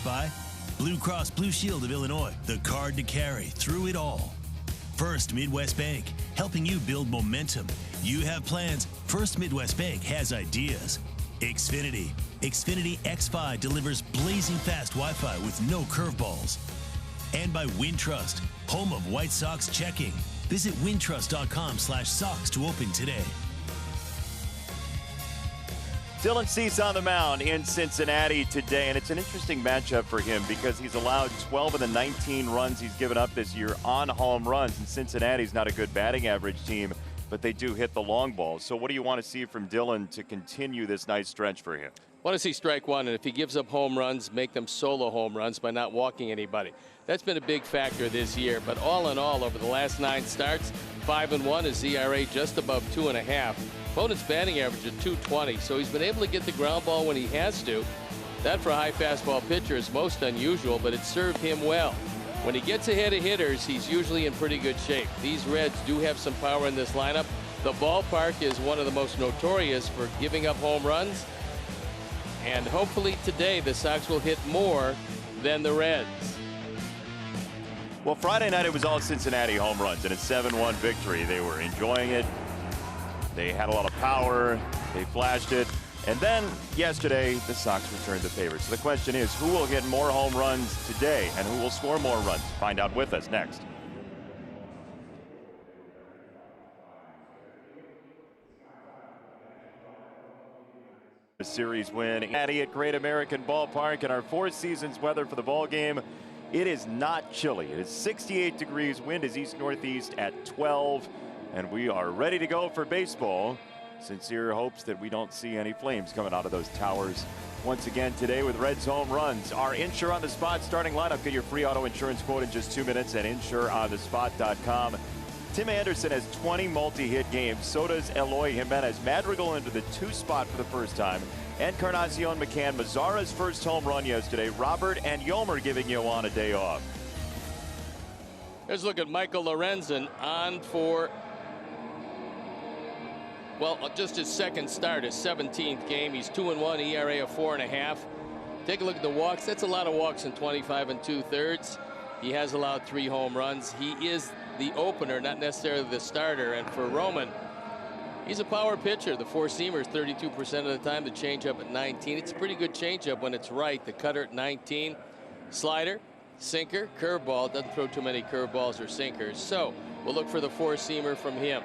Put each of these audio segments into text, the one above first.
by Blue Cross Blue Shield of Illinois, the card to carry through it all. First Midwest Bank, helping you build momentum. You have plans. First Midwest Bank has ideas. Xfinity. Xfinity X5 delivers blazing fast Wi-Fi with no curveballs. And by Wintrust, home of White Sox checking. Visit wintrust.com/socks to open today. Dylan Cease on the mound in Cincinnati today, and it's an interesting matchup for him because he's allowed 12 of the 19 runs he's given up this year on home runs, and Cincinnati's not a good batting average team, but they do hit the long balls. So what do you want to see from Dylan to continue this nice stretch for him? Want to see strike one, and if he gives up home runs, make them solo home runs by not walking anybody. That's been a big factor this year, but all in all, over the last 9 starts, 5-1, his ERA just above 2.5. Opponent's batting average at 220, so he's been able to get the ground ball when he has to. That for a high fastball pitcher is most unusual, but it served him well. When he gets ahead of hitters, he's usually in pretty good shape. These Reds do have some power in this lineup. The ballpark is one of the most notorious for giving up home runs, and hopefully today the Sox will hit more than the Reds. Well, Friday night it was all Cincinnati home runs, and a 7-1 victory. They were enjoying it. They had a lot of power. They flashed it. And then yesterday, the Sox returned the favor. So the question is, who will hit more home runs today, and who will score more runs? Find out with us next. A series win at Great American Ballpark, and our Four Seasons weather for the ball game. It is not chilly. It is 68 degrees. Wind is east-northeast at 12. And we are ready to go for baseball. Sincere hopes that we don't see any flames coming out of those towers once again today with Reds home runs. Our Insure on the Spot starting lineup. Get your free auto insurance quote in just 2 minutes at insureonthespot.com. Tim Anderson has 20 multi-hit games. So does Eloy Jimenez. Madrigal into the 2 spot for the first time. Encarnacion, McCann, Mazzara's first home run yesterday. Robert and Yomer giving Yoan a day off. Let's look at Michael Lorenzen on for, well, just his second start, his 17th game. He's 2-1, ERA of 4.5. Take a look at the walks. That's a lot of walks in 25 2/3. He has allowed 3 home runs. He is the opener, not necessarily the starter. And for Roman, he's a power pitcher. The four-seamer is 32% of the time. The changeup at 19. It's a pretty good changeup when it's right. The cutter at 19. Slider, sinker, curveball. Doesn't throw too many curveballs or sinkers. So we'll look for the four-seamer from him.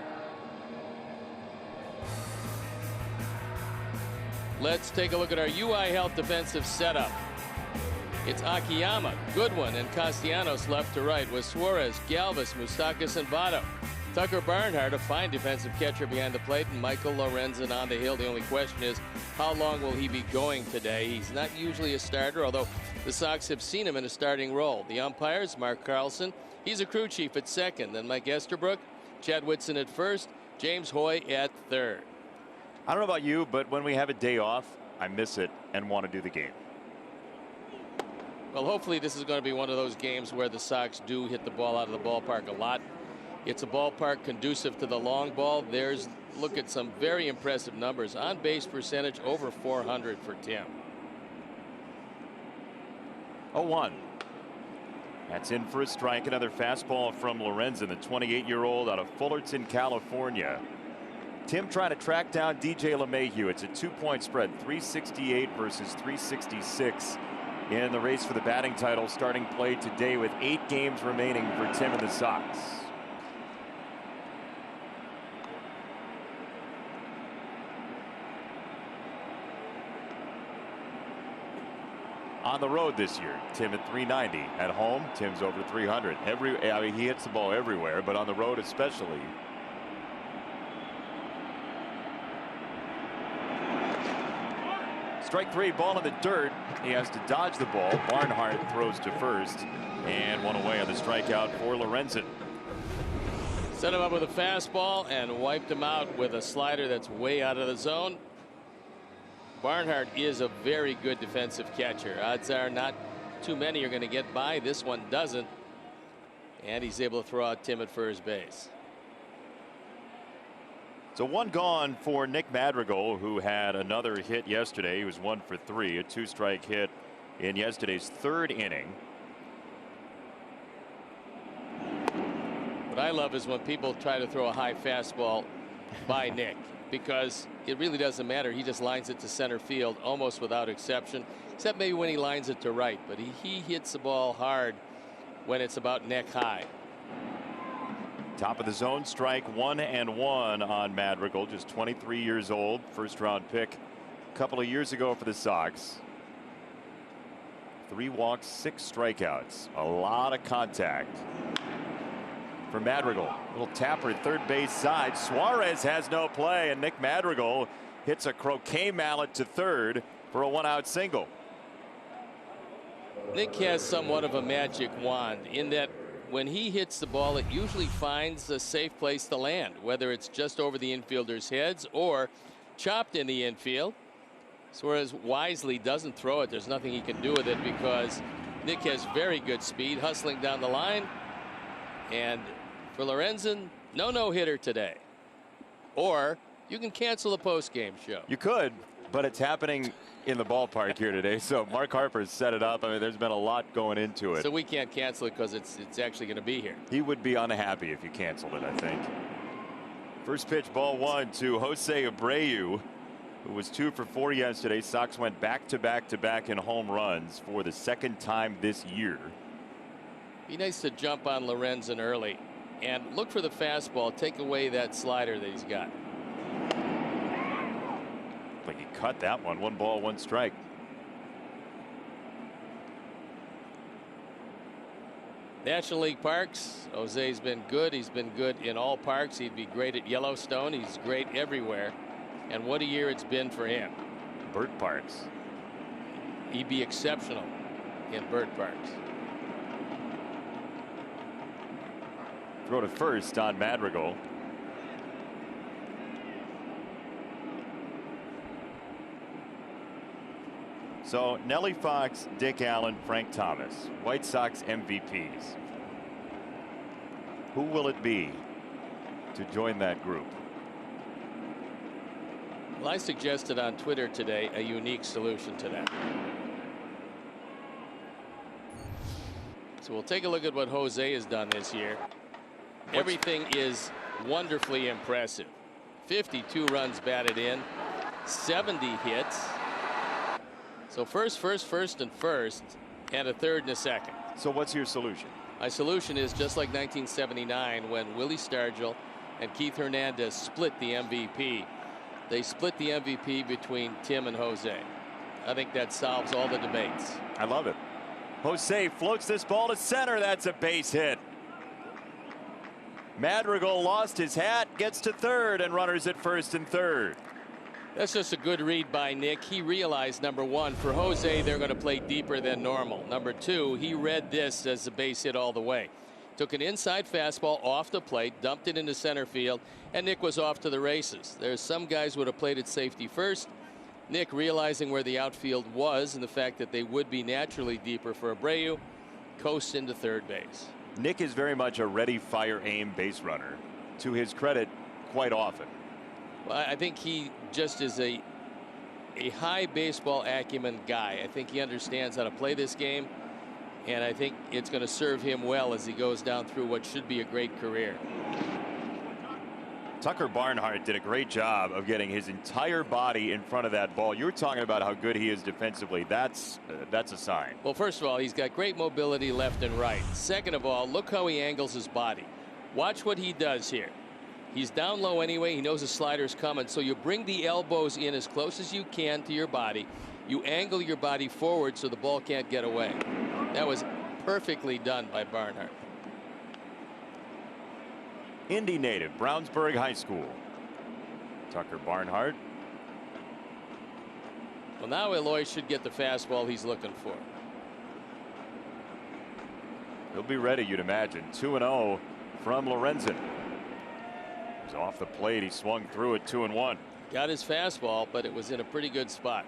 Let's take a look at our UI Health defensive setup. It's Akiyama, Goodwin, and Castellanos left to right with Suarez, Galvis, Moustakas, and Votto. Tucker Barnhart, a fine defensive catcher behind the plate, and Michael Lorenzen on the hill. The only question is, how long will he be going today? He's not usually a starter, although the Sox have seen him in a starting role. The umpires, Mark Carlson, he's a crew chief at second. Then Mike Esterbrook, Chad Whitson at first, James Hoy at third. I don't know about you, but when we have a day off, I miss it and want to do the game. Well, hopefully this is going to be one of those games where the Sox do hit the ball out of the ballpark a lot. It's a ballpark conducive to the long ball. Look at some very impressive numbers. On base percentage over 400 for Tim. 0-1. That's in for a strike. Another fastball from Lorenzen, the 28-year-old out of Fullerton, California. Tim trying to track down DJ LeMahieu. It's a 2-point spread, 368 versus 366 in the race for the batting title. Starting play today with 8 games remaining for Tim and the Sox. On the road this year, Tim at 390. At home, Tim's over 300. I mean, he hits the ball everywhere, but on the road especially. Strike 3, ball in the dirt. He has to dodge the ball. Barnhart throws to first, and one away on the strikeout for Lorenzen. Set him up with a fastball and wiped him out with a slider that's way out of the zone. Barnhart is a very good defensive catcher. Odds are not too many are going to get by. This one doesn't. And he's able to throw out Tim at first base. So 1 gone for Nick Madrigal, who had another hit yesterday. He was 1 for 3, a 2-strike hit in yesterday's third inning. What I love is when people try to throw a high fastball by Nick, because it really doesn't matter. He just lines it to center field almost without exception, except maybe when he lines it to right. But he hits the ball hard when it's about neck high. Top of the zone, strike 1-1 on Madrigal, just 23 years old, first round pick a couple of years ago for the Sox. 3 walks, 6 strikeouts, a lot of contact for Madrigal. Little tapper at third base side. Suarez has no play, and Nick Madrigal hits a croquet mallet to third for a 1-out single. Nick has somewhat of a magic wand in that when he hits the ball, it usually finds a safe place to land, whether it's just over the infielders' heads or chopped in the infield. Suarez wisely doesn't throw it. There's nothing he can do with it because Nick has very good speed, hustling down the line. And for Lorenzen, no hitter today. Or you can cancel the post-game show. You could, but it's happening in the ballpark here today. So Mark Harper's set it up. I mean, there's been a lot going into it. So we can't cancel it because it's actually going to be here. He would be unhappy if you canceled it, I think. First pitch, ball 1 to Jose Abreu, who was 2 for 4 yesterday. Sox went back-to-back in home runs for the second time this year. Be nice to jump on Lorenzen early and look for the fastball. Take away that slider that he's got. Like he cut that one. 1 ball, 1 strike. National League parks. Jose's been good. He's been good in all parks. He'd be great at Yellowstone. He's great everywhere. And what a year it's been for him. Burt Parks. He'd be exceptional in Burt Parks. Throw to first on Madrigal. So Nellie Fox, Dick Allen, Frank Thomas, White Sox MVPs. Who will it be to join that group? Well, I suggested on Twitter today a unique solution to that. So we'll take a look at what Jose has done this year. Everything is wonderfully impressive. 52 runs batted in, 70 hits. So first, and a third and a second. So what's your solution? My solution is just like 1979 when Willie Stargell and Keith Hernandez split the MVP. They split the MVP between Tim and Jose. I think that solves all the debates. I love it. Jose floats this ball to center. That's a base hit. Madrigal lost his hat, gets to third, and runners at first and third. That's just a good read by Nick. He realized, number one, for Jose, they're going to play deeper than normal. Number two, he read this as a base hit all the way. Took an inside fastball off the plate, dumped it into center field, and Nick was off to the races. There's some guys who would have played at safety first. Nick, realizing where the outfield was and the fact that they would be naturally deeper for Abreu, coasts into third base. Nick is very much a ready, fire, aim base runner. To his credit, quite often. Well, I think he just is a high baseball acumen guy. I think he understands how to play this game, and I think it's going to serve him well as he goes down through what should be a great career. Tucker Barnhart did a great job of getting his entire body in front of that ball. You were talking about how good he is defensively. That's a sign. Well, first of all, he's got great mobility left and right. Second of all, look how he angles his body. Watch what he does here. He's down low anyway. He knows the slider's coming. So you bring the elbows in as close as you can to your body. You angle your body forward so the ball can't get away. That was perfectly done by Barnhart. Indy native, Brownsburg High School. Tucker Barnhart. Well, now Eloy should get the fastball he's looking for. He'll be ready, you'd imagine. 2-0 from Lorenzen. He's off the plate. He swung through it. 2-1. Got his fastball, but it was in a pretty good spot.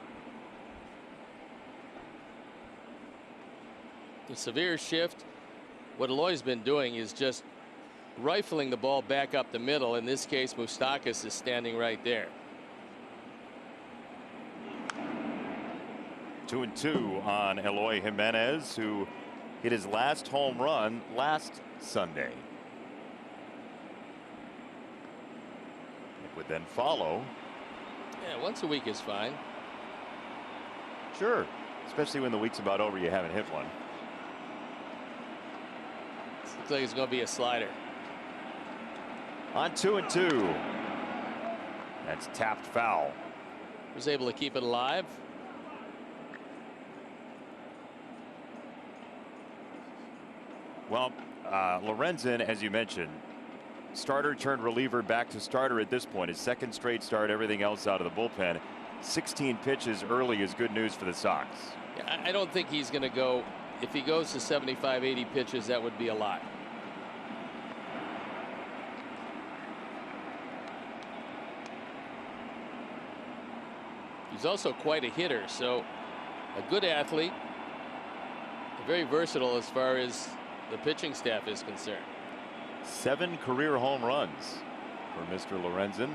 The severe shift. What Eloy's been doing is just rifling the ball back up the middle. In this case, Moustakas is standing right there. 2-2 on Eloy Jimenez, who hit his last home run last Sunday. It would then follow. Yeah, once a week is fine. Sure, especially when the week's about over, you haven't hit one. Looks like it's going to be a slider. On 2-2. That's tapped foul. Was able to keep it alive. Well, Lorenzen, as you mentioned, starter turned reliever, back to starter at this point. His second straight start, everything else out of the bullpen. 16 pitches early is good news for the Sox. Yeah, I don't think he's going to go. If he goes to 75, 80 pitches, that would be a lot. He's also quite a hitter, so a good athlete, very versatile as far as the pitching staff is concerned. 7 career home runs for Mr. Lorenzen.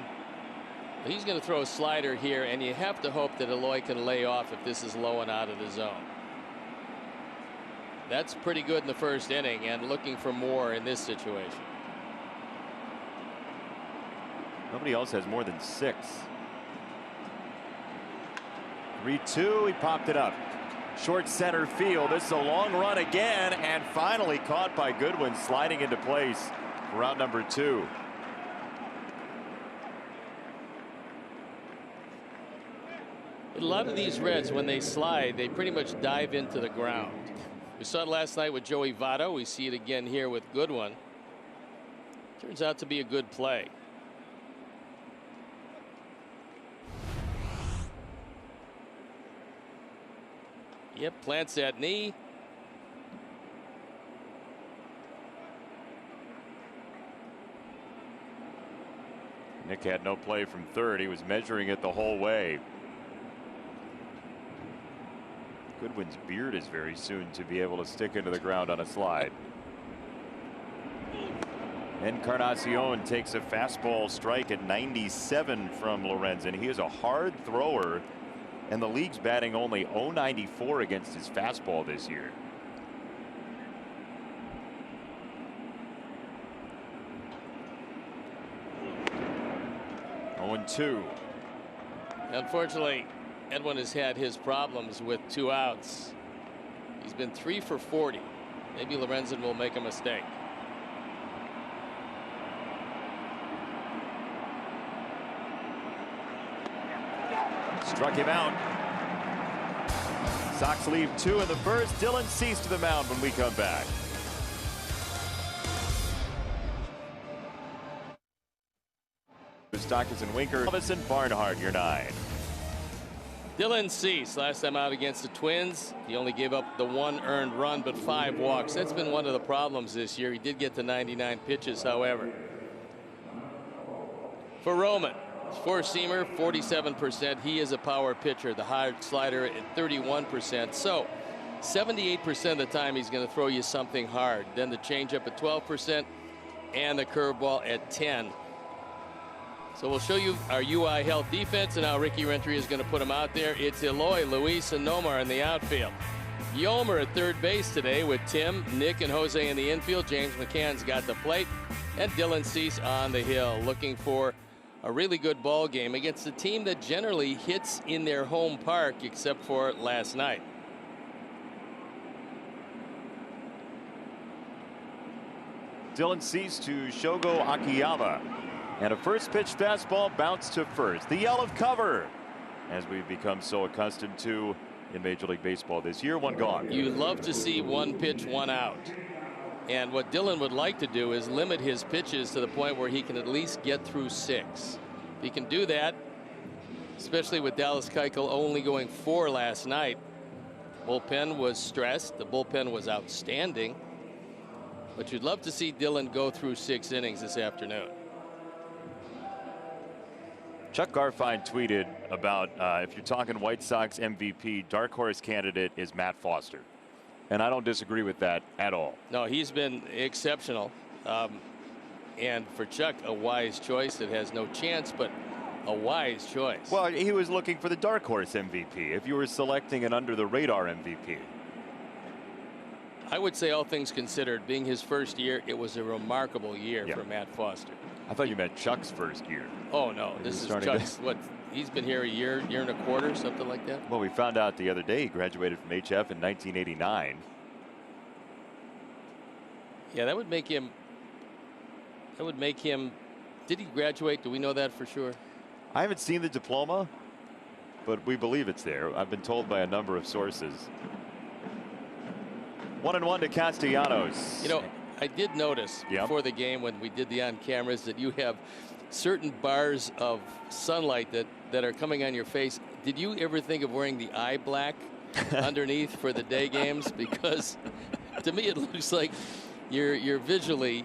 He's going to throw a slider here, and you have to hope that Eloy can lay off if this is low and out of the zone. That's pretty good in the first inning, and looking for more in this situation. Nobody else has more than 6. 3-2. He popped it up. Short center field. This is a long run again, and finally caught by Goodwin, sliding into place for route number 2. A lot of these Reds, when they slide, they pretty much dive into the ground. We saw it last night with Joey Votto. We see it again here with Goodwin. Turns out to be a good play. Yep, plants that knee. Nick had no play from third. He was measuring it the whole way. Goodwin's beard is very soon to be able to stick into the ground on a slide. Encarnacion takes a fastball strike at 97 from Lorenzen. He is a hard thrower, and the league's batting only .094 against his fastball this year. Oh, 2. Unfortunately, Edwin has had his problems with 2 outs. He's been 3 for 40. Maybe Lorenzen will make a mistake. Struck him out. Sox leave 2 in the first. Dylan Cease to the mound when we come back. Stockers and Winker, Elvis and Barnhart, your 9. Dylan Cease, last time out against the Twins, he only gave up the 1 earned run, but 5 walks. That's been one of the problems this year. He did get to 99 pitches, however. For Roman, 4-seamer, 47%. He is a power pitcher. The hard slider at 31%. So 78% of the time he's going to throw you something hard. Then the changeup at 12% and the curveball at 10%. So we'll show you our UI Health defense and how Ricky Rentry is going to put them out there. It's Eloy, Luis, and Nomar in the outfield. Yomer at third base today with Tim, Nick, and Jose in the infield. James McCann's got the plate, and Dylan Cease on the hill, looking for a really good ball game against a team that generally hits in their home park, except for last night. Dylan Cease to Shogo Akiyama. And a first pitch fastball bounced to first. The yell of cover, as we've become so accustomed to in Major League Baseball this year. 1 gone. You love to see 1 pitch, 1 out. And what Dylan would like to do is limit his pitches to the point where he can at least get through 6. If he can do that, especially with Dallas Keuchel only going 4 last night. Bullpen was stressed. The bullpen was outstanding. But you'd love to see Dylan go through 6 innings this afternoon. Chuck Garfien tweeted about if you're talking White Sox MVP, dark horse candidate is Matt Foster. And I don't disagree with that at all. No, he's been exceptional. And for Chuck, a wise choice that has no chance. But a wise choice. Well, he was looking for the dark horse MVP. If you were selecting an under the radar MVP. I would say, all things considered, being his first year, it was a remarkable year for Matt Foster. I thought you meant Chuck's first year. Oh no, this is Chuck's. What, he's been here a year and a quarter, something like that. Well, we found out the other day he graduated from HF in 1989. Yeah, that would make him. Did he graduate? Do we know that for sure? I haven't seen the diploma, but we believe it's there. I've been told by a number of sources. 1-1 to Castellanos. You know, I did notice before the game when we did the on cameras that you have certain bars of sunlight that are coming on your face. Did you ever think of wearing the eye black underneath for the day games? Because to me it looks like you're visually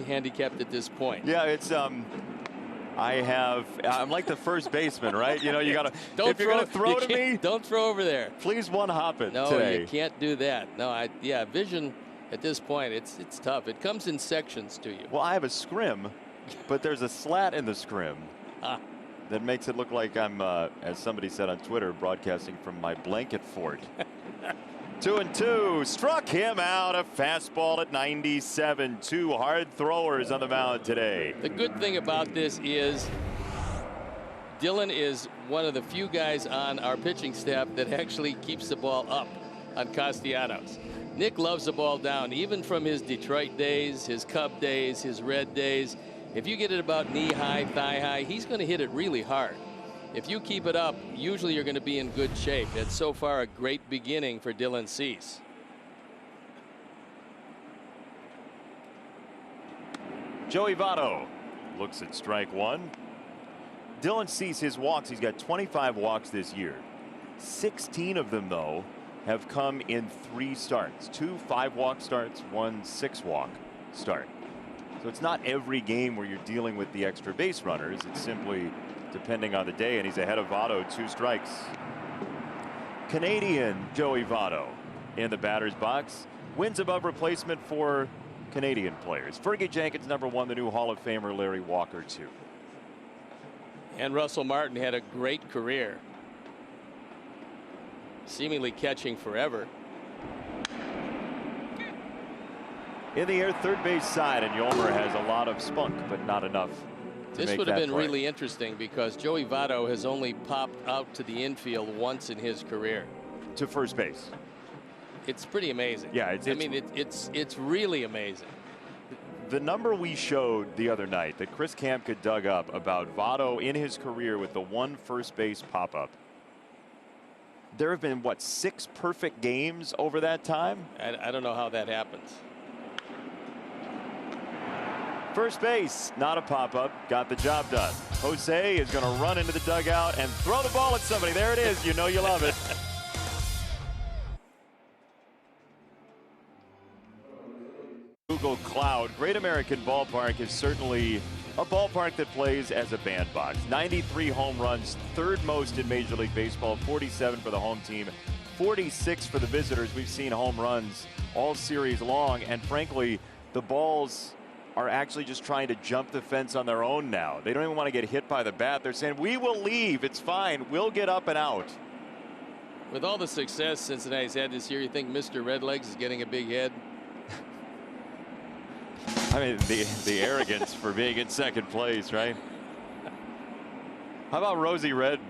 handicapped at this point. Yeah, it's I'm like the first baseman, right? You know, you gotta. If you're gonna throw to me, don't throw over there. Please one hop it. No, today. you can't do that. No, vision at this point, it's tough. It comes in sections to you. Well, I have a scrim, but there's a slat in the scrim that makes it look like I'm, as somebody said on Twitter, broadcasting from my blanket fort. 2-2, struck him out. A fastball at 97. Two hard throwers on the mound today. The good thing about this is Dylan is one of the few guys on our pitching staff that actually keeps the ball up on Castellanos. Nick loves the ball down, even from his Detroit days, his Cub days, his Red days. If you get it about knee high, thigh high, he's going to hit it really hard. If you keep it up, usually you're going to be in good shape. It's so far a great beginning for Dylan Cease. Joey Votto looks at strike one. Dylan Cease, his walks, he's got 25 walks this year. 16 of them, though, have come in 3 starts. 2 5-walk starts, 1 6-walk start. So it's not every game where you're dealing with the extra base runners. It's simply depending on the day, and he's ahead of Votto, 2 strikes. Canadian Joey Votto in the batter's box. Wins above replacement for Canadian players. Fergie Jenkins, #1, the new Hall of Famer Larry Walker, 2. And Russell Martin had a great career, seemingly catching forever. In the air, third base side, and Yolmer has a lot of spunk, but not enough. This would have been really interesting because Joey Votto has only popped out to the infield once in his career. To first base. It's pretty amazing. Yeah, it's really amazing. The number we showed the other night that Chris Kamka dug up about Votto in his career with the 1 first base pop-up. There have been, what, 6 perfect games over that time? I don't know how that happens. First base, not a pop-up, got the job done. Jose is going to run into the dugout and throw the ball at somebody. There it is. You know you love it. Google Cloud. Great American Ballpark is certainly a ballpark that plays as a bandbox. 93 home runs, 3rd most in Major League Baseball, 47 for the home team, 46 for the visitors. We've seen home runs all series long, and frankly, the balls are actually just trying to jump the fence on their own now. They don't even want to get hit by the bat. They're saying, we will leave. It's fine. We'll get up and out. With all the success Cincinnati's had this year, you think Mr. Redlegs is getting a big head? I mean, the arrogance for being in second place, right? How about Rosie Red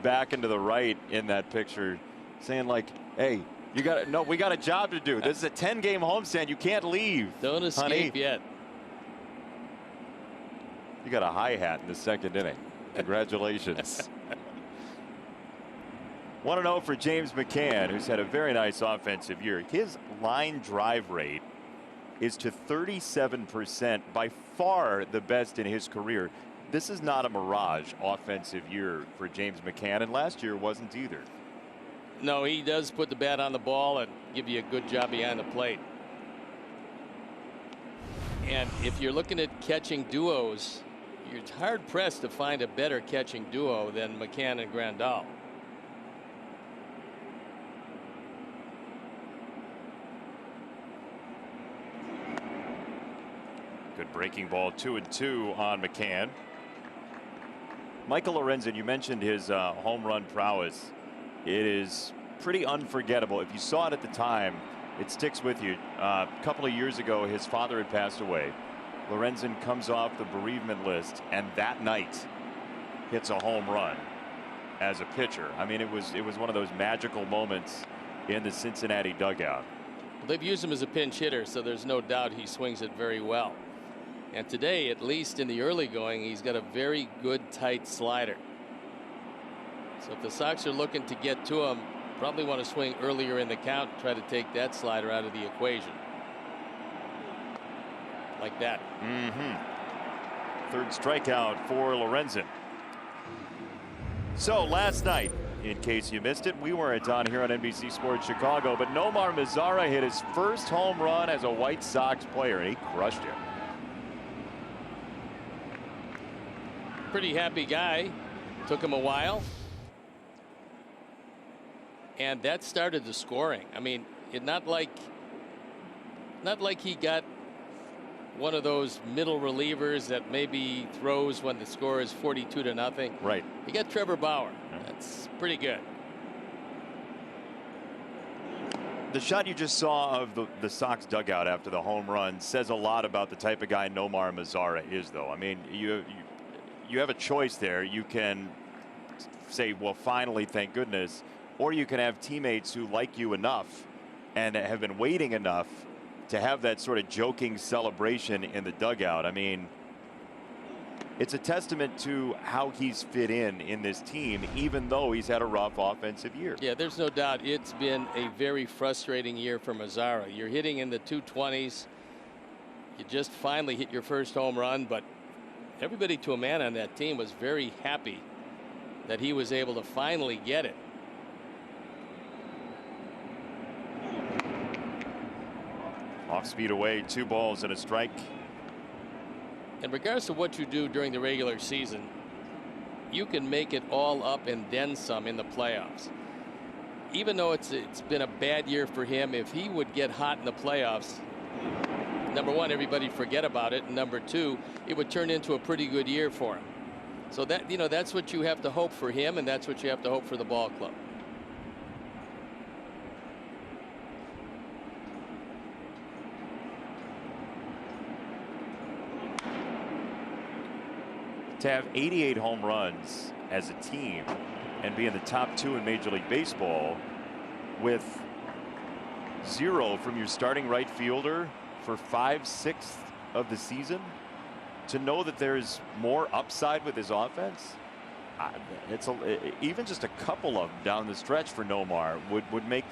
back into the right in that picture, saying like, hey, we got a job to do. This is a 10-game homestand. You can't leave. Don't escape yet. You got a hi-hat in the 2nd inning. Congratulations. 1-0 for James McCann, who's had a very nice offensive year. His line drive rate is to 37%, by far the best in his career. This is not a mirage offensive year for James McCann, and last year wasn't either. No, he does put the bat on the ball and give you a good job behind the plate. And if you're looking at catching duos, you're hard pressed to find a better catching duo than McCann and Grandal. Good breaking ball, 2-2 on McCann. Michael Lorenzen, you mentioned his home run prowess. It is pretty unforgettable. If you saw it at the time, it sticks with you. A couple of years ago, his father had passed away. Lorenzen comes off the bereavement list, and that night hits a home run as a pitcher. I mean, it was one of those magical moments in the Cincinnati dugout. Well, they've used him as a pinch hitter, so there's no doubt he swings it very well. And today, at least in the early going, he's got a very good tight slider. So if the Sox are looking to get to him, probably want to swing earlier in the count and try to take that slider out of the equation. Like that. Third strikeout for Lorenzen. So last night, in case you missed it, we weren't on here on NBC Sports Chicago, but Nomar Mazara hit his first home run as a White Sox player, and he crushed it. Pretty happy guy. Took him a while. And that started the scoring. I mean, not like he got one of those middle relievers that maybe throws when the score is 42-0. Right. He got Trevor Bauer. That's pretty good. The shot you just saw of the Sox dugout after the home run says a lot about the type of guy Nomar Mazara is, though. I mean, you have a choice there. You can say, well, finally, thank goodness, or you can have teammates who like you enough and have been waiting enough to have that sort of joking celebration in the dugout. I mean, it's a testament to how he's fit in this team, even though he's had a rough offensive year. Yeah, there's no doubt it's been a very frustrating year for Mazara. You're hitting in the 220s. You just finally hit your first home run, but everybody to a man on that team was very happy that he was able to finally get it. Off speed away, 2 balls and a strike. And regardless of what you do during the regular season, you can make it all up and then some in the playoffs. Even though it's been a bad year for him, if he would get hot in the playoffs, number one, everybody forget about it, and number two, it would turn into a pretty good year for him. So that, that's what you have to hope for him, and that's what you have to hope for the ball club. To have 88 home runs as a team and be in the top 2 in Major League Baseball with 0 from your starting right fielder for 5/6 of the season, to know that there's more upside with his offense, even just a couple of them down the stretch for Nomar would make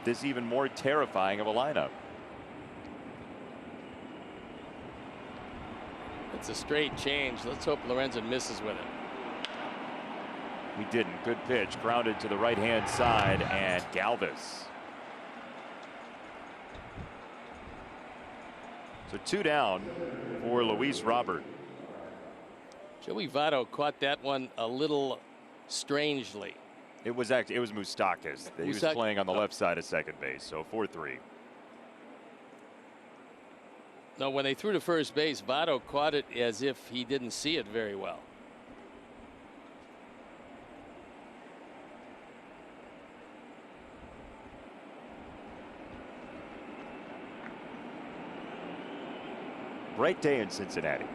this even more terrifying of a lineup. It's a straight change. Let's hope Lorenzen misses with it. He didn't. Good pitch, grounded to the right-hand side, and Galvis. So 2 down for Luis Robert. Joey Votto caught that one a little strangely. It was Moustakas. He was playing on the left side of second base, so 4-3. No, when they threw to first base, Votto caught it as if he didn't see it very well. Bright day in Cincinnati.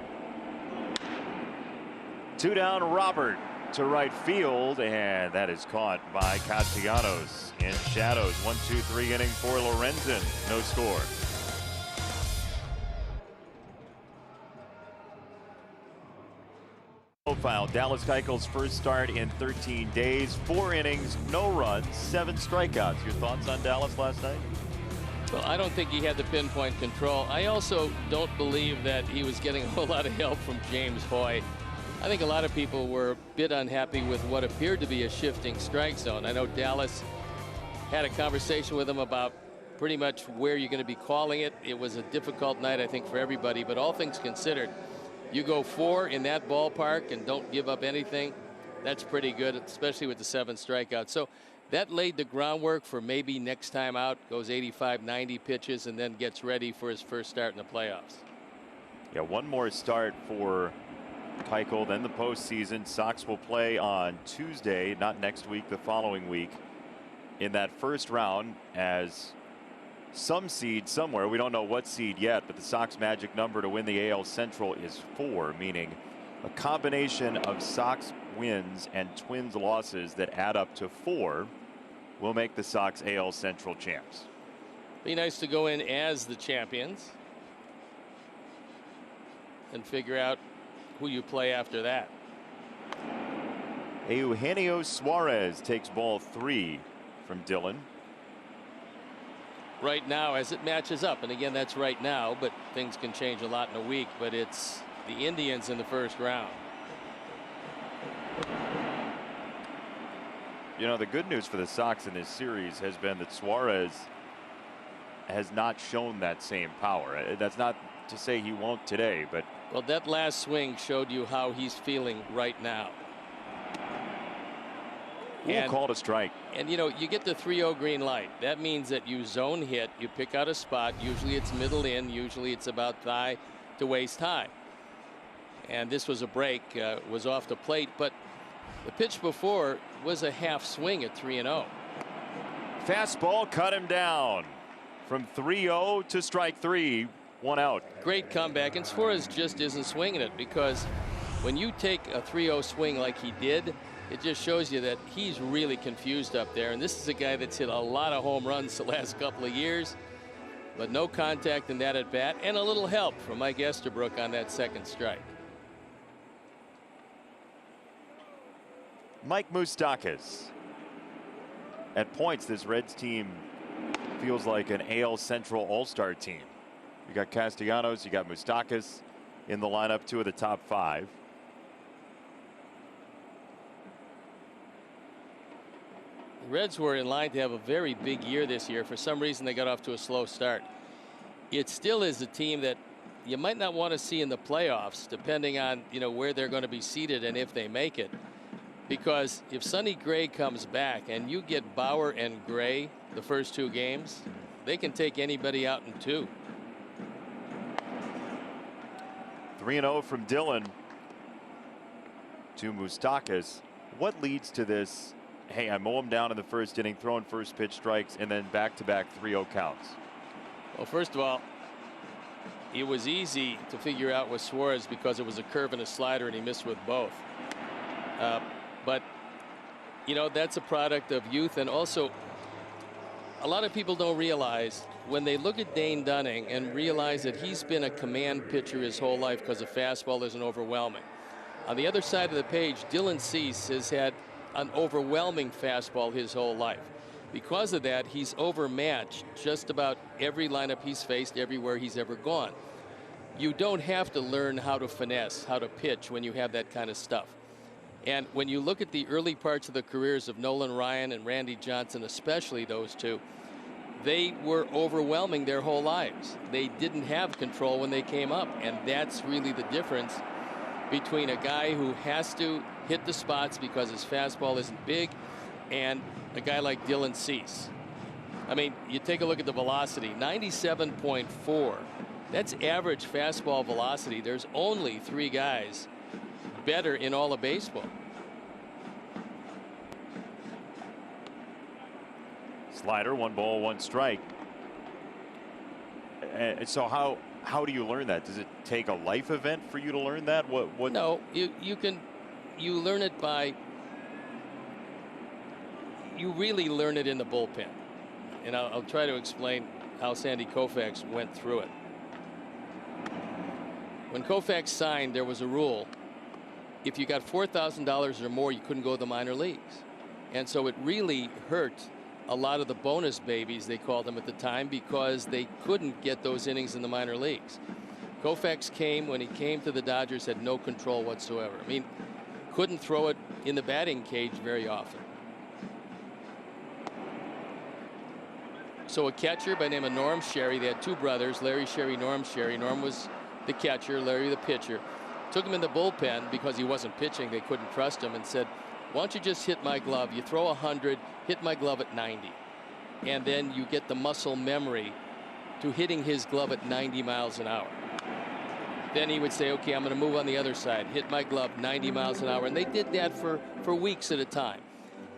2 down, Robert to right field, and that is caught by Castellanos in shadows. 1-2-3 inning for Lorenzen. No score. Profile: Dallas Keuchel's first start in 13 days, 4 innings, no runs, 7 strikeouts. Your thoughts on Dallas last night? Well, I don't think he had the pinpoint control. I also don't believe that he was getting a whole lot of help from James Hoy. I think a lot of people were a bit unhappy with what appeared to be a shifting strike zone. I know Dallas had a conversation with him about pretty much where you're going to be calling it. It was a difficult night, I think, for everybody, but all things considered, you go 4 in that ballpark and don't give up anything. That's pretty good, especially with the 7 strikeouts. So that laid the groundwork for maybe next time out goes 85, 90 pitches and then gets ready for his first start in the playoffs. Yeah, one more start for Keuchel, then the postseason. Sox will play on Tuesday, not next week, the following week, in that first round as some seed somewhere. We don't know what seed yet, but the Sox magic number to win the AL Central is 4, meaning a combination of Sox wins and Twins losses that add up to 4 will make the Sox AL Central champs. Be nice to go in as the champions and figure out who you play after that. Eugenio Suarez takes ball 3 from Dillon. Right now, as it matches up, and again, that's right now, but things can change a lot in a week, but it's the Indians in the first round. You know, the good news for the Sox in this series has been that Suarez has not shown that same power. That's not to say he won't today, but well, that last swing showed you how he's feeling right now. We'll call it a strike. And you know, you get the 3-0 green light. That means that you zone hit, you pick out a spot. Usually it's middle in, usually it's about thigh to waist high. And this was a break, was off the plate, but the pitch before was a half swing at 3-0. Fastball cut him down from 3-0 to strike 3, 1 out. Great comeback, and Suarez just isn't swinging it, because when you take a 3-0 swing like he did, it just shows you that he's really confused up there. And this is a guy that's hit a lot of home runs the last couple of years, but no contact in that at bat, and a little help from Mike Estabrook on that second strike. Mike Moustakas. At points, this Reds team feels like an AL Central all-star team. You got Castellanos, you got Moustakas in the lineup, 2 of the top 5. The Reds were in line to have a very big year this year. For some reason, they got off to a slow start. It still is a team that you might not want to see in the playoffs, depending on, you know, where they're going to be seated and if they make it. Because if Sonny Gray comes back and you get Bauer and Gray the first 2 games, they can take anybody out in 2. 3-0 from Dillon to Moustakas. What leads to this? Hey, I mow him down in the first inning, throwing first pitch strikes, and then back-to-back 3-0 counts. Well, first of all, it was easy to figure out with Suarez because it was a curve and a slider, and he missed with both. But, you know, that's a product of youth. And also, a lot of people don't realize when they look at Dane Dunning and realize that he's been a command pitcher his whole life because a fastball isn't overwhelming. On the other side of the page, Dylan Cease has had an overwhelming fastball his whole life. Because of that, he's overmatched just about every lineup he's faced everywhere he's ever gone. You don't have to learn how to finesse, how to pitch when you have that kind of stuff. And when you look at the early parts of the careers of Nolan Ryan and Randy Johnson, especially those two, they were overwhelming their whole lives. They didn't have control when they came up, and that's really the difference between a guy who has to hit the spots because his fastball isn't big and a guy like Dylan Cease. I mean, you take a look at the velocity, 97.4. That's average fastball velocity. There's only 3 guys better in all of baseball. Slider, 1 ball, 1 strike. And so how do you learn that? Does it take a life event for you to learn that? What? No, you learn it by, you really learn it in the bullpen. And I'll try to explain how Sandy Koufax went through it. When Koufax signed, there was a rule. If you got $4,000 or more, you couldn't go to the minor leagues. And so it really hurt a lot of the bonus babies, they called them at the time, because they couldn't get those innings in the minor leagues. Koufax came, when he came to the Dodgers, had no control whatsoever. I mean, couldn't throw it in the batting cage very often. So a catcher by the name of Norm Sherry, they had 2 brothers, Larry Sherry, Norm Sherry. Norm was the catcher, Larry the pitcher. Took him in the bullpen because he wasn't pitching. They couldn't trust him, and said, why don't you just hit my glove? You throw 100, hit my glove at 90. And then you get the muscle memory to hitting his glove at 90 miles an hour. then he would say, okay, I'm going to move on the other side, hit my glove 90 miles an hour. And they did that for weeks at a time.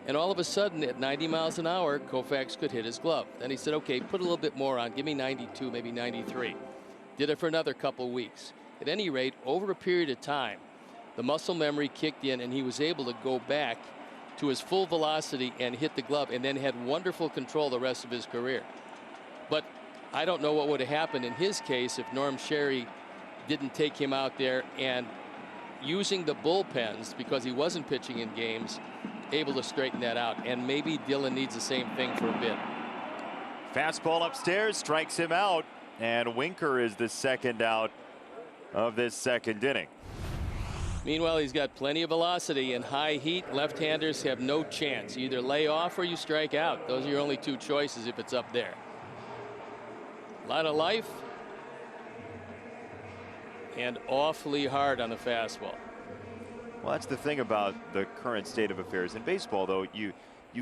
And all of a sudden, at 90 miles an hour, Koufax could hit his glove. Then he said, okay, put a little bit more on. Give me 92, maybe 93. Did it for another couple weeks. At any rate, over a period of time, the muscle memory kicked in, and he was able to go back to his full velocity and hit the glove, and then had wonderful control the rest of his career. But I don't know what would have happened in his case if Norm Sherry didn't take him out there and using the bullpens, because he wasn't pitching in games, able to straighten that out. And maybe Dillon needs the same thing for a bit. Fastball upstairs, strikes him out, and Winker is the second out of this second inning. Meanwhile, he's got plenty of velocity and high heat. Left-handers have no chance. You either lay off or you strike out. Those are your only two choices if it's up there. A lot of life and awfully hard on the fastball. Well, that's the thing about the current state of affairs in baseball, though. You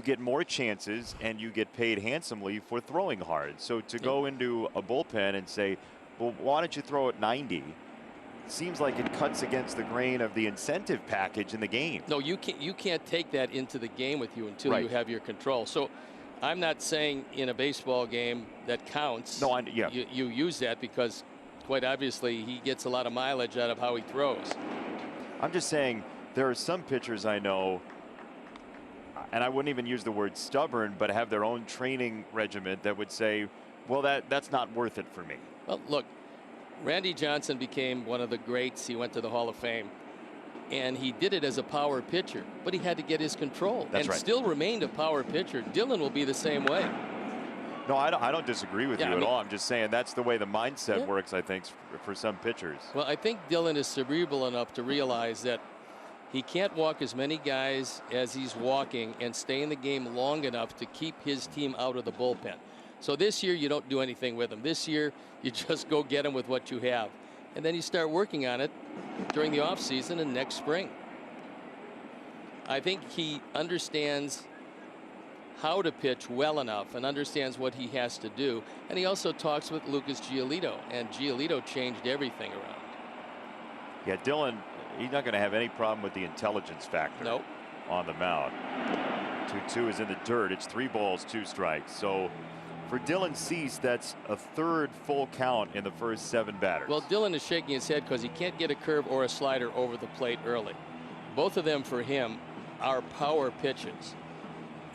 get more chances and you get paid handsomely for throwing hard. So to go into a bullpen and say, well, why don't you throw at 90? Seems like it cuts against the grain of the incentive package in the game. No, you can't take that into the game with you until you have your control. So I'm not saying in a baseball game that counts. No, yeah. You use that because quite obviously he gets a lot of mileage out of how he throws. I'm just saying there are some pitchers I know, and I wouldn't even use the word stubborn, but have their own training regimen that would say, well, that's not worth it for me. Well, look, Randy Johnson became one of the greats. He went to the Hall of Fame, and he did it as a power pitcher, but he had to get his control. That's and right. Still remained a power pitcher. Dillon will be the same way. No, I don't disagree with you at all. I'm just saying that's the way the mindset works, I think, for some pitchers. Well, I think Dillon is cerebral enough to realize that he can't walk as many guys as he's walking and stay in the game long enough to keep his team out of the bullpen. So this year you don't do anything with him. This year you just go get him with what you have. And then you start working on it during the offseason and next spring. I think he understands how to pitch well enough and understands what he has to do. And he also talks with Lucas Giolito, and Giolito changed everything around. Yeah, Dillon, he's not going to have any problem with the intelligence factor on the mound. 2-2 is in the dirt. It's 3 balls, 2 strikes. So for Dylan Cease, that's a third full count in the first 7 batters. Well, Dillon is shaking his head because he can't get a curve or a slider over the plate early. Both of them for him are power pitches.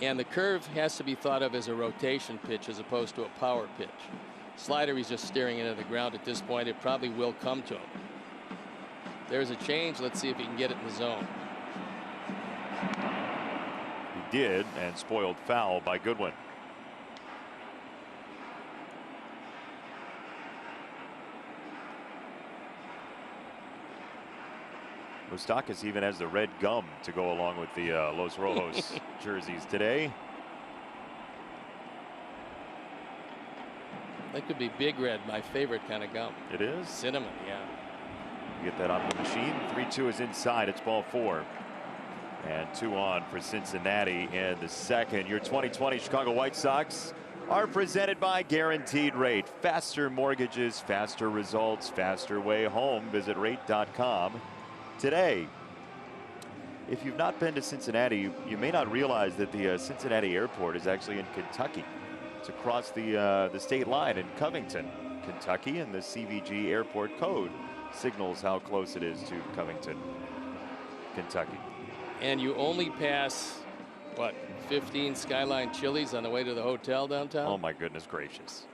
And the curve has to be thought of as a rotation pitch as opposed to a power pitch. Slider, he's just staring into the ground at this point. It probably will come to him. There's a change. Let's see if he can get it in the zone. He did, and spoiled foul by Goodwin. Moustakas even has the red gum to go along with the Los Rojos jerseys today. That could be Big Red, my favorite kind of gum. It is? Cinnamon, yeah. You get that off the machine. 3-2 is inside. It's ball 4. And 2 on for Cincinnati in the second. Your 2020 Chicago White Sox are presented by Guaranteed Rate. Faster mortgages, faster results, faster way home. Visit rate.com. Today, if you've not been to Cincinnati, you may not realize that the Cincinnati airport is actually in Kentucky. It's across the state line in Covington, Kentucky, and the CVG airport code signals how close it is to Covington, Kentucky. And you only pass, what, 15 Skyline Chili's on the way to the hotel downtown? Oh, my goodness gracious.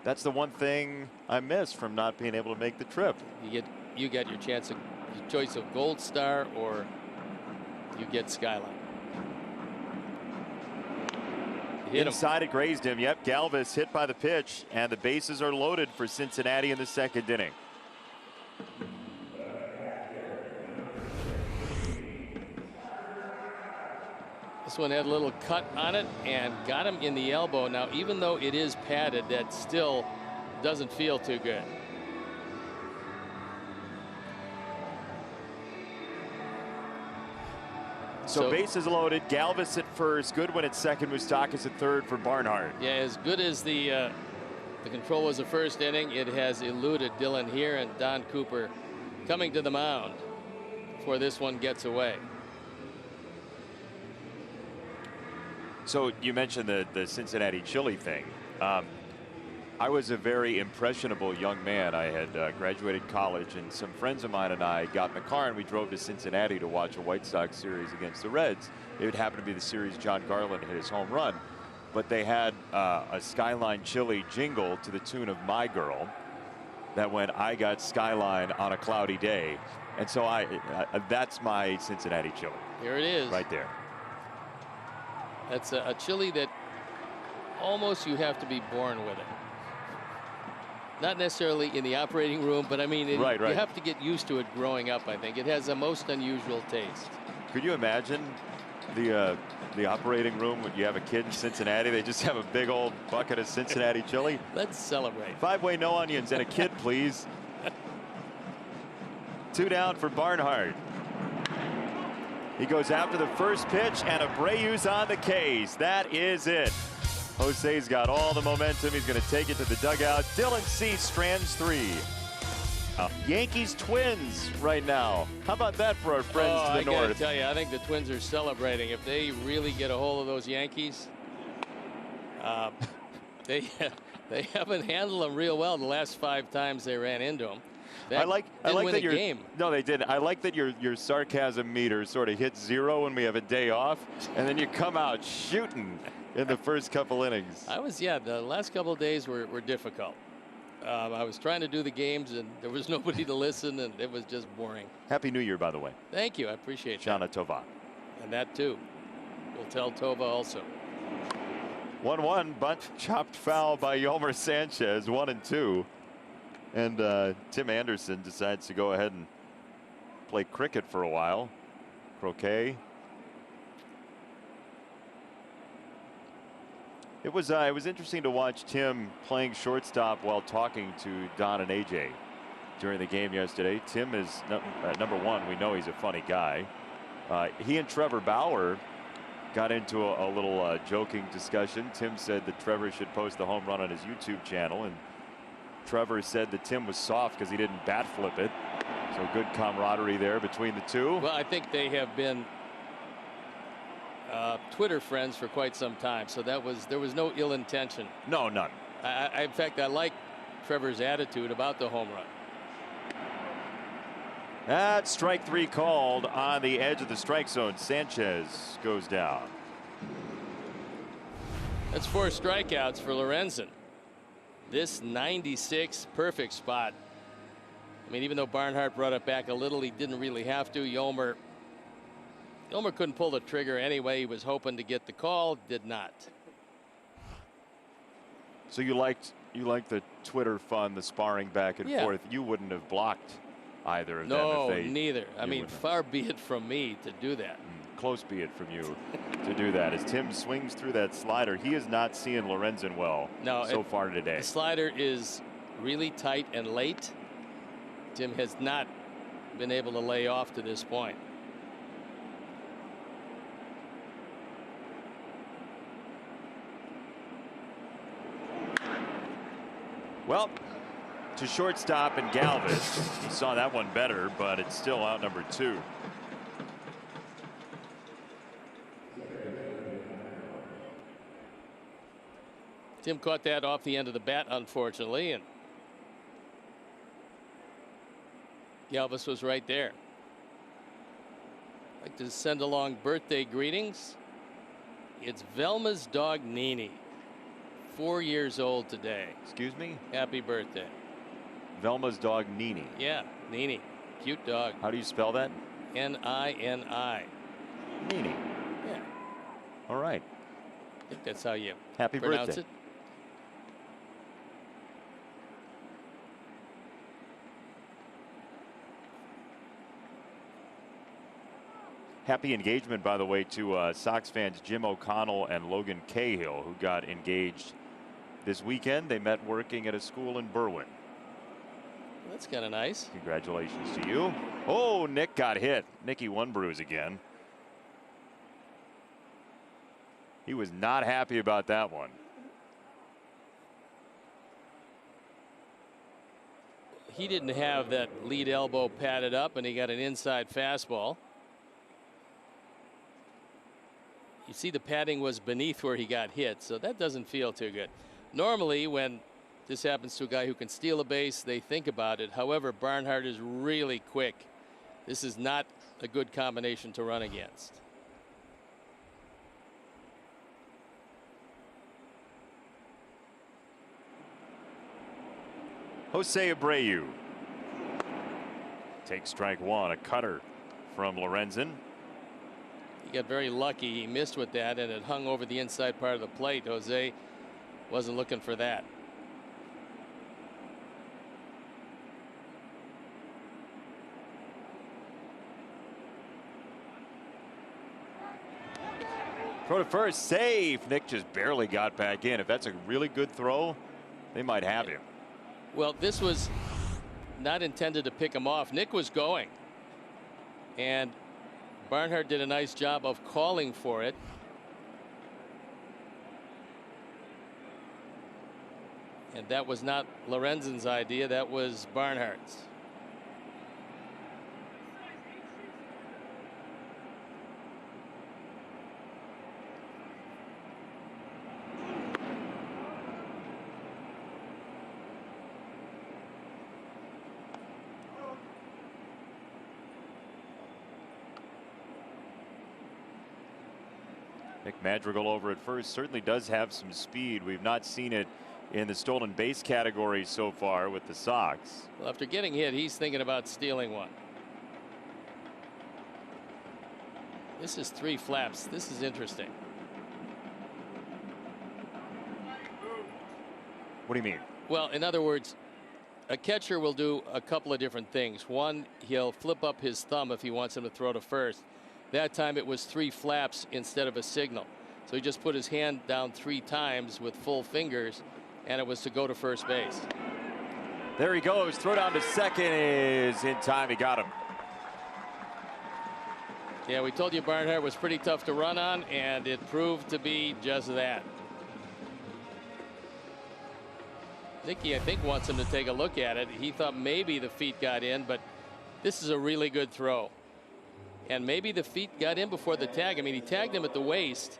That's the one thing I miss from not being able to make the trip. You get your chance of your choice of Gold Star, or you get Skyline. Inside it grazed him. Yep, Galvis hit by the pitch, and the bases are loaded for Cincinnati in the second inning. This one had a little cut on it and got him in the elbow. Now, even though it is padded, that still doesn't feel too good. So bases loaded. Galvis at first. Goodwin at second. Moustakas at third for Barnhart. Yeah, as good as the control was the first inning, it has eluded Dillon here, and Don Cooper coming to the mound before this one gets away. So you mentioned the Cincinnati chili thing. I was a very impressionable young man. I had graduated college, and some friends of mine and I got in the car and we drove to Cincinnati to watch a White Sox series against the Reds. It would happen to be the series John Garland hit his home run, but they had a Skyline chili jingle to the tune of My Girl that went, I got Skyline on a cloudy day. And so that's my Cincinnati chili. Here it is. Right there. That's a chili that almost you have to be born with it. Not necessarily in the operating room, but I mean, you have to get used to it growing up, I think. It has a most unusual taste. Could you imagine the operating room when you have a kid in Cincinnati? They just have a big old bucket of Cincinnati chili. Let's celebrate. 5-way no onions and a kid, please. 2 down for Barnhart. He goes after the first pitch, and Abreu's on the case. That is it. Jose's got all the momentum. He's going to take it to the dugout. Dylan Cease strands 3. Yankees Twins right now. How about that for our friends to the north? I gotta tell you, I think the Twins are celebrating. If they really get a hold of those Yankees, they haven't handled them real well the last 5 times they ran into them. I like that your game. No, they didn't. I like that your sarcasm meter sort of hits 0 when we have a day off, and then you come out shooting in the first couple innings. The last couple of days were difficult. I was trying to do the games, and there was nobody to listen, and it was just boring. Happy New Year, by the way. Thank you. I appreciate Shana Tova. And that, too. We'll tell Tova also. 1-1, bunt chopped foul by Yolmer Sanchez, 1-2. And Tim Anderson decides to go ahead and play cricket for a while. Croquet. It was interesting to watch Tim playing shortstop while talking to Don and AJ during the game yesterday. Tim is number one. We know he's a funny guy. He and Trevor Bauer got into a little joking discussion. Tim said that Trevor should post the home run on his YouTube channel, and Trevor said that Tim was soft because he didn't bat flip it. So good camaraderie there between the two. Well, I think they have been Twitter friends for quite some time, so there was no ill intention. No, none. In fact, I like Trevor's attitude about the home run. That's strike 3 called on the edge of the strike zone. Sanchez goes down. That's 4 strikeouts for Lorenzen. This 96 perfect spot. I mean, even though Barnhart brought it back a little, he didn't really have to. Yolmer couldn't pull the trigger anyway. He was hoping to get the call, did not. So you liked the Twitter fun, the sparring back and forth. You wouldn't have blocked either of them. No, neither. I mean, far be it from me to do that. Close be it from you to do that. As Tim swings through that slider, he is not seeing Lorenzen well so far today. The slider is really tight and late. Tim has not been able to lay off to this point. Well, to shortstop and Galvis. He saw that one better, but it's still out number 2. Tim caught that off the end of the bat, unfortunately, and Galvis was right there. I'd like to send along birthday greetings. It's Velma's dog Nini, 4 years old today. Excuse me? Happy birthday. Velma's dog Nini. Yeah, Nini. Cute dog. How do you spell that? N-I-N-I. Nini. Yeah. All right. I think that's how you Happy pronounce birthday. it. Happy engagement, by the way, to Sox fans Jim O'Connell and Logan Cahill, who got engaged this weekend. They met working at a school in Berwyn. That's kind of nice. Congratulations to you. Oh, Nick got hit. Nicky one bruise again. He was not happy about that one. he didn't have that lead elbow padded up, and he got an inside fastball. You see the padding was beneath where he got hit, so that doesn't feel too good. Normally, when this happens to a guy who can steal a base, they think about it. However, Barnhart is really quick. This is not a good combination to run against. Jose Abreu takes strike one, a cutter from Lorenzen. He got very lucky. He missed with that, and it hung over the inside part of the plate. Jose wasn't looking for that. Throw to first, safe. Nick just barely got back in. If that's a really good throw, they might have him. Well, this was not intended to pick him off. Nick was going, and Barnhart did a nice job of calling for it. And that was not Lorenzen's idea. That was Barnhart's. Nick Madrigal over at first certainly does have some speed. We've not seen it in the stolen base category so far with the Sox. Well, after getting hit, he's thinking about stealing one. This is 3 flaps. This is interesting. What do you mean? Well, in other words, a catcher will do a couple of different things. One, he'll flip up his thumb if he wants him to throw to first. That time it was 3 flaps instead of a signal. So he just put his hand down 3 times with full fingers, and it was to go to first base. There he goes. Throw down to second is in time. He got him. Yeah, we told you Barnhart was pretty tough to run on, and it proved to be just that. Nicky, I think, wants him to take a look at it. He thought maybe the feet got in, but this is a really good throw. And maybe the feet got in before the tag. I mean, he tagged him at the waist.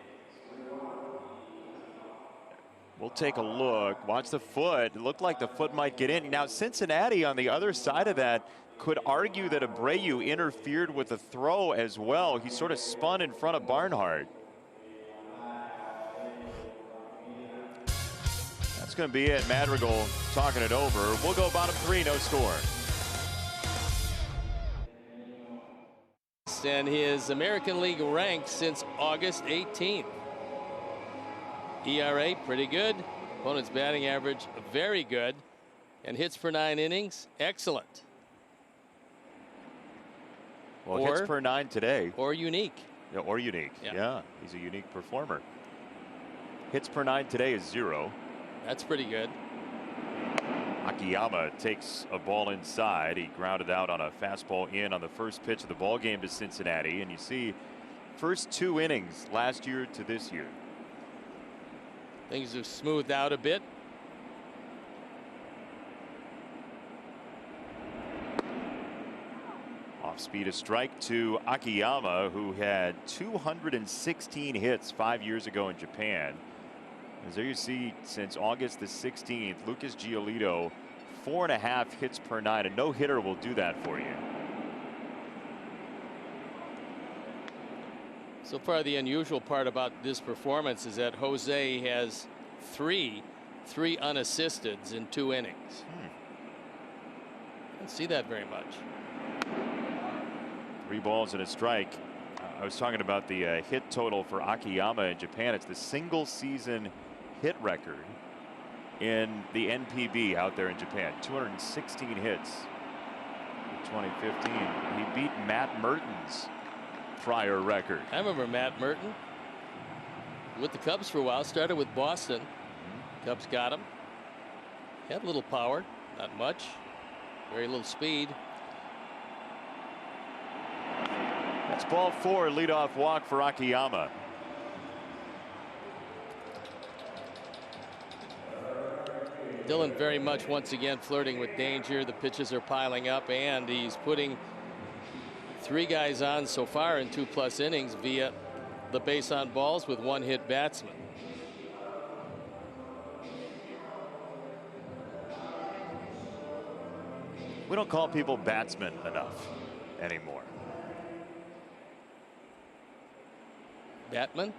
We'll take a look. Watch the foot. It looked like the foot might get in. Now, Cincinnati on the other side of that could argue that Abreu interfered with the throw as well. He sort of spun in front of Barnhart. That's going to be it. Madrigal talking it over. We'll go bottom 3, no score. And his American League rank since August 18th. ERA pretty good. Opponent's batting average very good. And hits per 9 innings excellent. Well, hits per 9 today. Or unique. Yeah, or unique. Yeah, he's a unique performer. Hits per 9 today is 0. That's pretty good. Akiyama takes a ball inside. He grounded out on a fastball in on the first pitch of the ball game to Cincinnati. And you see first 2 innings last year to this year. Things have smoothed out a bit. Off speed, a strike to Akiyama, who had 216 hits 5 years ago in Japan. As there you see, since August the 16th, Lucas Giolito, 4.5 hits per 9. A no-hitter will do that for you. So far, the unusual part about this performance is that Jose has three unassisteds in 2 innings. Don't see that very much. 3 balls and a strike. I was talking about the hit total for Akiyama in Japan. It's the single season hit record in the NPB out there in Japan. 216 hits in 2015. He beat Matt Merton's prior record. I remember Matt Merton with the Cubs for a while. Started with Boston. Cubs got him. Had a little power, not much. Very little speed. That's ball 4, leadoff walk for Akiyama. Dillon very much once again flirting with danger. The pitches are piling up, and he's putting 3 guys on so far in 2+ innings via the base on balls with 1-hit batsman. We don't call people batsmen enough anymore. Batman?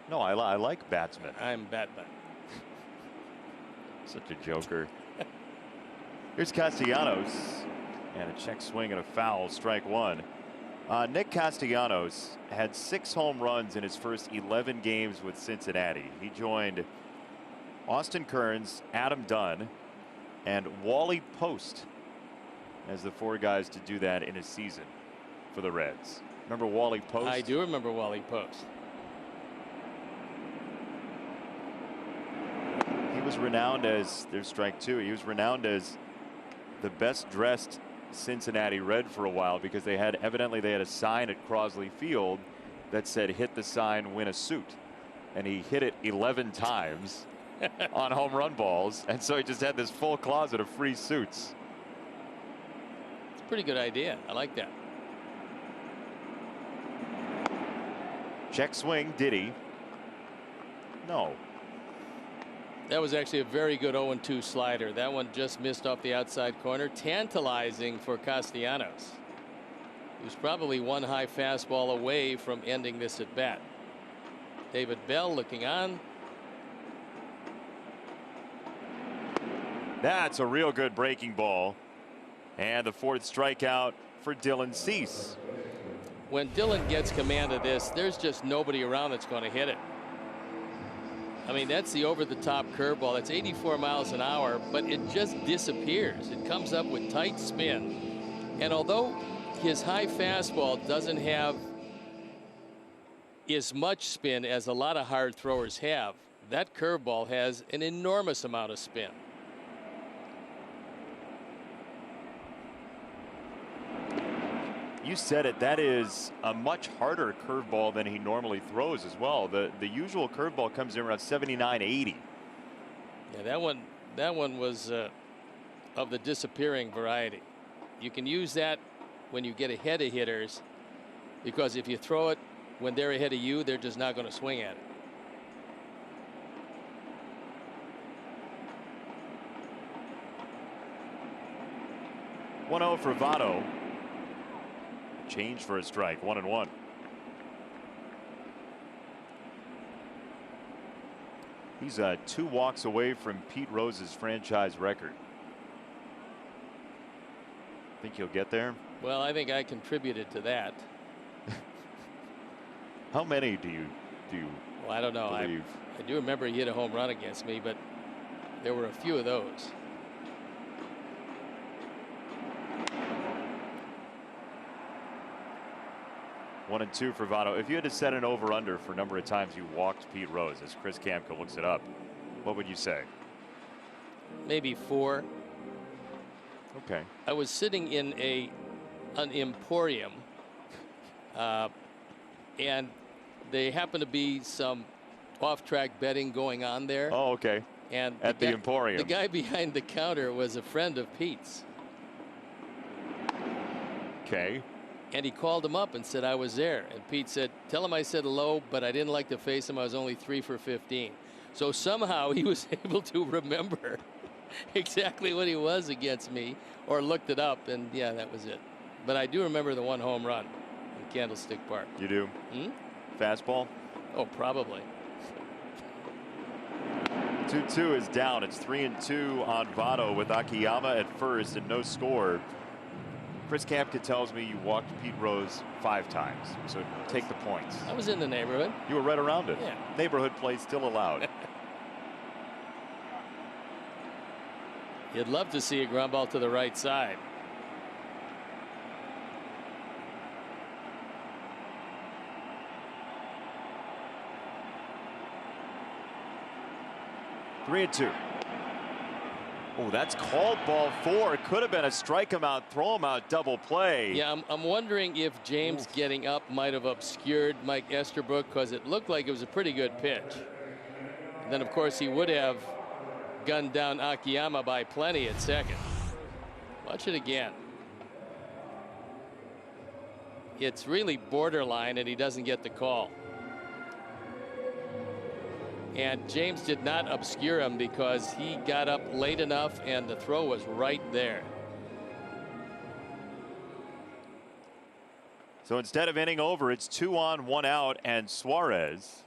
No, I like batsmen. I'm Batman. Such a joker. Here's Castellanos, and a check swing and a foul, strike 1. Nick Castellanos had 6 home runs in his first 11 games with Cincinnati. He joined Austin Kearns, Adam Dunn, and Wally Post as the 4 guys to do that in a season for the Reds. Remember Wally Post? I do remember Wally Post. He was renowned as, there's strike 2, he was renowned as the best dressed Cincinnati Red for a while because evidently they had a sign at Crosley Field that said hit the sign, win a suit, and he hit it 11 times on home run balls, and so he just had this full closet of free suits. It's a pretty good idea. I like that. Check swing, did he? No. That was actually a very good 0-2 slider. That one just missed off the outside corner. Tantalizing for Castellanos. He was probably 1 high fastball away from ending this at bat. David Bell looking on. That's a real good breaking ball. And the 4th strikeout for Dylan Cease. When Dillon gets command of this, there's just nobody around that's going to hit it. I mean, that's the over-the-top curveball. That's 84 miles an hour, but it just disappears. It comes up with tight spin. And although his high fastball doesn't have as much spin as a lot of hard throwers have, that curveball has an enormous amount of spin. You said it. That is a much harder curveball than he normally throws as well. The usual curveball comes in around 79, 80. Yeah, that one was of the disappearing variety. You can use that when you get ahead of hitters, because if you throw it when they're ahead of you, they're just not going to swing at it. One-0 for Votto. Change for a strike, 1-1. He's 2 walks away from Pete Rose's franchise record. Think he'll get there? Well, I think I contributed to that. How many do you well, I don't know. I do remember he hit a home run against me, but there were a few of those. One and 2 for Votto. If you had to set an over-under for number of times you walked Pete Rose, as Chris Kamka looks it up, what would you say? Maybe 4. Okay. I was sitting in an emporium, and there happened to be some off-track betting going on there. Oh, okay. And at the emporium, the guy behind the counter was a friend of Pete's. Okay. And he called him up and said I was there, and Pete said, tell him I said hello, but I didn't like to face him. I was only 3 for 15. So somehow he was able to remember exactly what he was against me, or looked it up, and yeah, that was it. But I do remember the 1 home run in Candlestick Park. You do? Fastball? Oh, probably. 2-2 is down. It's 3-2 on Votto with Akiyama at first and no score. Chris Kamka tells me you walked Pete Rose 5 times, so take the points. I was in the neighborhood. You were right around it. Yeah. Neighborhood play still allowed. You'd love to see a ground ball to the right side. Three and 2. Oh, that's called ball 4. It could have been a strike him out, throw him out, double play. Yeah, I'm wondering if James getting up might have obscured Mike Esterbrook, because it looked like it was a pretty good pitch. And then, of course, he would have gunned down Akiyama by plenty at second. Watch it again. It's really borderline, and he doesn't get the call. And James did not obscure him because he got up late enough, and the throw was right there. So instead of inning over, it's 2 on, 1 out, and Suarez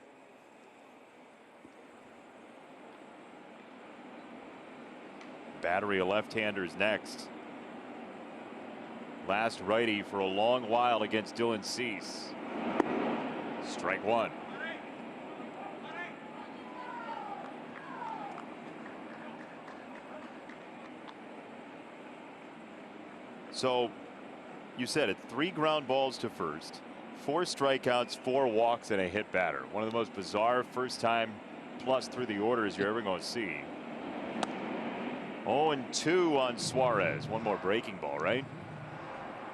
battery of left-handers next. Last righty for a long while against Dylan Cease. Strike one. So you said it, 3 ground balls to first, 4 strikeouts, 4 walks, and a hit batter. One of the most bizarre first time plus through the orders you're ever going to see. 0-2 on Suarez. One more breaking ball, right?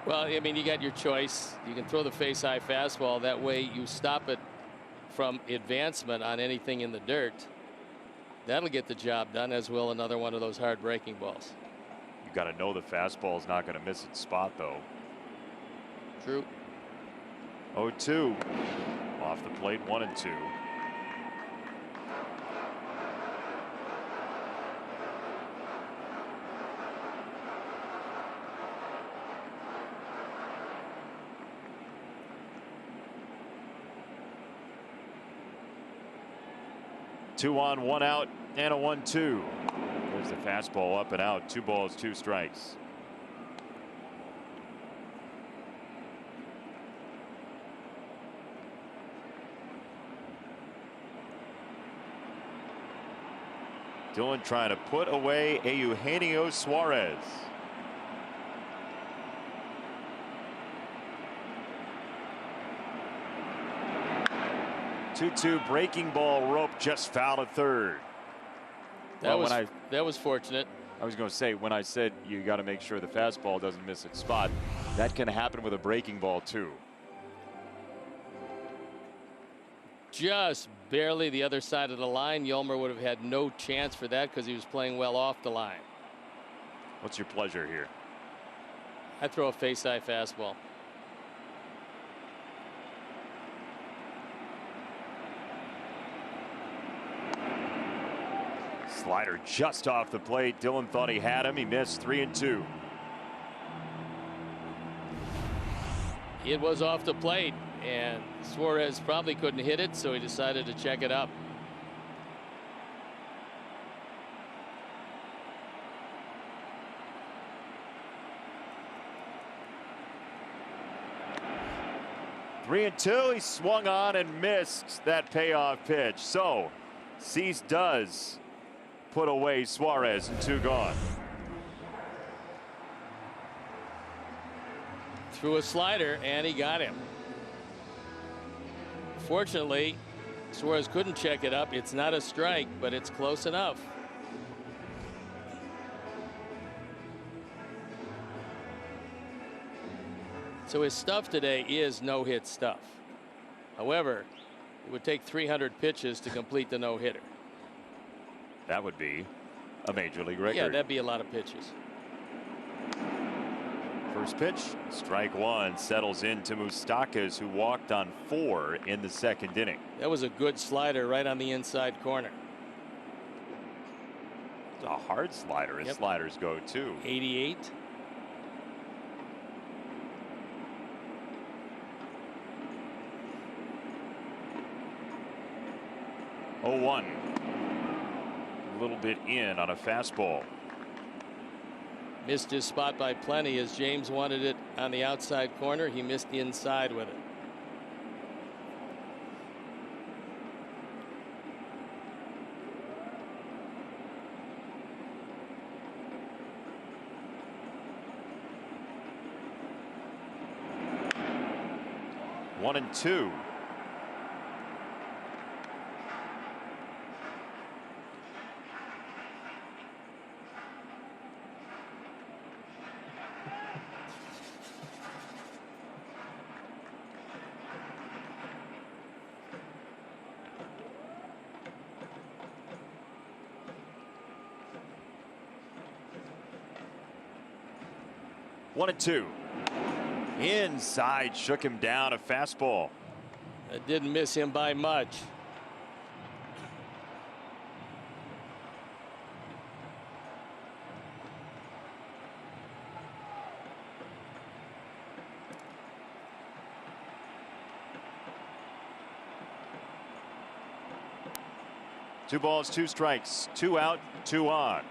Well, I mean, you got your choice. You can throw the face high fastball. That way you stop it from advancement on anything in the dirt. That'll get the job done, as will another one of those hard breaking balls. You got to know the fastball is not going to miss its spot, though. True. 0-2 off the plate, 1-2. Two on, 1 out, and a 1-2. There's the fastball up and out. 2 balls, 2 strikes. Dylan trying to put away Eugenio Suarez. Two breaking ball rope just fouled at third. That was fortunate. I was going to say, when I said you got to make sure the fastball doesn't miss its spot, that can happen with a breaking ball too. Just barely the other side of the line. Yolmer would have had no chance for that because he was playing well off the line. What's your pleasure here? I throw a face high fastball. Slider just off the plate. Dylan thought he had him. He missed. 3-2. It was off the plate, and Suarez probably couldn't hit it, so he decided to check it up. Three and two. He swung on and missed that payoff pitch. So Cease does put away Suarez, and 2 gone. Threw a slider, and he got him. Fortunately, Suarez couldn't check it up. It's not a strike, but it's close enough. So his stuff today is no-hit stuff. However, it would take 300 pitches to complete the no-hitter. That would be a major league record. Yeah, that'd be a lot of pitches. First pitch, strike one, settles into Moustakas, who walked on 4 in the second inning. That was a good slider right on the inside corner. It's a hard slider, as sliders go too. 88. Oh, 1. A little bit in on a fastball. Missed his spot by plenty, as James wanted it on the outside corner. He missed the inside with it. One and 2. 1-2. Inside, shook him down, a fastball. It didn't miss him by much. Two balls, two strikes, two out, two on.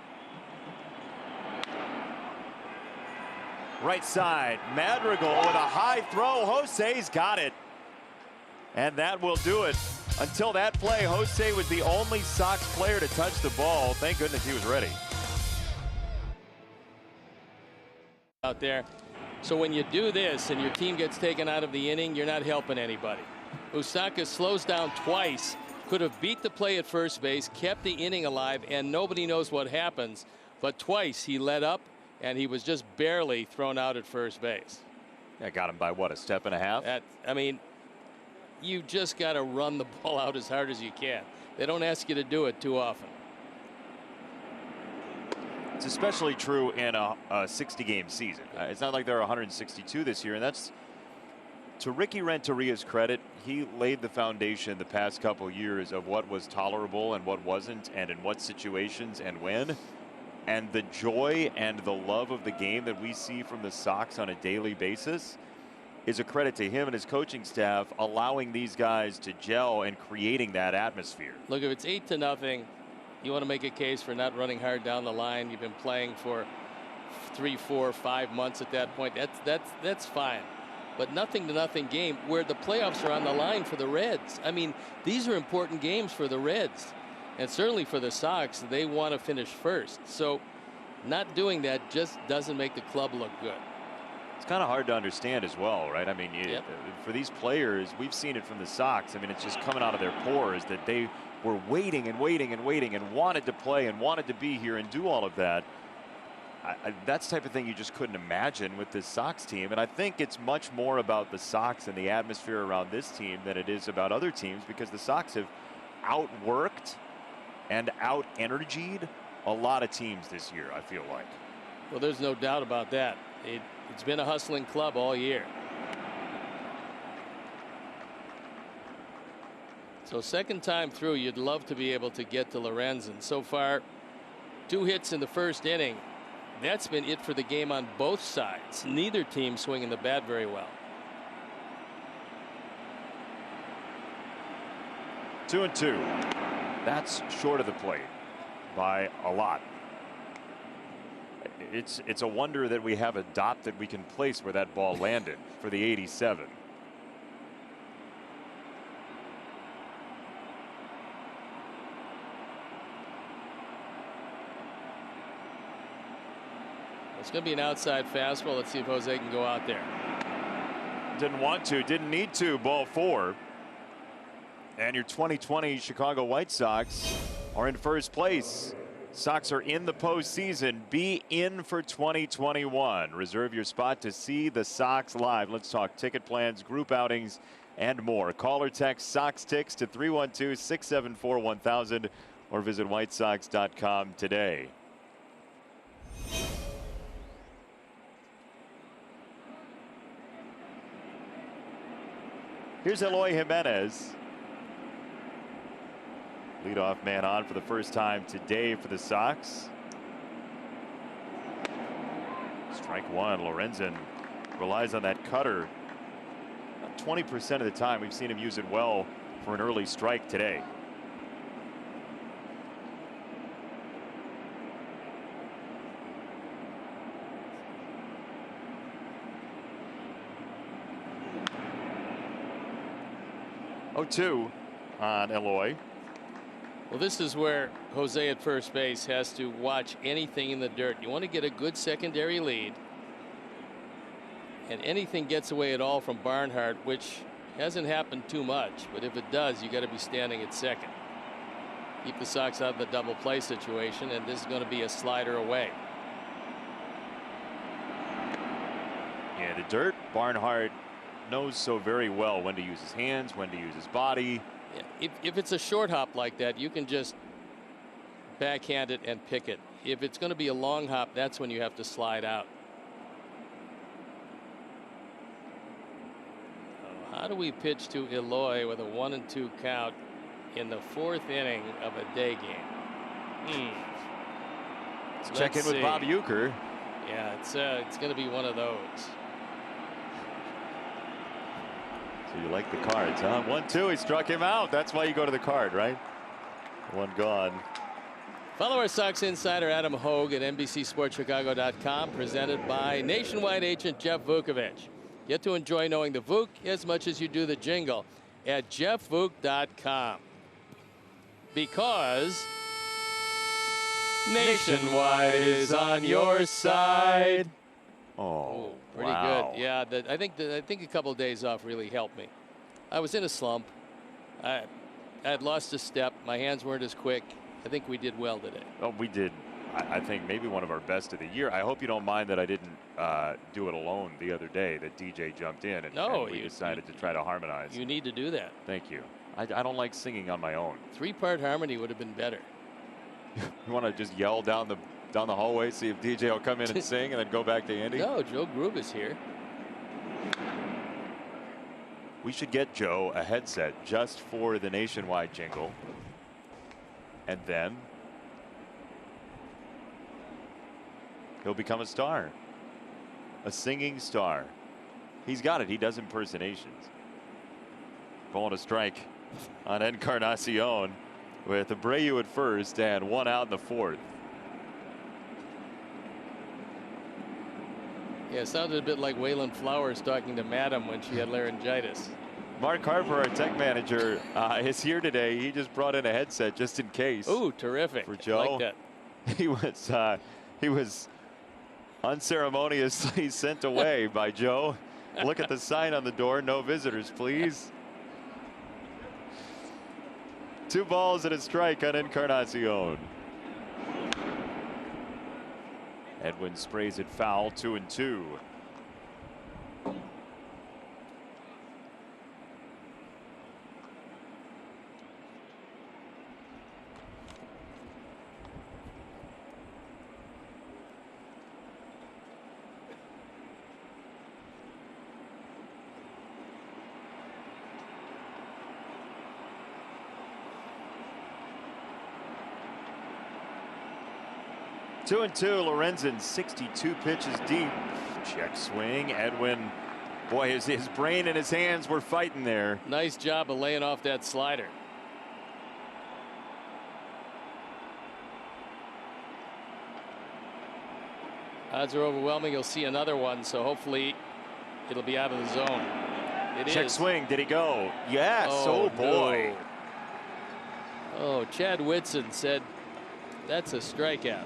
Right side, Madrigal with a high throw. Jose's got it. And that will do it. Until that play, Jose was the only Sox player to touch the ball. Thank goodness he was ready. Out there. So when you do this and your team gets taken out of the inning, you're not helping anybody. Osaka slows down twice. Could have beat the play at first base, kept the inning alive, and nobody knows what happens. But twice he let up, and he was just barely thrown out at first base. That got him by what, a step and a half? I mean, you just got to run the ball out as hard as you can. They don't ask you to do it too often. It's especially true in a 60-game season. It's not like there are 162 this year, and that's, to Ricky Renteria's credit, he laid the foundation the past couple years of what was tolerable and what wasn't, and in what situations and when. And the joy and the love of the game that we see from the Sox on a daily basis is a credit to him and his coaching staff, allowing these guys to gel and creating that atmosphere. Look, if it's 8-0, you want to make a case for not running hard down the line. You've been playing for 3, 4, 5 months at that point. That's fine. But 0-0 game where the playoffs are on the line for the Reds. I mean, these are important games for the Reds, and certainly for the Sox. They want to finish first. So not doing that just doesn't make the club look good. It's kind of hard to understand as well, right? I mean, Yep. For these players, we've seen it from the Sox. I mean, it's just coming out of their pores that they were waiting and waiting and waiting and wanted to play and wanted to be here and do all of that. That's the type of thing you just couldn't imagine with this Sox team. And I think it's much more about the Sox and the atmosphere around this team than it is about other teams, because the Sox have outworked and out-energied a lot of teams this year, I feel like. Well, there's no doubt about that. It's been a hustling club all year. So second time through, you'd love to be able to get to Lorenzen. So far, 2 hits in the first inning. That's been it for the game on both sides. Neither team swinging the bat very well. 2-2. That's short of the plate by a lot. It's a wonder that we have a dot that we can place where that ball landed for the 87. It's going to be an outside fastball. Let's see if Jose can go out there. Didn't want to, didn't need to. Ball 4. And your 2020 Chicago White Sox are in first place. Sox are in the postseason. Be in for 2021. Reserve your spot to see the Sox live. Let's talk ticket plans, group outings, and more. Call or text Sox Ticks to 312-674-1000 or visit whitesox.com today. Here's Eloy Jimenez. Leadoff man on for the first time today for the Sox. Strike one. Lorenzen relies on that cutter. About 20% of the time we've seen him use it well for an early strike today. Oh, 2 on Eloy. Well, this is where Jose at first base has to watch anything in the dirt. You want to get a good secondary lead, and anything gets away at all from Barnhart, which hasn't happened too much, but if it does, you got to be standing at second. Keep the Sox out of the double play situation, and this is going to be a slider away. Yeah, the dirt, Barnhart knows so very well when to use his hands, when to use his body. If it's a short hop like that, you can just backhand it and pick it. If it's going to be a long hop, that's when you have to slide out. How do we pitch to Eloy with a 1-2 count in the 4th inning of a day game? Let's check in with Bob Uecker. Yeah, it's going to be one of those. So you like the cards, huh? 1-2, he struck him out. That's why you go to the card, right? One gone. Follow our Sox insider Adam Hogue at NBCSportsChicago.com, presented by Nationwide agent Jeff Vukovich. Get to enjoy knowing the Vuk as much as you do the jingle at JeffVuk.com. Because Nationwide is on your side. Oh, pretty wow. good. Yeah, I think a couple of days off really helped me. I was in a slump. I had lost a step. My hands weren't as quick. I think we did well today. Oh, we did. I think maybe one of our best of the year. I hope you don't mind that I didn't do it alone the other day, that DJ jumped in and we decided to try to harmonize. You need to do that. Thank you. I don't like singing on my own. 3-part harmony would have been better. You want to just yell down the hallway, see if DJ will come in and sing, and then go back to Andy? No, Joe Grube is here. We should get Joe a headset just for the Nationwide jingle. And then he'll become a star. A singing star. He's got it. He does impersonations. Ball and a strike on Encarnacion with Abreu at first and 1 out in the 4th. Yeah, it sounded a bit like Waylon Flowers talking to Madam when she had laryngitis. Mark Harper, our tech manager, is here today. He just brought in a headset just in case. Ooh, terrific. For Joe. I like that. He was unceremoniously sent away by Joe. Look at the sign on the door. No visitors, please. 2 balls and a strike on Encarnacion. Edwin sprays it foul, 2-2. Two and two. Lorenzen 62 pitches deep. Check swing. Edwin, boy, his brain and his hands were fighting there. Nice job of laying off that slider. Odds are overwhelming. You'll see another one, so hopefully it'll be out of the zone. Check swing. Did he go? Yes. Oh boy. No. Oh, Chad Whitson said that's a strikeout.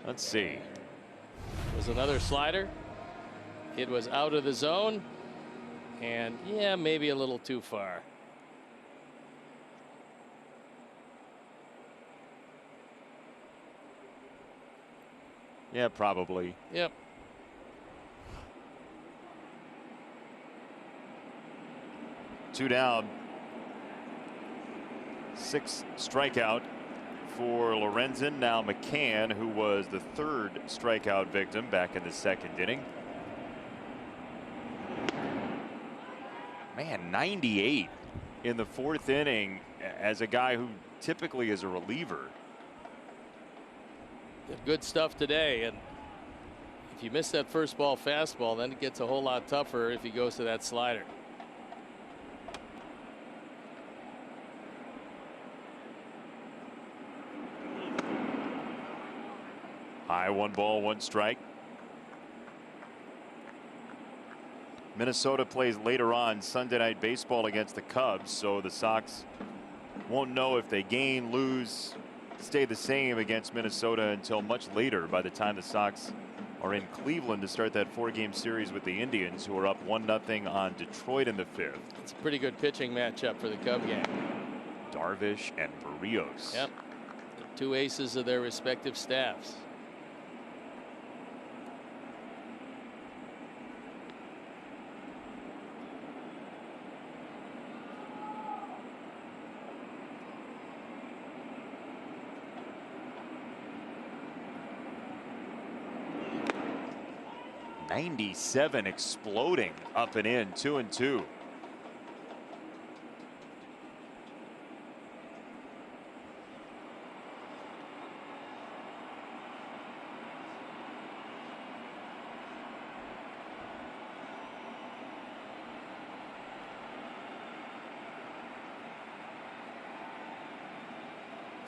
Let's see. Was another slider. It was out of the zone. And yeah, maybe a little too far. Yeah, probably. Yep. Two down. 6th strikeout for Lorenzen. Now McCann, who was the 3rd strikeout victim back in the 2nd inning. Man, 98 in the 4th inning as a guy who typically is a reliever. Good stuff today, and if you miss that first ball fastball, then it gets a whole lot tougher if he goes to that slider. High, 1 ball, 1 strike. Minnesota plays later on Sunday Night Baseball against the Cubs, so the Sox won't know if they gain, lose, stay the same against Minnesota until much later, by the time the Sox are in Cleveland to start that 4-game series with the Indians, who are up 1-0 on Detroit in the 5th. It's a pretty good pitching matchup for the Cub game. Darvish and Barrios. Yep. The 2 aces of their respective staffs. 97 exploding up and in, 2-2.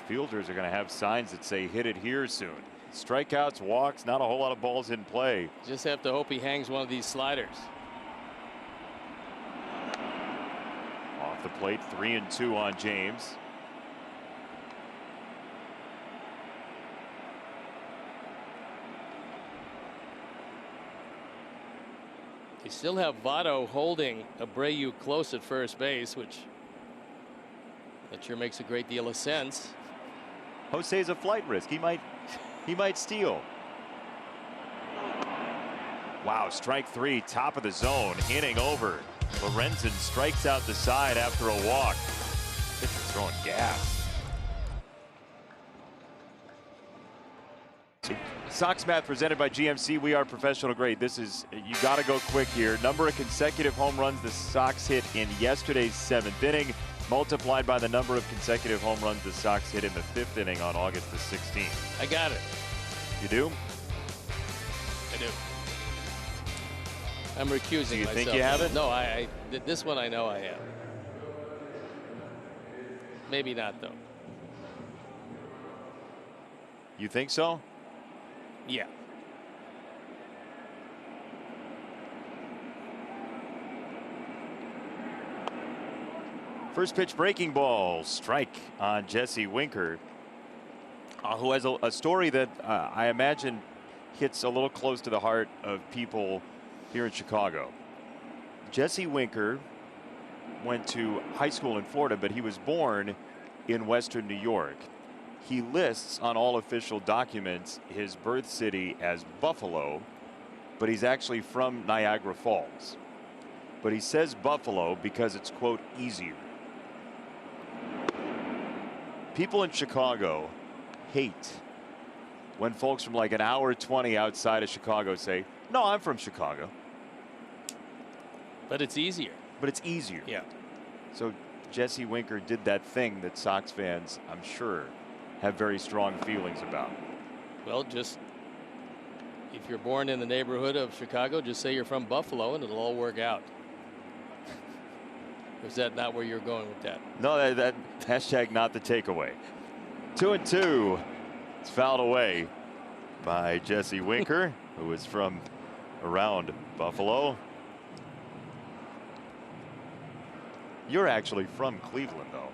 Fielders are going to have signs that say hit it here soon. Strikeouts, walks, not a whole lot of balls in play. Just have to hope he hangs one of these sliders. Off the plate, 3-2 on James. You still have Votto holding Abreu close at first base, which that sure makes a great deal of sense. Jose's a flight risk. He might steal. Wow, strike three, top of the zone, inning over. Lorenzen strikes out the side after a walk. Pitcher throwing gas. Sox Math presented by GMC. We are professional grade. This is, you got to go quick here. Number of consecutive home runs the Sox hit in yesterday's 7th inning, multiplied by the number of consecutive home runs the Sox hit in the 5th inning on August the 16th. I got it. You do? I do. I'm recusing Do you myself. think you have it? No, this one I know I have. Maybe not, though. You think so? Yeah. First pitch breaking ball, strike on Jesse Winker, who has a story that I imagine hits a little close to the heart of people here in Chicago. Jesse Winker went to high school in Florida, but he was born in Western New York. He lists on all official documents his birth city as Buffalo, but he's actually from Niagara Falls. But he says Buffalo because it's, quote, easier. People in Chicago hate when folks from like an hour 20 outside of Chicago say, no, I'm from Chicago. But it's easier. But it's easier. Yeah. So Jesse Winker did that thing that Sox fans, I'm sure, have very strong feelings about. Well, just if you're born in the neighborhood of Chicago, just say you're from Buffalo and it'll all work out. Or is that not where you're going with that? No, that hashtag not the takeaway. 2-2. It's fouled away by Jesse Winker, who is from around Buffalo. You're actually from Cleveland, though.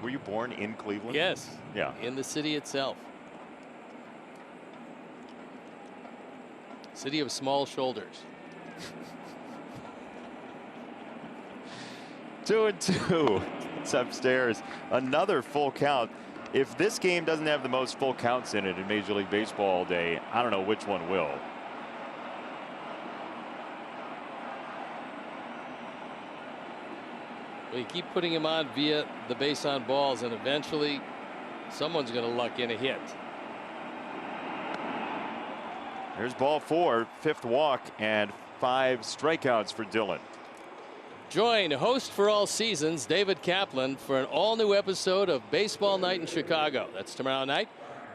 Were you born in Cleveland? Yes. Yeah. In the city itself. City of small shoulders. 2-2. It's upstairs. Another full count. If this game doesn't have the most full counts in it in Major League Baseball all day, I don't know which one will. Well, you keep putting him on via the base on balls, and eventually someone's going to luck in a hit. Here's ball 4, 5th walk, and 5 strikeouts for Dillon. Join host for all seasons, David Kaplan, for an all-new episode of Baseball Night in Chicago. That's tomorrow night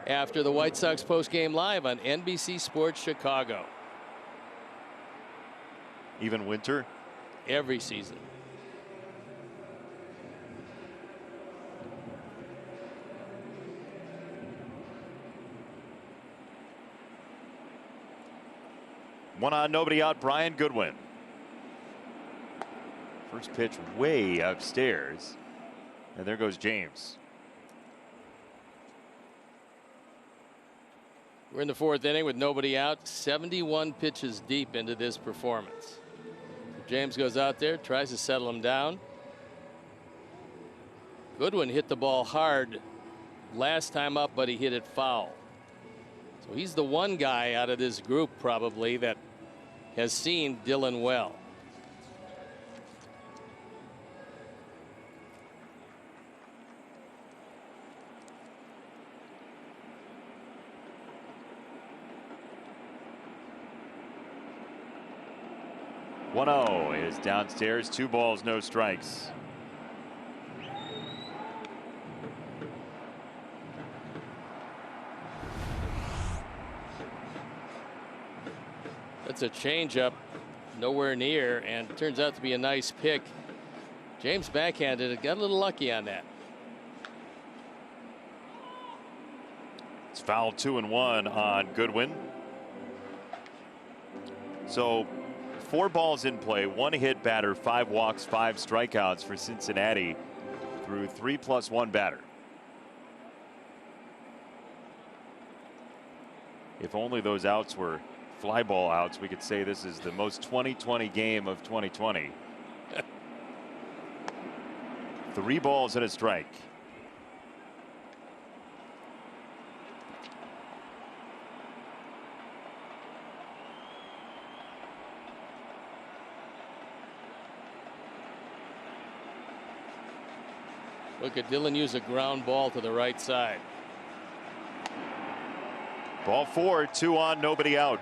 after the White Sox postgame live on NBC Sports Chicago. Even Winter? Every season. One on, nobody out, Brian Goodwin. First pitch way upstairs. And there goes James. We're in the 4th inning with nobody out. 71 pitches deep into this performance. James goes out there, tries to settle him down. Goodwin hit the ball hard last time up, but he hit it foul. So he's the one guy out of this group probably that has seen Dillon well. 1-0 is downstairs. 2 balls, no strikes. That's a changeup, nowhere near, and it turns out to be a nice pick. James backhanded it, got a little lucky on that. It's foul 2-1 on Goodwin. So 4 balls in play, 1 hit batter, 5 walks, 5 strikeouts for Cincinnati through 3+1 batter. If only those outs were fly ball outs, we could say this is the most 2020 game of 2020. 3 balls and a strike. Look at Dillon use a ground ball to the right side. Ball 4, 2 on, nobody out.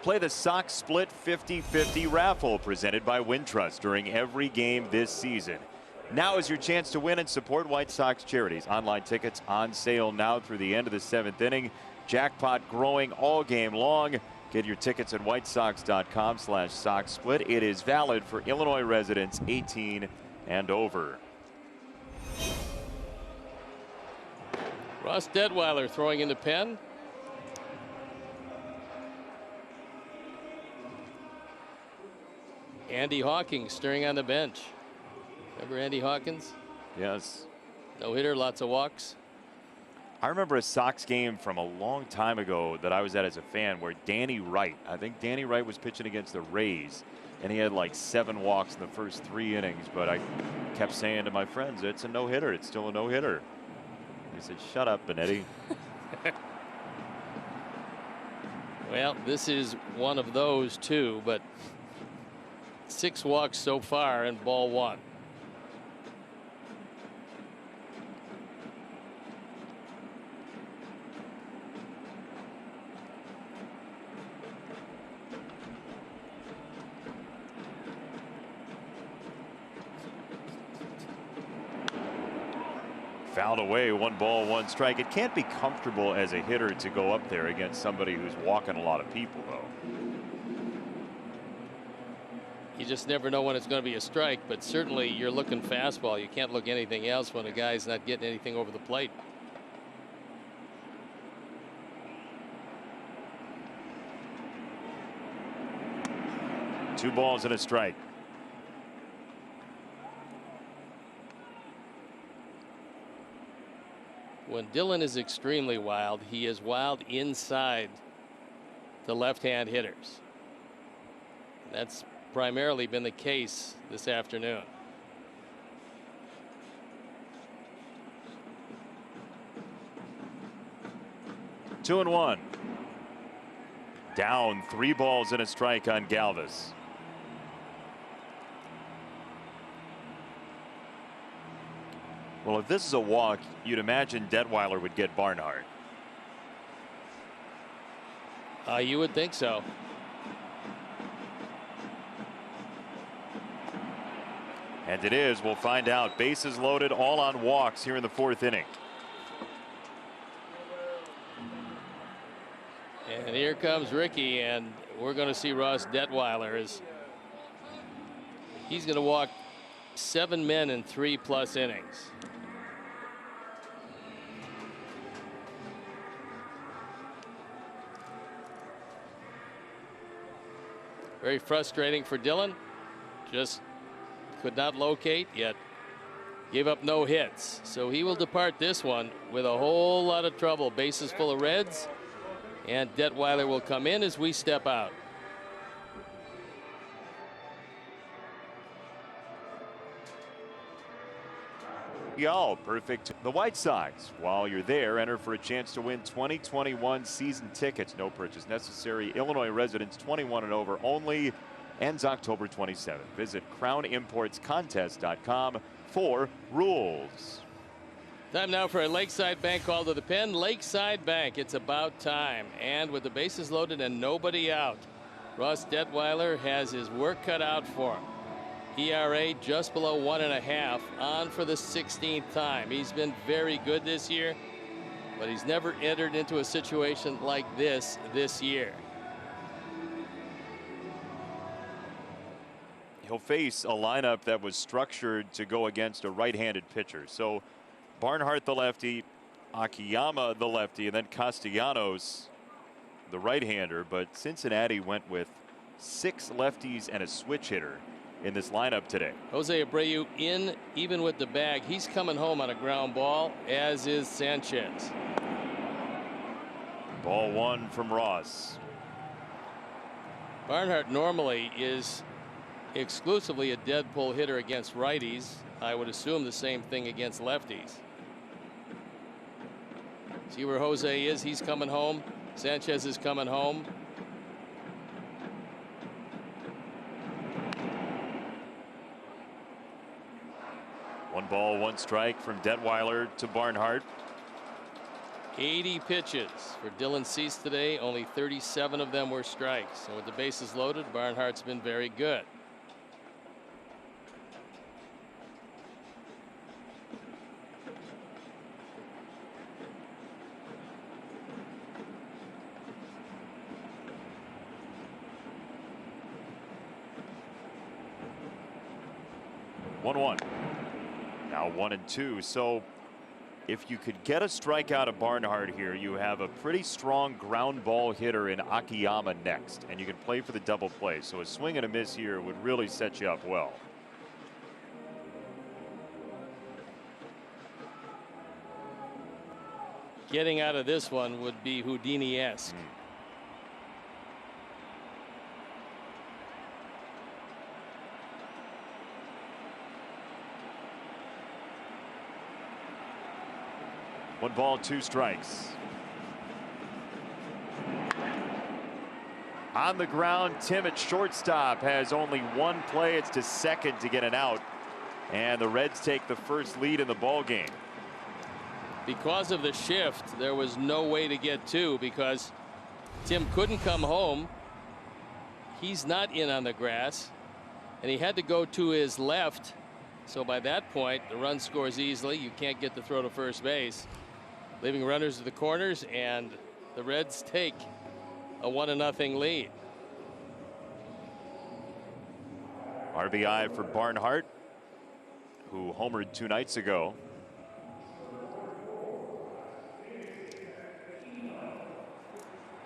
Play the Sox Split 50-50 raffle presented by Wintrust during every game this season. Now is your chance to win and support White Sox charities. Online tickets on sale now through the end of the 7th inning. Jackpot growing all game long. Get your tickets at whitesox.com/Sox Split. It is valid for Illinois residents 18 and over. Ross Detweiler throwing in the pen. Andy Hawkins stirring on the bench. Remember Andy Hawkins? Yes. No hitter, lots of walks. I remember a Sox game from a long time ago that I was at as a fan where Danny Wright, I think Danny Wright was pitching against the Rays, and he had like 7 walks in the first 3 innings. But I kept saying to my friends, it's a no-hitter. It's still a no-hitter. He said, shut up, Benetti. Well, this is one of those too, but 6 walks so far and ball 1. Fouled away, 1 ball, 1 strike. It can't be comfortable as a hitter to go up there against somebody who's walking a lot of people, though. You just never know when it's going to be a strike, but certainly you're looking fastball. You can't look anything else when a guy's not getting anything over the plate. Two balls and a strike. When Dillon is extremely wild, he is wild inside the left-hand hitters. That's primarily been the case this afternoon. 2-1. Down 3 balls and a strike on Galvis. Well, if this is a walk, you'd imagine Detweiler would get Barnhart. You would think so. And it is. We'll find out. Bases loaded, all on walks here in the 4th inning. And here comes Ricky, and we're going to see Ross Detweiler as he's going to walk 7 men in 3+ innings. Very frustrating for Dillon. Just could not locate, yet gave up no hits. So he will depart this one with a whole lot of trouble. Bases full of Reds, and Detweiler will come in as we step out. Y'all perfect. The White Sox. While you're there, enter for a chance to win 2021 season tickets. No purchase necessary. Illinois residents 21 and over only. Ends October 27th. Visit crownimportscontest.com for rules. Time now for a Lakeside Bank call to the pen. Lakeside Bank, it's about time. And with the bases loaded and nobody out, Ross Detweiler has his work cut out for him. ERA just below 1.5, on for the 16th time. He's been very good this year, but he's never entered into a situation like this year. He'll face a lineup that was structured to go against a right-handed pitcher. So Barnhart the lefty, Akiyama the lefty, and then Castellanos the right-hander. But Cincinnati went with 6 lefties and a switch hitter in this lineup today. Jose Abreu in even with the bag. He's coming home on a ground ball, as is Sanchez. Ball 1 from Ross. Barnhart normally is exclusively a dead pull hitter against righties. I would assume the same thing against lefties. See where Jose is. He's coming home. Sanchez is coming home. One ball, 1 strike from Detweiler to Barnhart. 80 pitches for Dylan Cease today. Only 37 of them were strikes. And with the bases loaded, Barnhart's been very good. One. Now 1-2. So if you could get a strikeout of Barnhart here, you have a pretty strong ground ball hitter in Akiyama next, and you can play for the double play. So a swing and a miss here would really set you up well. Getting out of this one would be Houdini-esque. One ball, 2 strikes. On the ground, Tim at shortstop has only 1 play. It's to second to get an out, and the Reds take the first lead in the ball game. Because of the shift, there was no way to get 2 because Tim couldn't come home. He's not in on the grass, and he had to go to his left. So by that point, the run scores easily. You can't get the throw to first base, leaving runners to the corners, and the Reds take a 1-0 lead. RBI for Barnhart, who homered 2 nights ago.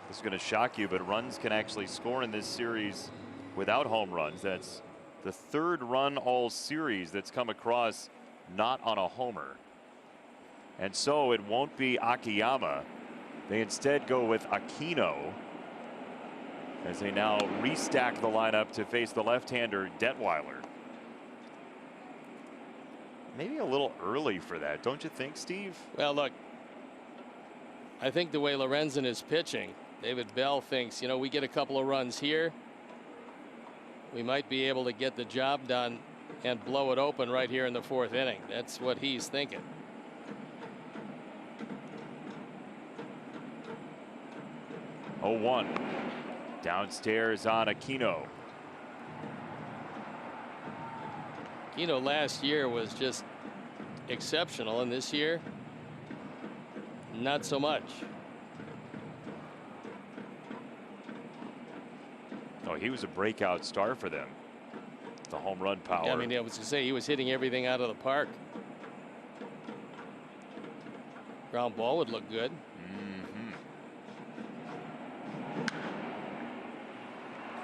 This is going to shock you, but runs can actually score in this series without home runs. That's the 3rd run all series that's come across not on a homer. And so it won't be Akiyama. They instead go with Aquino as they now restack the lineup to face the left-hander Detweiler. Maybe a little early for that, don't you think, Steve? Well, look, I think the way Lorenzen is pitching, David Bell thinks, you know, we get a couple of runs here, we might be able to get the job done and blow it open right here in the 4th inning. That's what he's thinking. Oh, 1 downstairs on Aquino. Aquino last year was just exceptional, and this year not so much. Oh, he was a breakout star for them. The home run power. Yeah, I mean, I was going to say he was hitting everything out of the park. Ground ball would look good.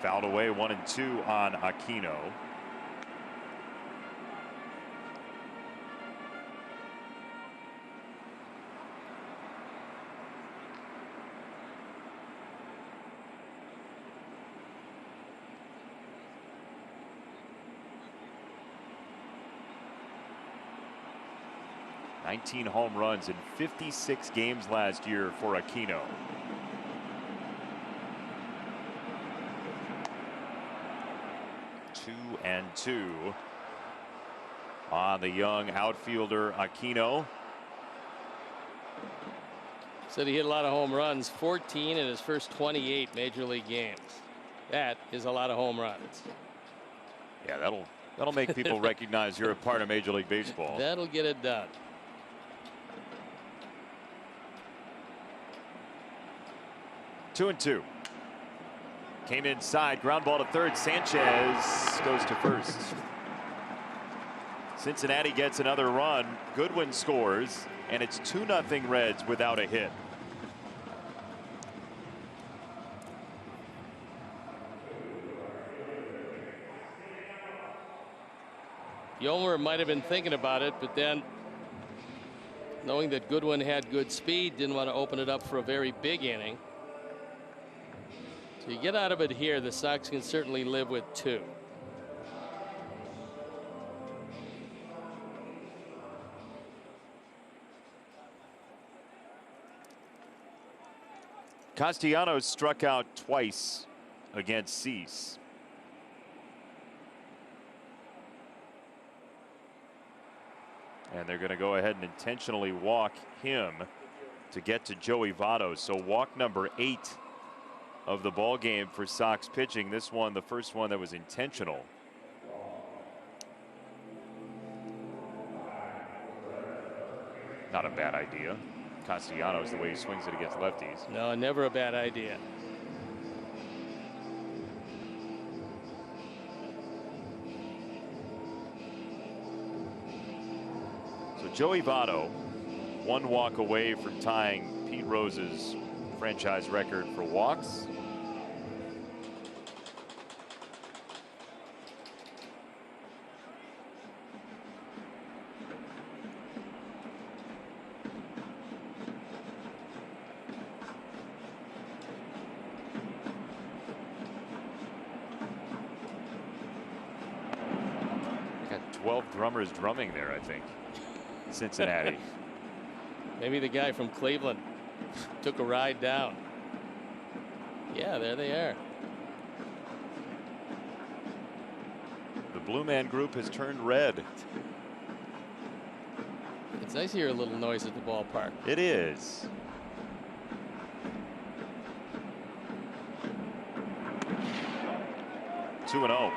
Fouled away, 1-2 on Aquino. "19 home runs in 56 games last year for Aquino." 2-2 on the young outfielder Aquino. Said he hit a lot of home runs, 14 in his first 28 major league games. That is a lot of home runs. Yeah, that'll make people recognize you're a part of Major League Baseball. That'll get it done. Two and two. Came inside, ground ball to third. Sanchez goes to first. Cincinnati gets another run. Goodwin scores, and it's 2-0 Reds without a hit. Yomer might have been thinking about it, but then knowing that Goodwin had good speed, didn't want to open it up for a very big inning. So you get out of it here, the Sox can certainly live with 2. Castellanos struck out twice against Cease. And they're going to go ahead and intentionally walk him to get to Joey Votto. So walk number 8 of the ball game for Sox pitching. This one, the first one that was intentional. Not a bad idea. Castellanos, the way he swings it against lefties. No, never a bad idea. So Joey Votto, 1 walk away from tying Pete Rose's franchise record for walks. Got 12 drummers drumming there, I think. Cincinnati. Maybe the guy from Cleveland took a ride down. Yeah, there they are. The Blue Man Group has turned red. It's nice to hear a little noise at the ballpark. It is. Two and 0.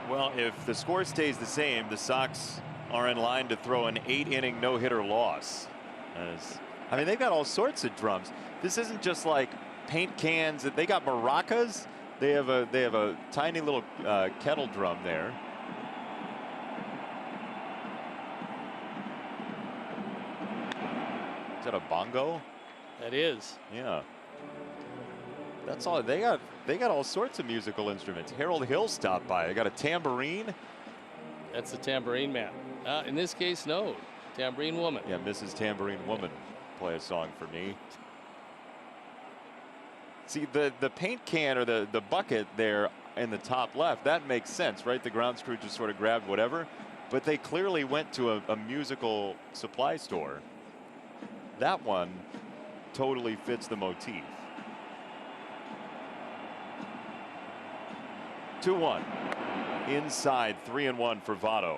Well, if the score stays the same, the Sox are in line to throw an 8-inning no-hitter loss. I mean, they've got all sorts of drums. This isn't just like paint cans. They got maracas. They have a tiny little kettle drum there. Is that a bongo? That is. Yeah. That's all they got. They got all sorts of musical instruments. Harold Hill stopped by. They got a tambourine. That's the tambourine man. In this case, no. Tambourine woman. Yeah, Mrs. Tambourine Woman. Play a song for me. See, the paint can or the bucket there in the top left, that makes sense, right? The grounds crew just sort of grabbed whatever. But they clearly went to a musical supply store. That one totally fits the motif. 2-1. Inside, 3-1 for Votto.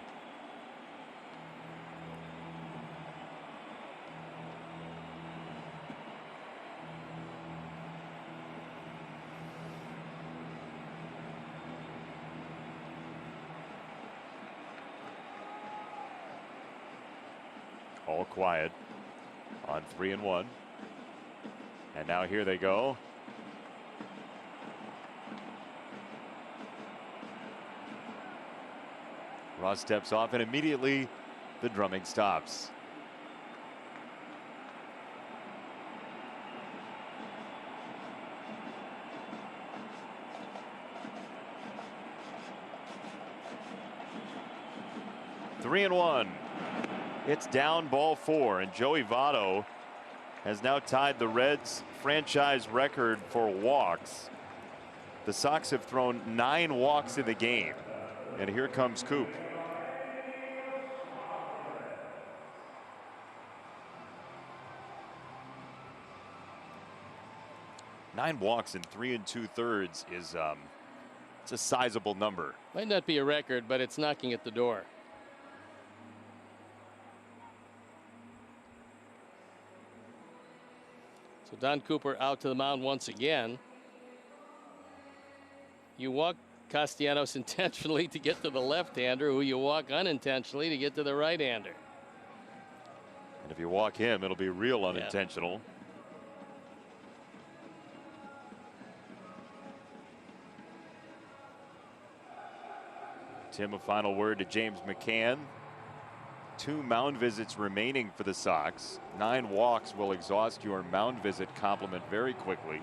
All quiet on 3-1. And now here they go. Ross steps off and immediately the drumming stops. Three and 1. It's down ball 4, and Joey Votto has now tied the Reds franchise record for walks. The Sox have thrown 9 walks in the game, and here comes Coop. Nine walks in 3 2/3 is it's a sizable number. Might not be a record, but it's knocking at the door. So Don Cooper out to the mound once again. You walk Castellanos intentionally to get to the left-hander, who you walk unintentionally to get to the right-hander. And if you walk him, it'll be real unintentional. Yeah. Tim, a final word to James McCann. 2 mound visits remaining for the Sox. 9 walks will exhaust your mound visit complement very quickly.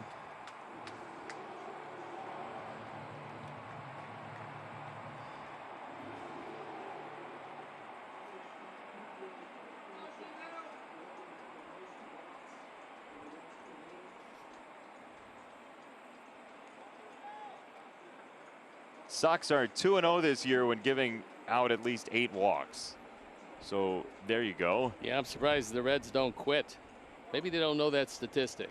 Sox are 2-0 this year when giving out at least 8 walks. So there you go. Yeah, I'm surprised the Reds don't quit. Maybe they don't know that statistic.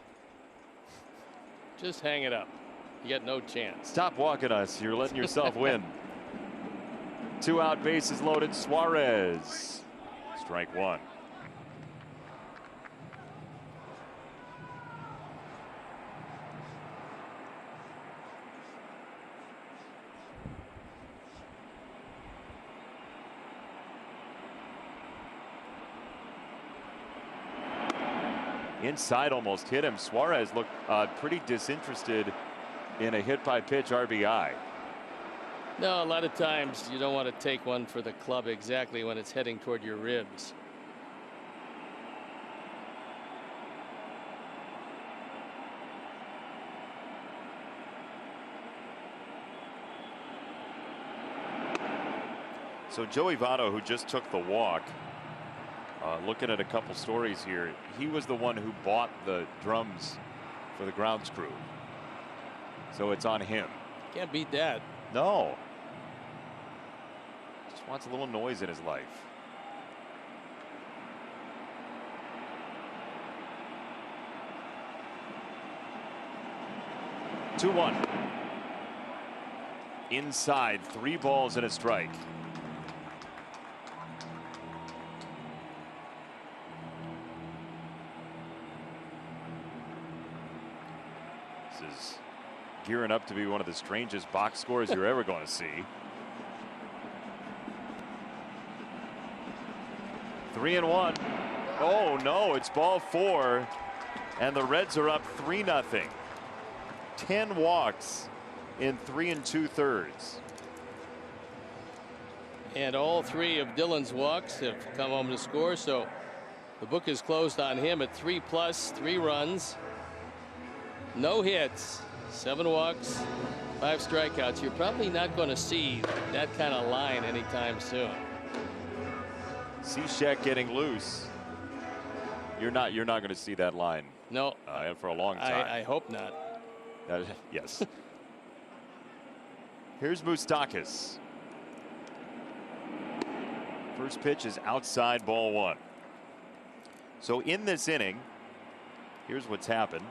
Just hang it up. You got no chance. Stop walking us. You're letting yourself win. 2 out, bases loaded. Suarez. Strike 1. Inside almost hit him. Suarez looked pretty disinterested in a hit by pitch RBI. No, a lot of times you don't want to take one for the club exactly when it's heading toward your ribs. So Joey Votto, who just took the walk, looking at a couple stories here, he was the one who bought the drums for the grounds crew. So it's on him. Can't beat that. No. Just wants a little noise in his life. Two one. Inside, 3 balls and a strike. Is gearing up to be one of the strangest box scores you're ever going to see. 3-1. Oh no, it's ball 4 and the Reds are up 3-0. 10 walks in 3 2/3. And all 3 of Dylan's walks have come home to score, so the book is closed on him at 3+, 3 runs. No hits, 7 walks, 5 strikeouts. You're probably not going to see that kind of line anytime soon. Cishek getting loose. You're not going to see that line. No, for a long time. I hope not. Yes. Here's Moustakas. First pitch is outside, ball 1. So in this inning, here's what's happened.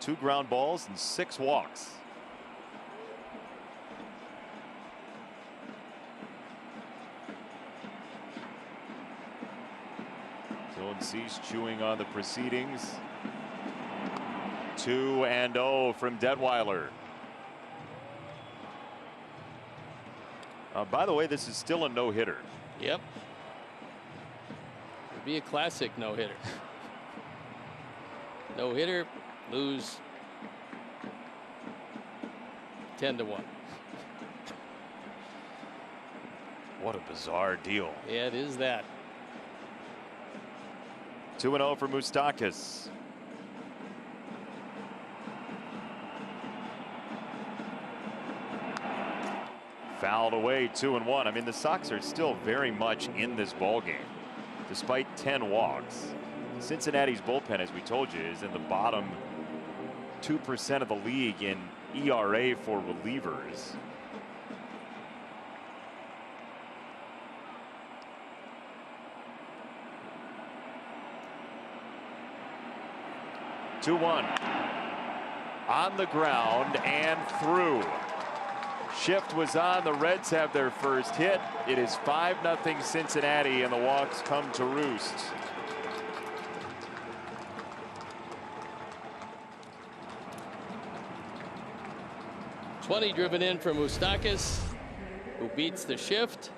2 ground balls and 6 walks. Dylan Cease chewing on the proceedings. 2-0 from Detweiler. By the way, this is still a no-hitter. Yep. It'd be a classic no-hitter. No-hitter, lose 10-1. What a bizarre deal. Yeah, it is that. 2-0 for Moustakas. Fouled away, 2-1. I mean, the Sox are still very much in this ball game, despite 10 walks. Cincinnati's bullpen, as we told you, is in the bottom 2% of the league in ERA for relievers. Two-one. On the ground and through. Shift was on. The Reds have their first hit. It is 5-0 Cincinnati, and the walks come to roost. 20 driven in from Moustakis, who beats the shift.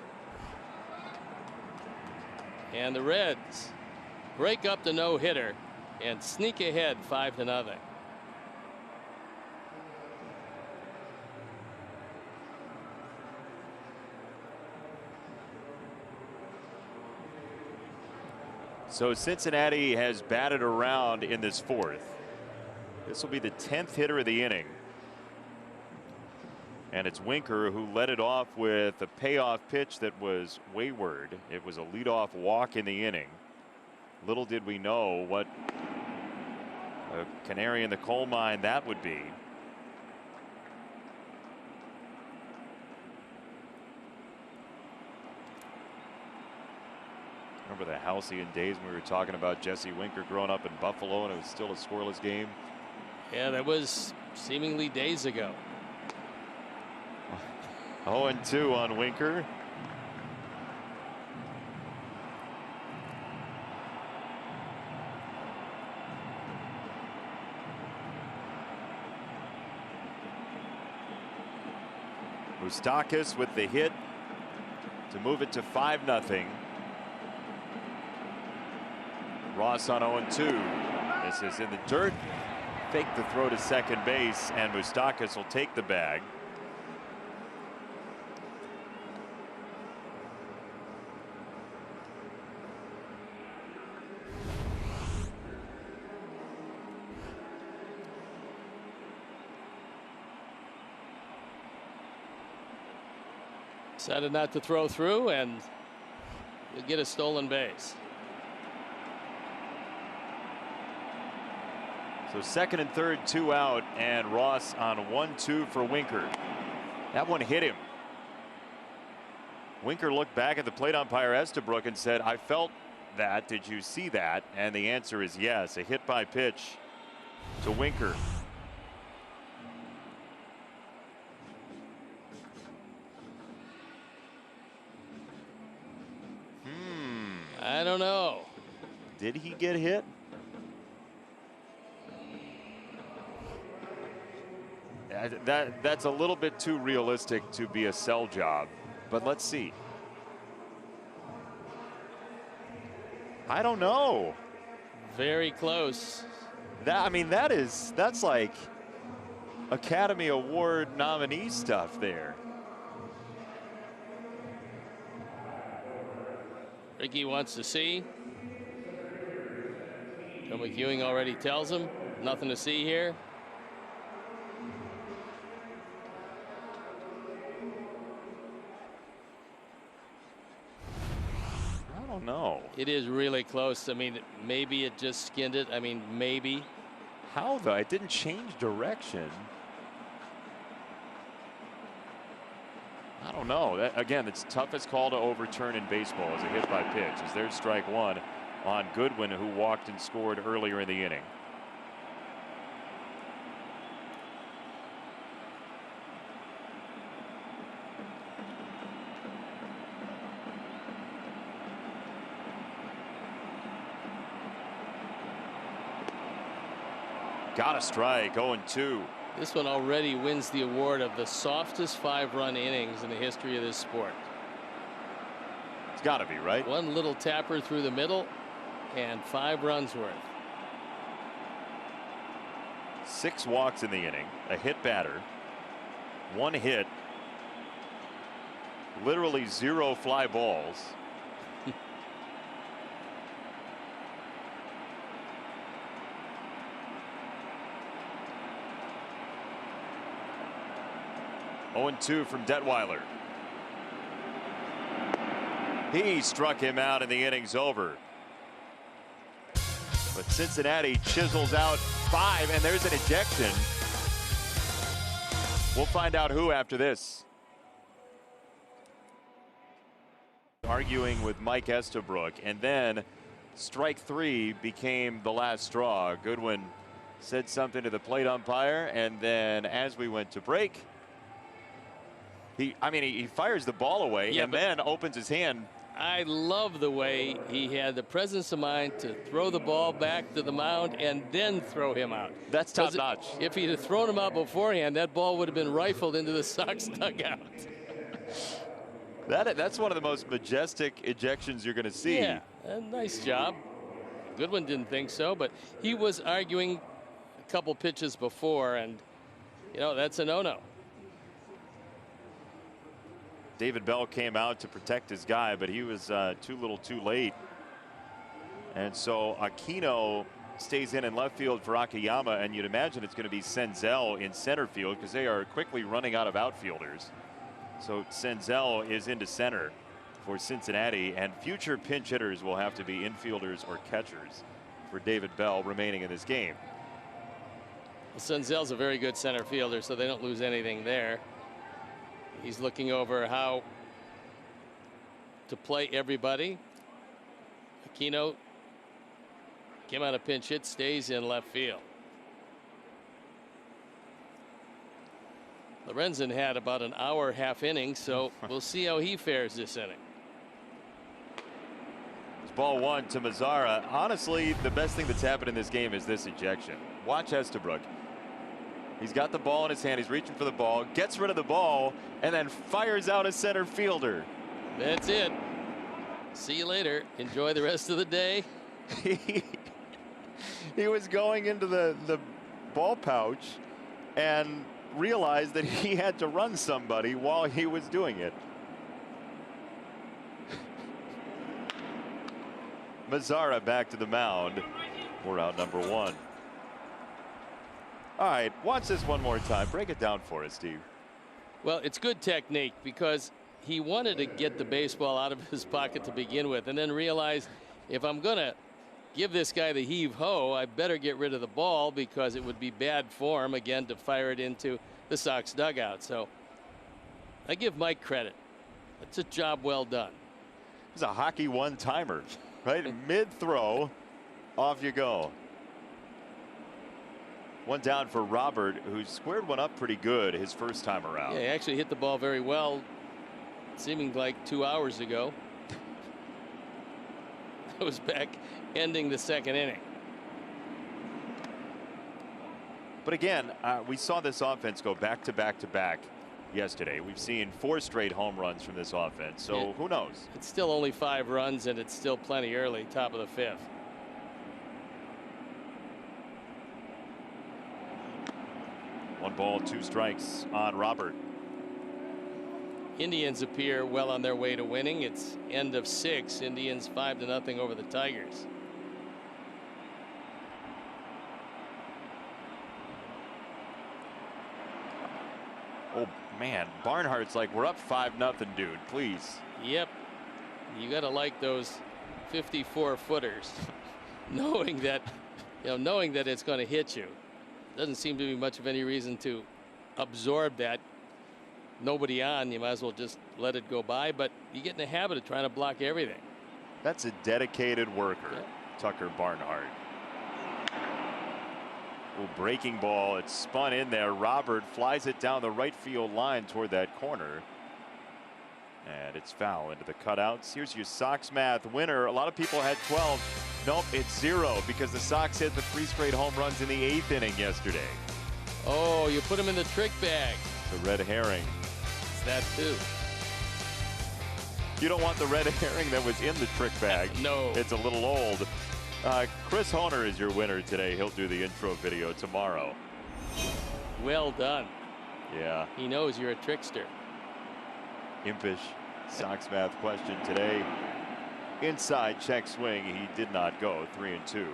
And the Reds break up the no-hitter and sneak ahead 5-0. So Cincinnati has batted around in this fourth. This will be the 10th hitter of the inning. And it's Winker who led it off with a payoff pitch that was wayward. It was a leadoff walk in the inning. Little did we know what a canary in the coal mine that would be. Remember the halcyon days when we were talking about Jesse Winker growing up in Buffalo and it was still a scoreless game? Yeah, that was seemingly days ago. 0-2 on Winker. Moustakis with the hit to move it to 5-0. Ross on 0-2. This is in the dirt. Fake the throw to second base, and Moustakis will take the bag. Decided not to throw through, and you'll get a stolen base. So second and third, 2 out, and Ross on 1-2 for Winker. That one hit him. Winker looked back at the plate umpire Estabrook and said, "I felt that. Did you see that?" And the answer is yes. A hit by pitch to Winker. I don't know. Did he get hit? That's a little bit too realistic to be a sell job, but let's see. I don't know. Very close. That's like Academy Award nominee stuff there. Ricky wants to see. Joe McEwing already tells him nothing to see here. I don't know. It is really close. I mean, maybe it just skinned it. I mean, maybe. How though? It didn't change direction. I don't know. Again, it's toughest call to overturn in baseball is a hit by pitch. As there's strike one on Goodwin, who walked and scored earlier in the inning. Got a strike, 0-2. This one already wins the award of the softest 5-run innings in the history of this sport. It's got to be, right? One little tapper through the middle and 5 runs worth. 6 walks in the inning, a hit batter, 1 hit, literally 0 fly balls. Oh, 0-2 from Detweiler. He struck him out and the inning's over. But Cincinnati chisels out 5, and there's an ejection. We'll find out who after this. Arguing with Mike Estabrook, and then strike 3 became the last straw. Goodwin said something to the plate umpire, and then as we went to break, he fires the ball away, and then opens his hand I love the way he had the presence of mind to throw the ball back to the mound and then throw him out. That's top notch. If he'd have thrown him out beforehand, that ball would have been rifled into the Sox dugout. That's one of the most majestic ejections you're going to see. Yeah, nice job. Goodwin didn't think so, but he was arguing a couple pitches before, and that's a no-no. David Bell came out to protect his guy, but he was too little too late. And so Aquino stays in left field for Akiyama, and you'd imagine it's going to be Senzel in center field because they are quickly running out of outfielders. So Senzel is into center for Cincinnati, and future pinch hitters will have to be infielders or catchers for David Bell remaining in this game. Well, Senzel's a very good center fielder, so they don't lose anything there. He's looking over how to play everybody. Aquino came out of pinch hit, stays in left field. Lorenzen had about an hour half inning, so we'll see how he fares this inning. It's ball one to Mazzara. Honestly, the best thing that's happened in this game is this ejection. Watch Estabrook. He's got the ball in his hand. He's reaching for the ball, gets rid of the ball, and then fires out a center fielder. That's it. See you later. Enjoy the rest of the day. He was going into the ball pouch and realized that he had to run somebody while he was doing it. Mazzara back to the mound. We're out number one. All right, watch this one more time. Break it down for us, Steve. Well, it's good technique because he wanted to get the baseball out of his pocket to begin with, and then realized if I'm going to give this guy the heave-ho, I better get rid of the ball because it would be bad form again to fire it into the Sox dugout. So I give Mike credit. It's a job well done. It's a hockey one-timer, right? Mid-throw, off you go. One down for Robert, who squared one up pretty good his first time around. Yeah, he actually hit the ball very well, seeming like 2 hours ago. It was back ending the second inning. But again, we saw this offense go back to back to back yesterday. We've seen 4 straight home runs from this offense, so yeah, who knows? It's still only 5 runs, and it's still plenty early, top of the 5th. One ball, 2 strikes on Robert. Indians appear well on their way to winning. It's end of 6. Indians 5-0 over the Tigers. Oh man, Barnhart's like, we're up 5-0, dude. Please. Yep. You got to like those 54-footers, knowing that it's going to hit you. Doesn't seem to be much of any reason to absorb that. Nobody on, you might as well just let it go by, but you get in the habit of trying to block everything. That's a dedicated worker, yeah. Tucker Barnhart. Oh, breaking ball. It's spun in there. Robert flies it down the right field line toward that corner. And it's foul into the cutouts. Here's your Sox math winner. A lot of people had 12. Nope, it's 0 because the Sox hit the 3 straight home runs in the 8th inning yesterday. Oh, you put him in the trick bag. The red herring. It's that too. You don't want the red herring that was in the trick bag. No. It's a little old. Chris Honer is your winner today. He'll do the intro video tomorrow. Well done. Yeah. He knows you're a trickster. Impish Sox math question today. Inside check swing. He did not go. 3-2.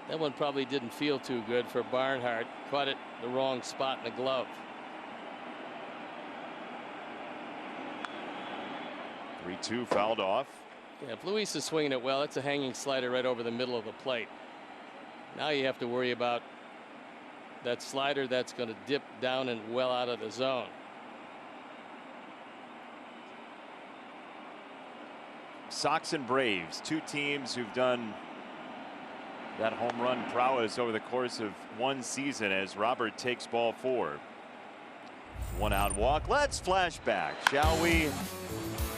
That one probably didn't feel too good for Barnhart. Caught it the wrong spot in the glove. 3-2 fouled off. Yeah, if Luis is swinging it well, it's a hanging slider right over the middle of the plate. Now you have to worry about that slider that's going to dip down and well out of the zone. Sox and Braves, 2 teams who've done that home run prowess over the course of one season as Robert takes ball 4. One out walk. Let's flash back, shall we,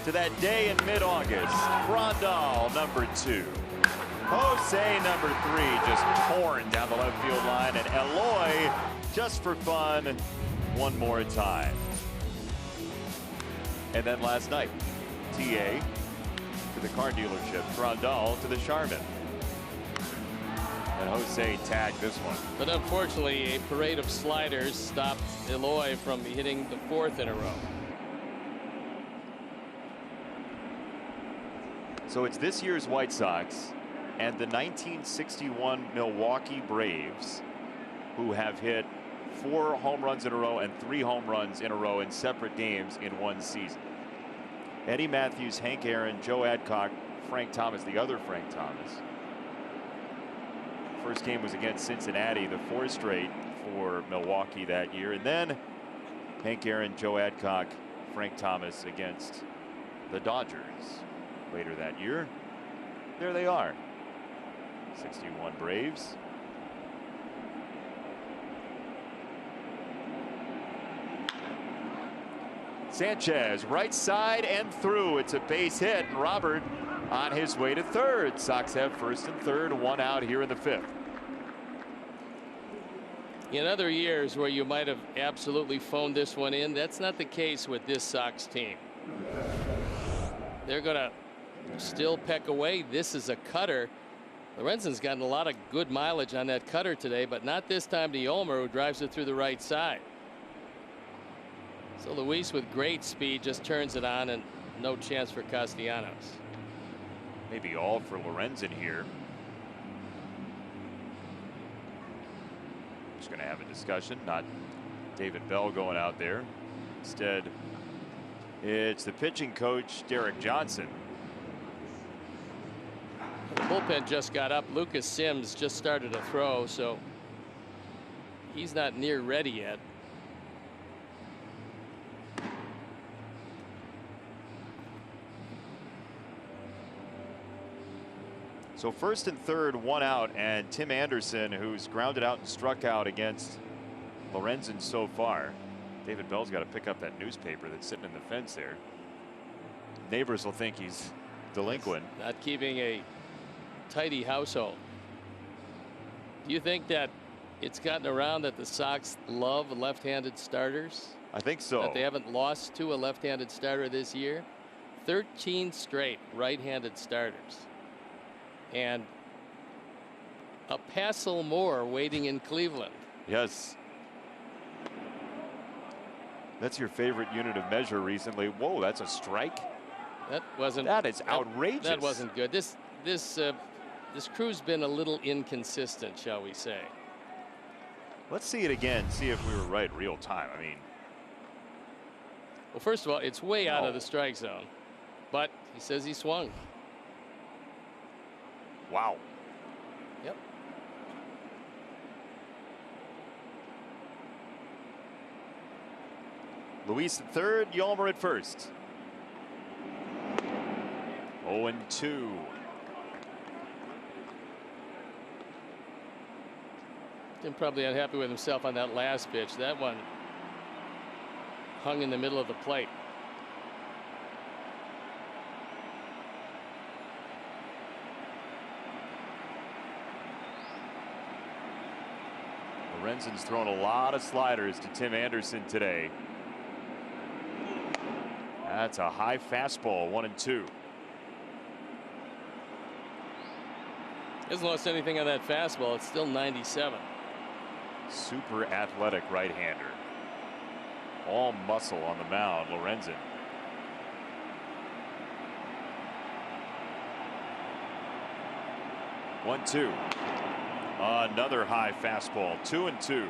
to that day in mid-August. Grandal, number 2. Jose, number 3, just torn down the left field line. And Eloy, just for fun, one more time. And then last night, TA to the car dealership, Grandal to the Charmin. And Jose tagged this one. But unfortunately, a parade of sliders stopped Eloy from hitting the 4th in a row. So it's this year's White Sox and the 1961 Milwaukee Braves who have hit 4 home runs in a row and 3 home runs in a row in separate games in one season. Eddie Matthews, Hank Aaron, Joe Adcock, Frank Thomas, the other Frank Thomas. First game was against Cincinnati, the 4th straight for Milwaukee that year. And then Hank Aaron, Joe Adcock, Frank Thomas against the Dodgers later that year. There they are. 61 Braves. Sanchez, right side and through. It's a base hit, and Robert on his way to third. Sox have first and third, 1 out here in the 5th. In other years where you might have absolutely phoned this one in, that's not the case with this Sox team. They're going to still peck away. This is a cutter. Lorenzen's gotten a lot of good mileage on that cutter today, but not this time to Yolmer, who drives it through the right side. So Luis, with great speed, just turns it on, and no chance for Castellanos. Maybe all for Lorenzen here. Just going to have a discussion, not David Bell going out there. Instead, it's the pitching coach, Derek Johnson. The bullpen just got up. Lucas Sims just started a throw, so he's not near ready yet. So first and third, 1 out, and Tim Anderson, who's grounded out and struck out against Lorenzen so far. David Bell's got to pick up that newspaper that's sitting in the fence there. Neighbors will think he's delinquent. Not keeping a tidy household. Do you think that it's gotten around that the Sox love left-handed starters? I think so. That they haven't lost to a left-handed starter this year. 13 straight right-handed starters. And a passel more waiting in Cleveland. Yes. That's your favorite unit of measure recently. Whoa, that's a strike. That wasn't. That is outrageous. That wasn't good. This crew's been a little inconsistent, shall we say. Let's see it again. See if we were right real time. I mean. Well, first of all, it's way out of the strike zone, but he says he swung. Wow. Yep. Luis at third, Yolmer at first. 0-2. Tim probably unhappy with himself on that last pitch. That one hung in the middle of the plate. Lorenzen's thrown a lot of sliders to Tim Anderson today. That's a high fastball, 1-2. Hasn't lost anything on that fastball. It's still 97. Super athletic right-hander. All muscle on the mound, Lorenzen. One, 2. Another high fastball, 2-2.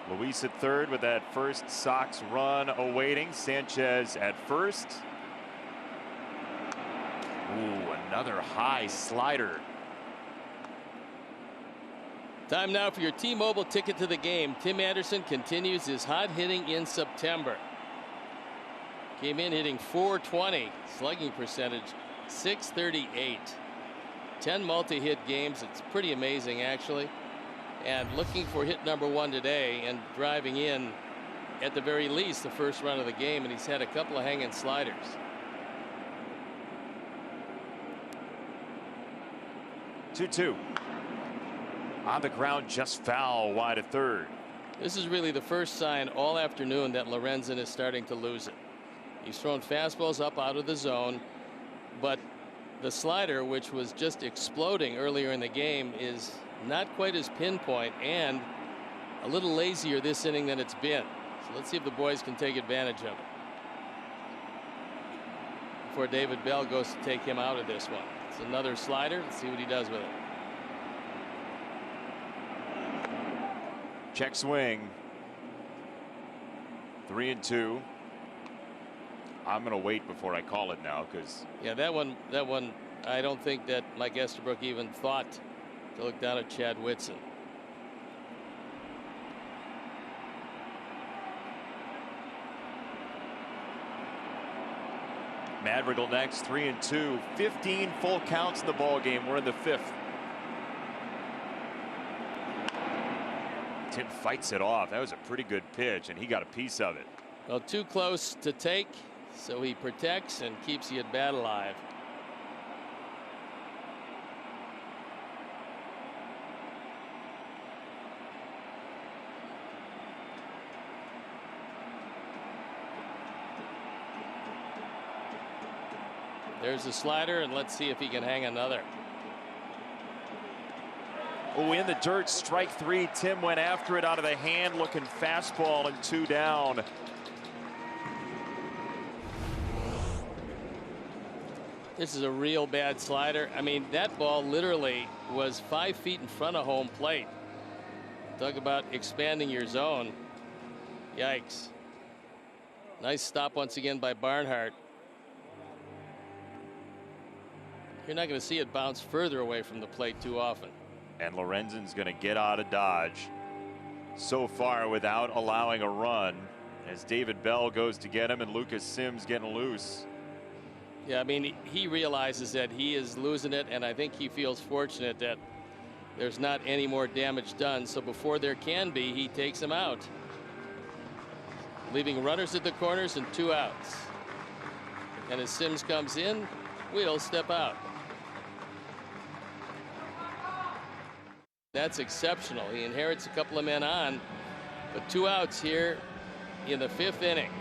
Luis at third with that first Sox run awaiting. Sanchez at first. Ooh, another high slider. Time now for your T-Mobile ticket to the game. Tim Anderson continues his hot hitting in September. Came in hitting .420, slugging percentage .638. 10 multi-hit games. It's pretty amazing, actually. And looking for hit number 1 today and driving in at the very least the first run of the game, and he's had a couple of hanging sliders. Two. On the ground, just foul, wide of third. This is really the first sign all afternoon that Lorenzen is starting to lose it. He's thrown fastballs up out of the zone, but the slider, which was just exploding earlier in the game, is not quite as pinpoint and a little lazier this inning than it's been. So let's see if the boys can take advantage of it before David Bell goes to take him out of this one. It's another slider. Let's see what he does with it. Check swing. 3-2. I'm going to wait before I call it now, because yeah, that one I don't think that Mike Estabrook even thought to look down at Chad Whitson. Madrigal next, 3-2. 15 full counts in the ball game. We're in the 5th. Tim fights it off. That was a pretty good pitch, and he got a piece of it. Well, too close to take, so he protects and keeps the at bat alive. There's the slider, and let's see if he can hang another. Oh, in the dirt, strike 3. Tim went after it out of the hand, looking fastball, and 2 down. This is a real bad slider. I mean, that ball literally was 5 feet in front of home plate. Talk about expanding your zone. Yikes. Nice stop once again by Barnhart. You're not going to see it bounce further away from the plate too often. And Lorenzen's going to get out of Dodge so far without allowing a run, as David Bell goes to get him and Lucas Sims getting loose. Yeah, I mean, he realizes that he is losing it, and I think he feels fortunate that there's not any more damage done. So before there can be, he takes him out, leaving runners at the corners and 2 outs. And as Sims comes in, we'll step out. That's exceptional. He inherits a couple of men on, but 2 outs here in the 5th inning.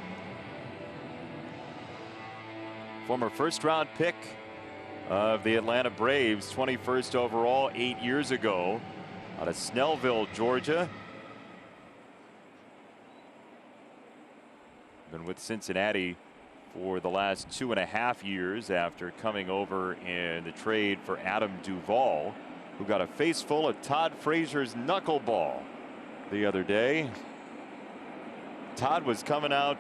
Former first-round pick of the Atlanta Braves, 21st overall 8 years ago, out of Snellville, Georgia. Been with Cincinnati for the last 2.5 years after coming over in the trade for Adam Duvall, who got a face full of Todd Frazier's knuckleball the other day. Todd was coming out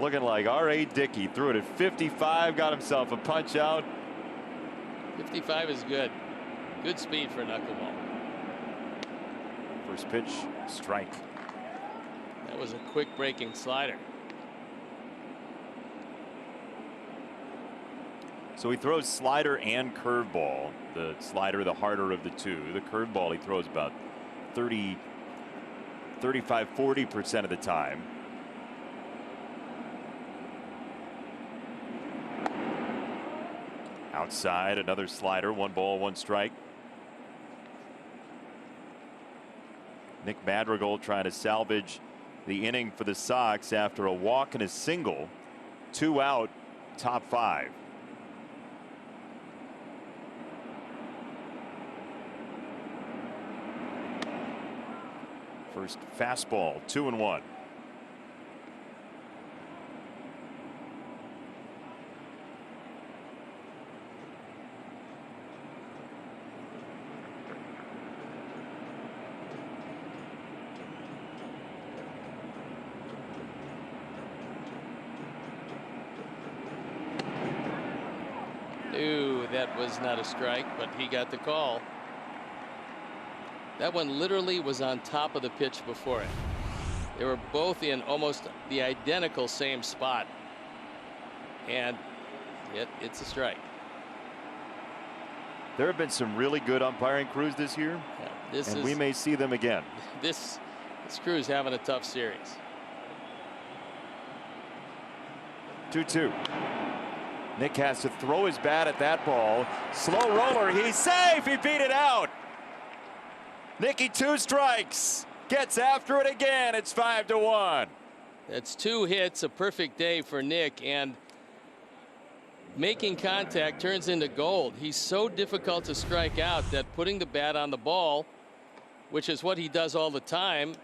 looking like R.A. Dickey. Threw it at 55, got himself a punch out. 55 is good. Good speed for a knuckleball. First pitch, strike. That was a quick breaking slider. So he throws slider and curveball. The slider, the harder of the two. The curveball he throws about 35-40% of the time. Outside, another slider, 1 ball, 1 strike. Nick Madrigal trying to salvage the inning for the Sox after a walk and a single. 2 out, top 5. First fastball, 2-1. Ooh, that was not a strike, but he got the call. That one literally was on top of the pitch before it. They were both in almost the identical same spot. And it's a strike. There have been some really good umpiring crews this year, and we may see them again. This crew's having a tough series. 2-2. Nick has to throw his bat at that ball. Slow roller. He's safe. He beat it out. Nicky 2 strikes. Gets after it again. It's 5-1. That's 2 hits. A perfect day for Nick. And making contact turns into gold. He's so difficult to strike out that putting the bat on the ball, which is what he does all the time,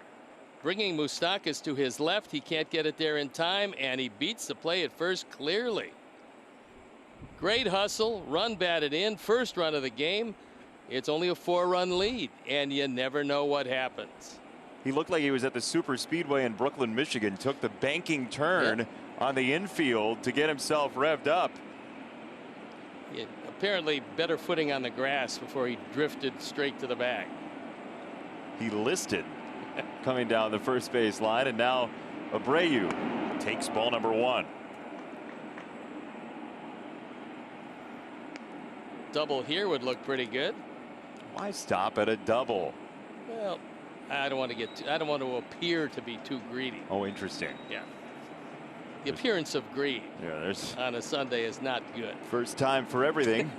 bringing Moustakas to his left, he can't get it there in time, and he beats the play at first clearly. Great hustle, run batted in, first run of the game. It's only a 4-run lead, and you never know what happens. He looked like he was at the Super Speedway in Brooklyn, Michigan, took the banking turn on the infield to get himself revved up. Apparently better footing on the grass before he drifted straight to the bag. He listed coming down the first base line, and now Abreu takes ball number 1. Double here would look pretty good. Why stop at a double? Well, I don't want to appear to be too greedy. Oh, interesting. Yeah. The appearance of greed on a Sunday is not good. First time for everything.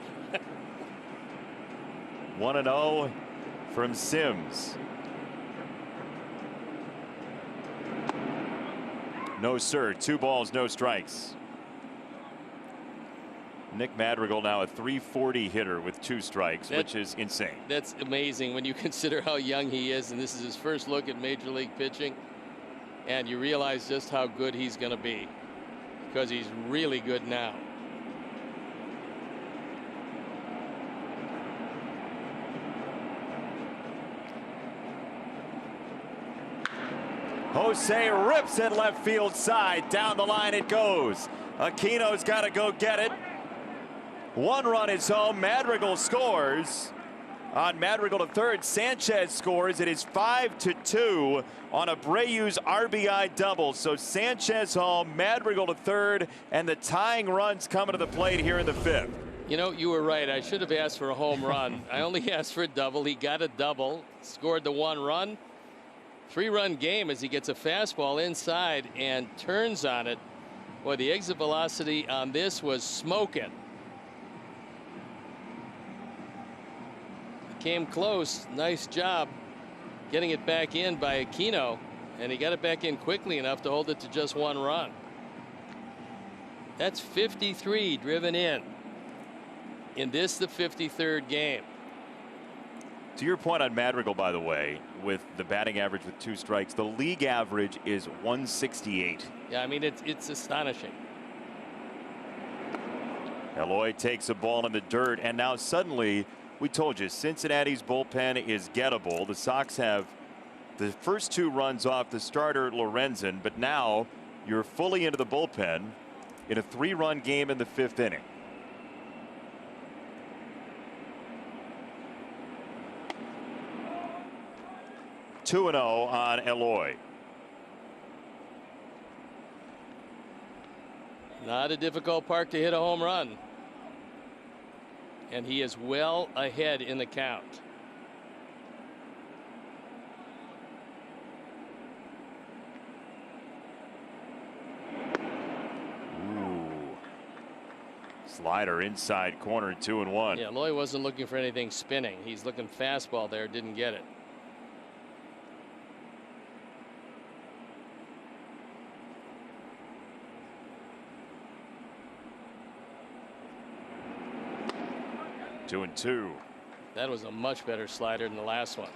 1-0 from Sims. No, sir. 2 balls, no strikes. Nick Madrigal now a .340 hitter with 2 strikes, which is insane. That's amazing when you consider how young he is, and this is his first look at major league pitching, and you realize just how good he's going to be, because he's really good now. Jose rips it left field side. Down the line it goes. Aquino's got to go get it. 1 run is home. Madrigal scores. On Madrigal to third, Sanchez scores. It is 5-2 on Abreu's RBI double. So Sanchez home, Madrigal to third, and the tying runs coming to the plate here in the 5th. You know, you were right. I should have asked for a home run. I only asked for a double. He got a double, scored the 1 run. 3-run game as he gets a fastball inside and turns on it. Boy, the exit velocity on this was smoking. Came close. Nice job getting it back in by Aquino, and he got it back in quickly enough to hold it to just 1 run. That's 53 driven in this, the 53rd game. To your point on Madrigal, by the way, with the batting average with 2 strikes, the league average is 168. Yeah, I mean, it's astonishing. Eloy takes a ball in the dirt, and now suddenly, we told you, Cincinnati's bullpen is gettable. The Sox have the first 2 runs off the starter Lorenzen, but now you're fully into the bullpen in a 3-run game in the 5th inning. (2-0) on Eloy. Not a difficult park to hit a home run. And he is well ahead in the count. Ooh. Slider inside corner, 2-1. Yeah, Loy wasn't looking for anything spinning. He's looking fastball there, didn't get it. Two and two. That was a much better slider than the last one.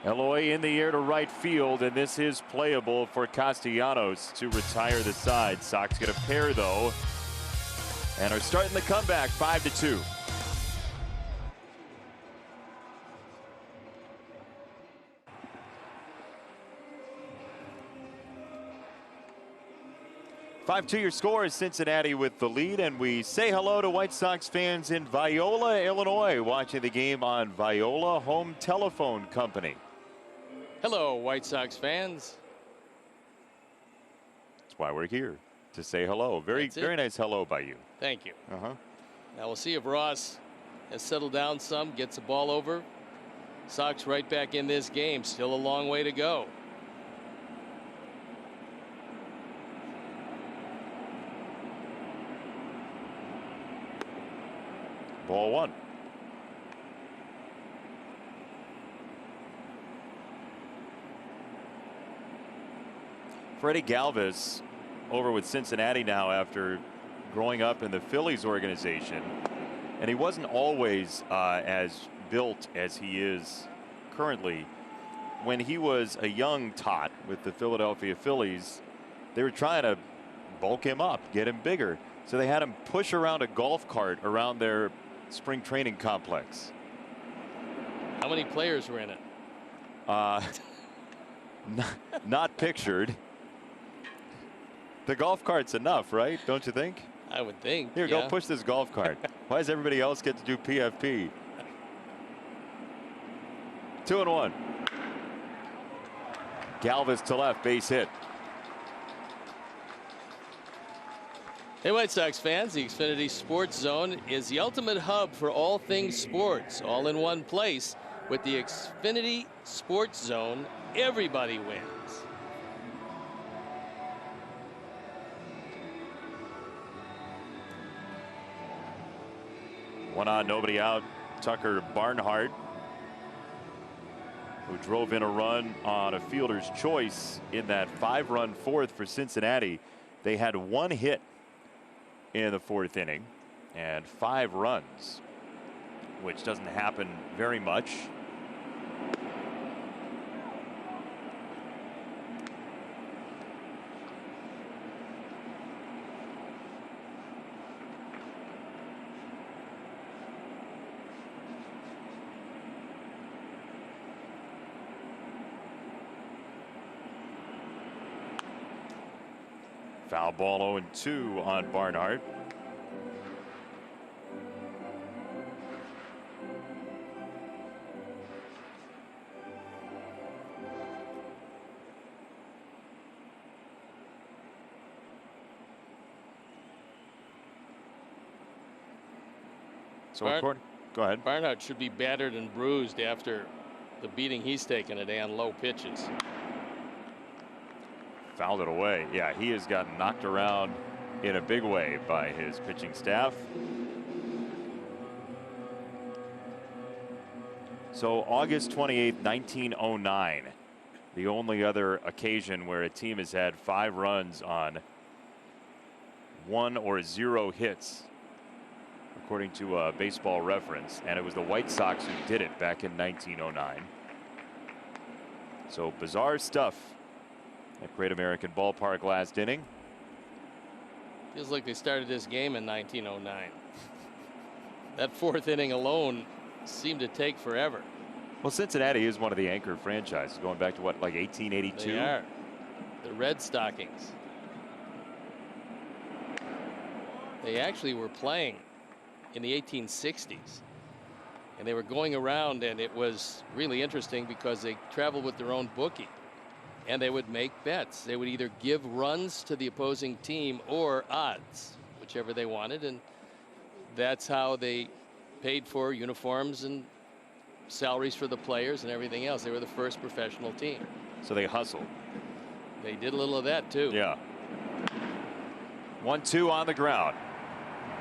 Eloy in the air to right field, and this is playable for Castellanos to retire the side. Sox get a pair though, and are starting the comeback 5-2. 5-2 your score is Cincinnati with the lead, and we say hello to White Sox fans in Viola, Illinois, watching the game on Viola Home Telephone Company. Hello, White Sox fans. That's why we're here, to say hello. Very nice hello by you. Thank you. Uh-huh. Now we'll see if Ross has settled down some, gets the ball over. Sox right back in this game. Still a long way to go. Ball one. Freddie Galvis over with Cincinnati now after growing up in the Phillies organization. And he wasn't always as built as he is currently. When he was a young tot with the Philadelphia Phillies, they were trying to bulk him up, get him bigger. So they had him push around a golf cart around their spring training complex. How many players were in it? Not pictured. The golf cart's enough, right? Don't you think? I would think. Here, go push this golf cart. Why does everybody else get to do PFP? 2-1. Galvis to left, base hit. Hey, White Sox fans, the Xfinity Sports Zone is the ultimate hub for all things sports, all in one place. With the Xfinity Sports Zone, everybody wins. One on, nobody out. Tucker Barnhart, who drove in a run on a fielder's choice in that 5-run fourth for Cincinnati. They had one hit in the fourth inning and 5 runs, which doesn't happen very much. Foul ball 0-2 on Barnhart. So go ahead. Barnhart should be battered and bruised after the beating he's taken today on low pitches. Fouled it away. Yeah, he has gotten knocked around in a big way by his pitching staff. So August 28th, 1909, the only other occasion where a team has had 5 runs on 1 or 0 hits, according to Baseball Reference, and it was the White Sox who did it back in 1909. So bizarre stuff at Great American Ballpark last inning. Feels like they started this game in 1909. That 4th inning alone seemed to take forever. Well, Cincinnati is one of the anchor franchises going back to what, like 1882? They are. The Red Stockings. They actually were playing in the 1860s. And they were going around, and it was really interesting because they traveled with their own bookie. And they would make bets. They would either give runs to the opposing team or odds, whichever they wanted. And that's how they paid for uniforms and salaries for the players and everything else. They were the first professional team. So they hustled. They did a little of that, too. Yeah. 1-2 on the ground.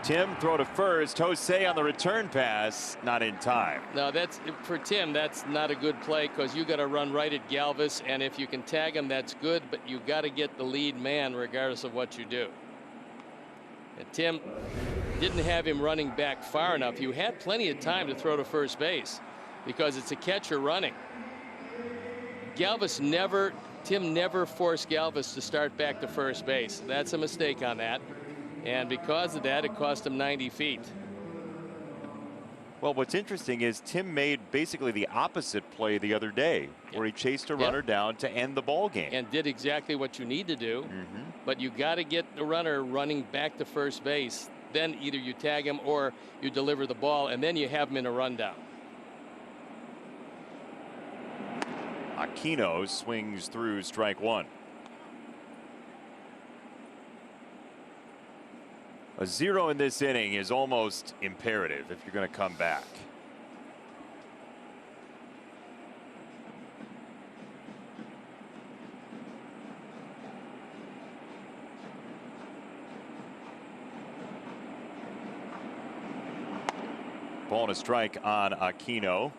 Tim throw to first. Jose on the return pass, not in time. No, that's for Tim. That's not a good play because you got to run right at Galvis, and if you can tag him, that's good. But you got to get the lead man regardless of what you do. And Tim didn't have him running back far enough. You had plenty of time to throw to first base because it's a catcher running. Tim never forced Galvis to start back to first base. That's a mistake on that. And because of that, it cost him 90 feet. Well, what's interesting is Tim made basically the opposite play the other day, where he chased a runner down to end the ball game. And did exactly what you need to do. Mm-hmm. but you got to get the runner running back to first base. Then either you tag him or you deliver the ball, and then you have him in a rundown. Aquino swings through strike one. A 0 in this inning is almost imperative if you're going to come back. Ball and a strike on Aquino.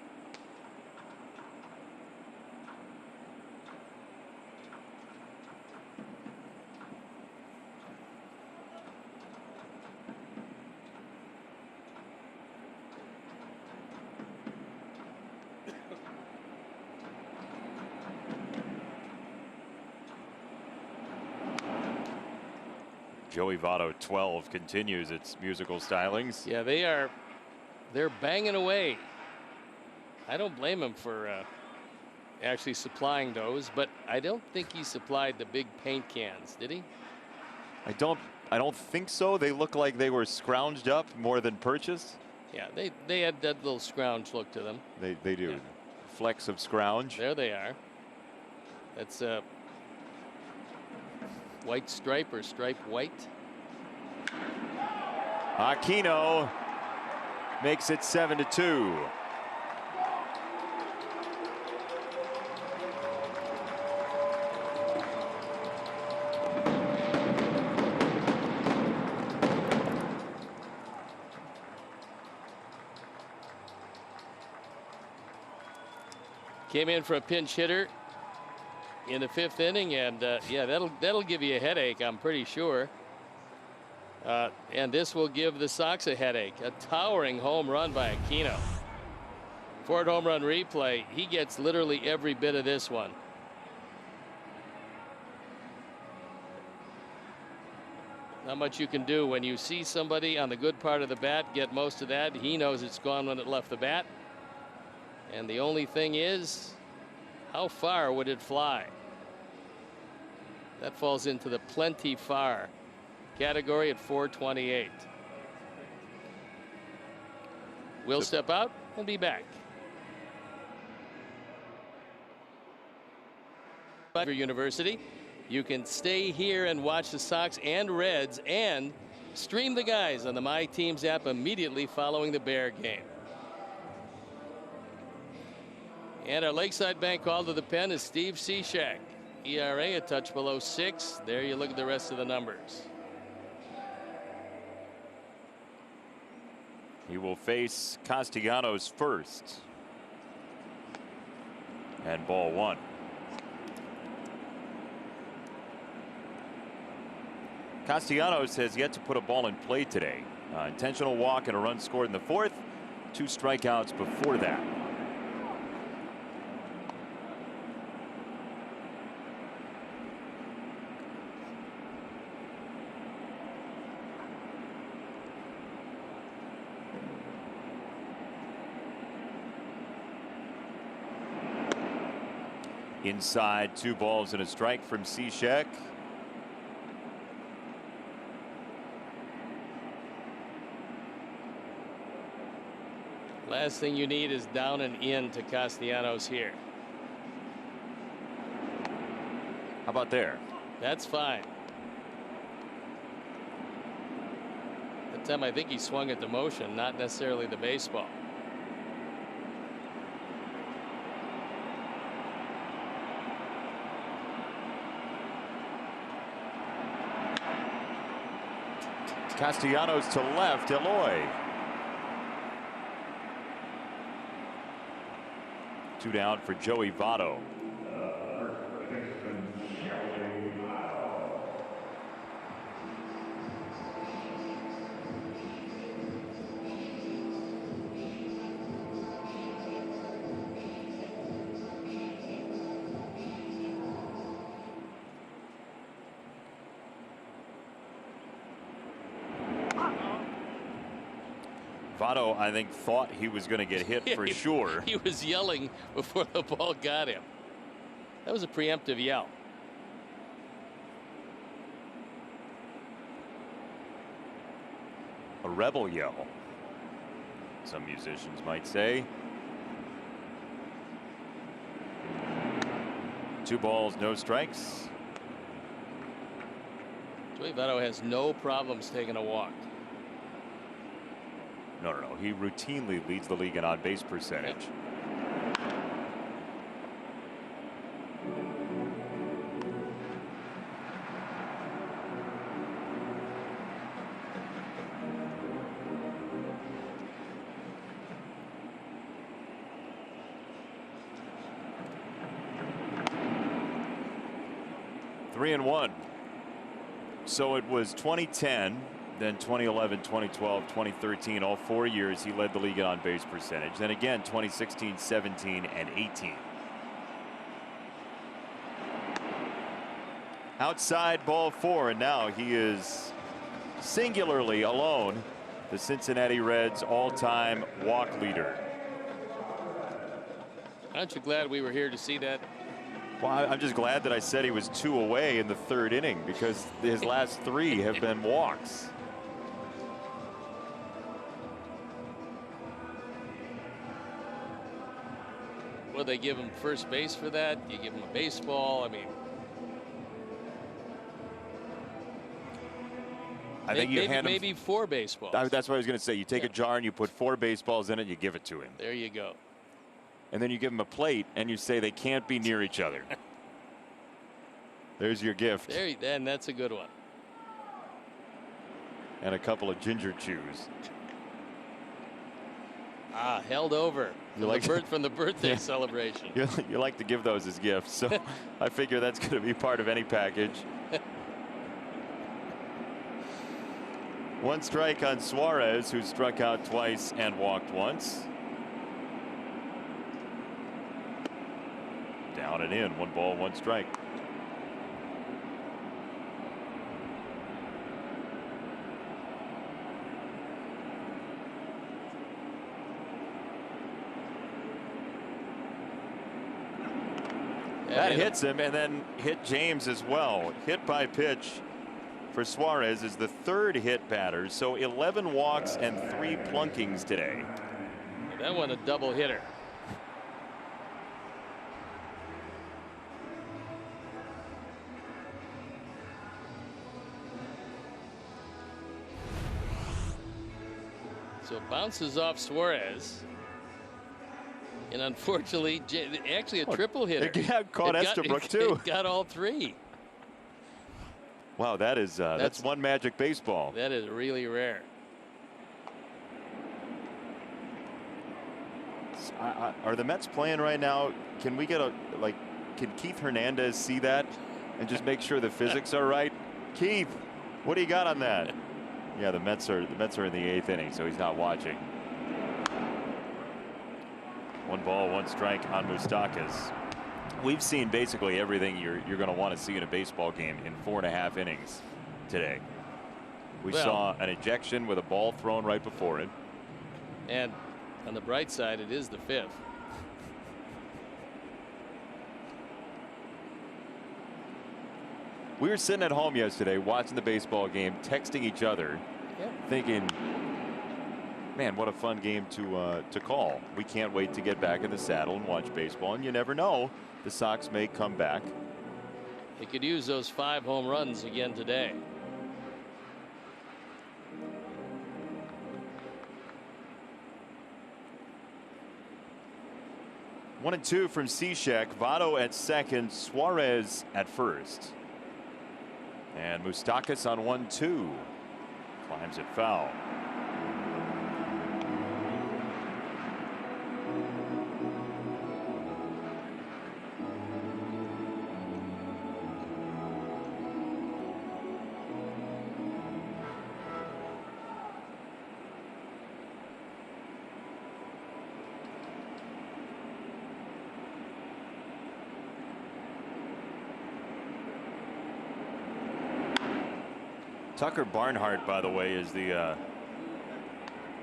Joey Votto 12 continues its musical stylings. Yeah, they're banging away. I don't blame him for actually supplying those, but I don't think he supplied the big paint cans, did he? I don't think so. They look like they were scrounged up more than purchased. Yeah, they had that little scrounge look to them. They do. Yeah. Flecks of scrounge. There they are. That's a white stripe or stripe white. Aquino makes it 7-2. Came in for a pinch hitter in the 5th inning, and yeah, that'll give you a headache, I'm pretty sure. And this will give the Sox a headache. A towering home run by Aquino. Ford home run replay. He gets literally every bit of this one. Not much you can do when you see somebody on the good part of the bat get most of that. He knows it's gone when it left the bat. And the only thing is, how far would it fly? That falls into the plenty far category at 428. We'll step out and be back. University. You can stay here and watch the Sox and Reds and stream the guys on the My Teams app immediately following the Bear game. And our Lakeside Bank call to the pen is Steve Cishek. ERA a touch below 6. There you look at the rest of the numbers. He will face Castellanos first. And ball one. Castellanos has yet to put a ball in play today. Intentional walk and a run scored in the 4th. 2 strikeouts before that. Inside, 2 balls and a strike from Cishek. Last thing you need is down and in to Castellanos here. How about there? That's fine. That time I think he swung at the motion, not necessarily the baseball. Castellanos to left, Eloy. 2 down for Joey Votto. Votto, I think, thought he was going to get hit for sure. He was yelling before the ball got him. That was a preemptive yell. A rebel yell, some musicians might say. 2 balls, no strikes. Joey Votto has no problems taking a walk. No. He routinely leads the league in on-base percentage. Three and one. So it was 2010, then 2011, 2012, 2013, all 4 years he led the league in on-base percentage. Then again 2016, 17, and 18. Outside ball 4, and now he is singularly alone, the Cincinnati Reds all-time walk leader. Aren't you glad we were here to see that? Well, I'm just glad that I said he was 2 away in the 3rd inning, because his last 3 have been walks. Will they give him first base for that? You give him a baseball? I mean, I think you hand him, maybe 4 baseballs. That's what I was going to say. You take a jar and you put 4 baseballs in it, you give it to him. There you go. And then you give him a plate and you say they can't be near each other. There's your gift. And that's a good one. And a couple of ginger chews. Held over from the birthday celebration. You like to give those as gifts, so I figure that's going to be part of any package. 1 strike on Suarez, who struck out twice and walked once. Down and in, 1 ball, 1 strike. That hits him, and then hit James as well. Hit by pitch for Suarez is the 3rd hit batter, so 11 walks and 3 plunkings today. That one a double hitter. So it bounces off Suarez. And unfortunately, actually a triple hitter. It caught Estabrook too. It got all 3. Wow, that's one magic baseball. That is really rare. Are the Mets playing right now? Can we get can Keith Hernandez see that and just make sure the physics are right? Keith, what do you got on that? Yeah, the Mets are in the 8th inning, so he's not watching. 1 ball, 1 strike on Moustakas. We've seen basically everything you're going to want to see in a baseball game in 4.5 innings today. We saw an ejection with a ball thrown right before it. And on the bright side, it is the 5th. We were sitting at home yesterday watching the baseball game, texting each other, thinking, man, what a fun game to call. We can't wait to get back in the saddle and watch baseball. And you never know, the Sox may come back. They could use those 5 home runs again today. One and 2 from Cishek. Votto at second, Suarez at first. And Moustakas on 1-2. Climbs it foul. Tucker Barnhart, by the way, is the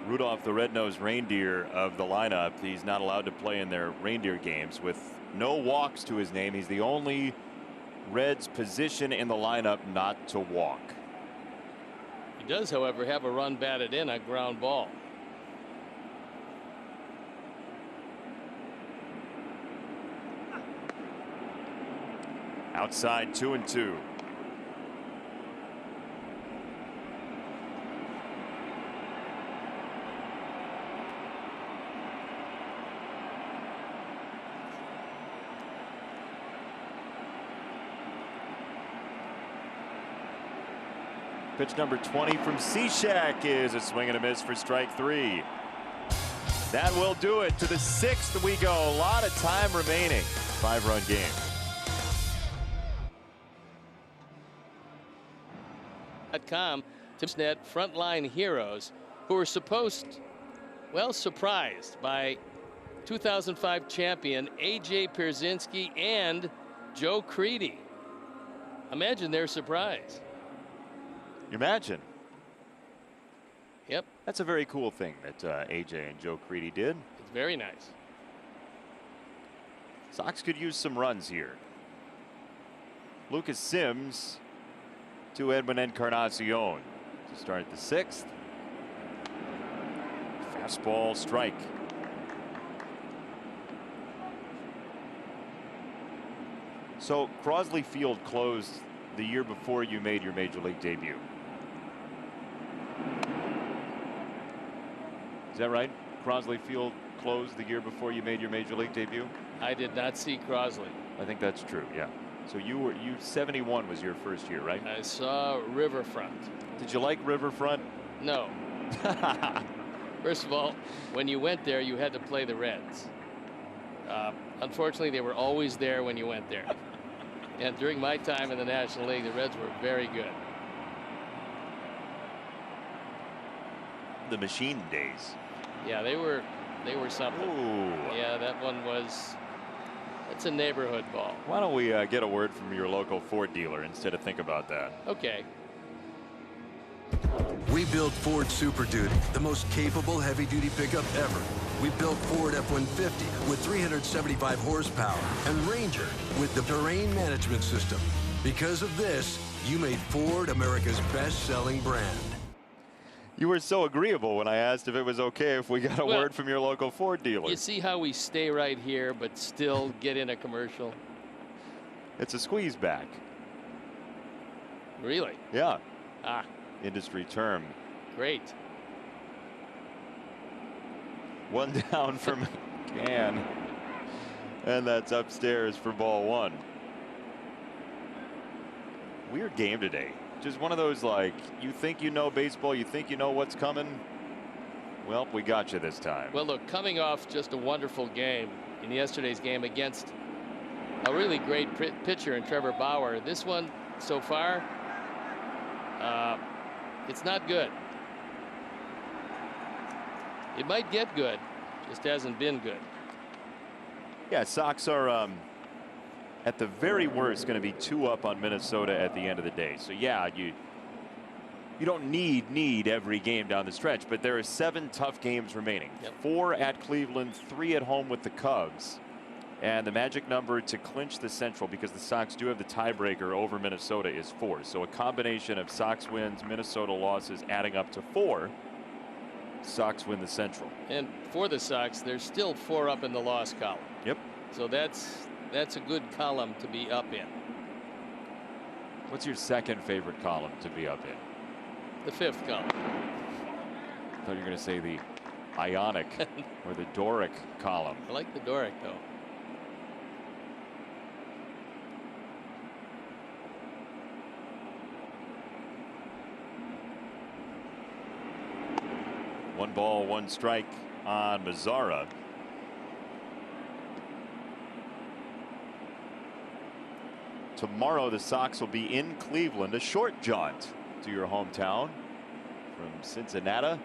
Rudolph the Red-Nosed Reindeer of the lineup. He's not allowed to play in their reindeer games with no walks to his name. He's the only Reds position in the lineup not to walk. does, however, have a run batted in on ground ball. Outside 2-2. Pitch number 20 from Cishek is a swing and a miss for strike 3. That will do it. To the 6th we go. A lot of time remaining. 5-run game. Cincinnati frontline heroes who were surprised by 2005 champion A.J. Pierzynski and Joe Creedy. Imagine their surprise. Imagine. Yep. That's a very cool thing that A.J. and Joe Creedy did. It's very nice. Sox could use some runs here. Lucas Sims to Edwin Encarnacion to start the 6th. Fastball strike. So Crosley Field closed the year before you made your major league debut. Is that right? Crosley Field closed the year before you made your major league debut? I did not see Crosley. I think that's true, yeah. So you 71 was your first year, right? I saw Riverfront. Did you like Riverfront? No. First of all, when you went there, you had to play the Reds. Unfortunately, they were always there when you went there. And during my time in the National League, the Reds were very good. The Machine days. Yeah, they were something. Ooh. Yeah, that one was. It's a neighborhood ball. Why don't we get a word from your local Ford dealer instead of think about that? Okay. We built Ford Super Duty, the most capable heavy-duty pickup ever. We built Ford F-150 with 375 horsepower and Ranger with the terrain management system. Because of this, you made Ford America's best-selling brand. You were so agreeable when I asked if it was okay if we got a word from your local Ford dealer. You see how we stay right here but still get in a commercial? It's a squeeze back. Really? Yeah. Ah. Industry term. Great. One down from Can. And that's upstairs for ball 1. Weird game today. Just one of those, like, you think you know baseball, you think you know what's coming. Well, we got you this time. Well, look, coming off just a wonderful game in yesterday's game against a really great pitcher in Trevor Bauer, this one so far, it's not good. It might get good, just hasn't been good. Yeah, Sox are at the very worst going to be 2 up on Minnesota at the end of the day. So yeah, you don't need every game down the stretch, but there are 7 tough games remaining. Yep. 4 at Cleveland, 3 at home with the Cubs. And the magic number to clinch the Central, because the Sox do have the tiebreaker over Minnesota, is 4. So a combination of Sox wins, Minnesota losses adding up to 4. Sox win the Central. And for the Sox, there's still 4 up in the loss column. Yep. So that's a good column to be up in. What's your second favorite column to be up in? The 5th column. I thought you were going to say the Ionic or the Doric column. I like the Doric, though. One ball, one strike on Mazzara. Tomorrow the Sox will be in Cleveland, a short jaunt to your hometown from Cincinnati.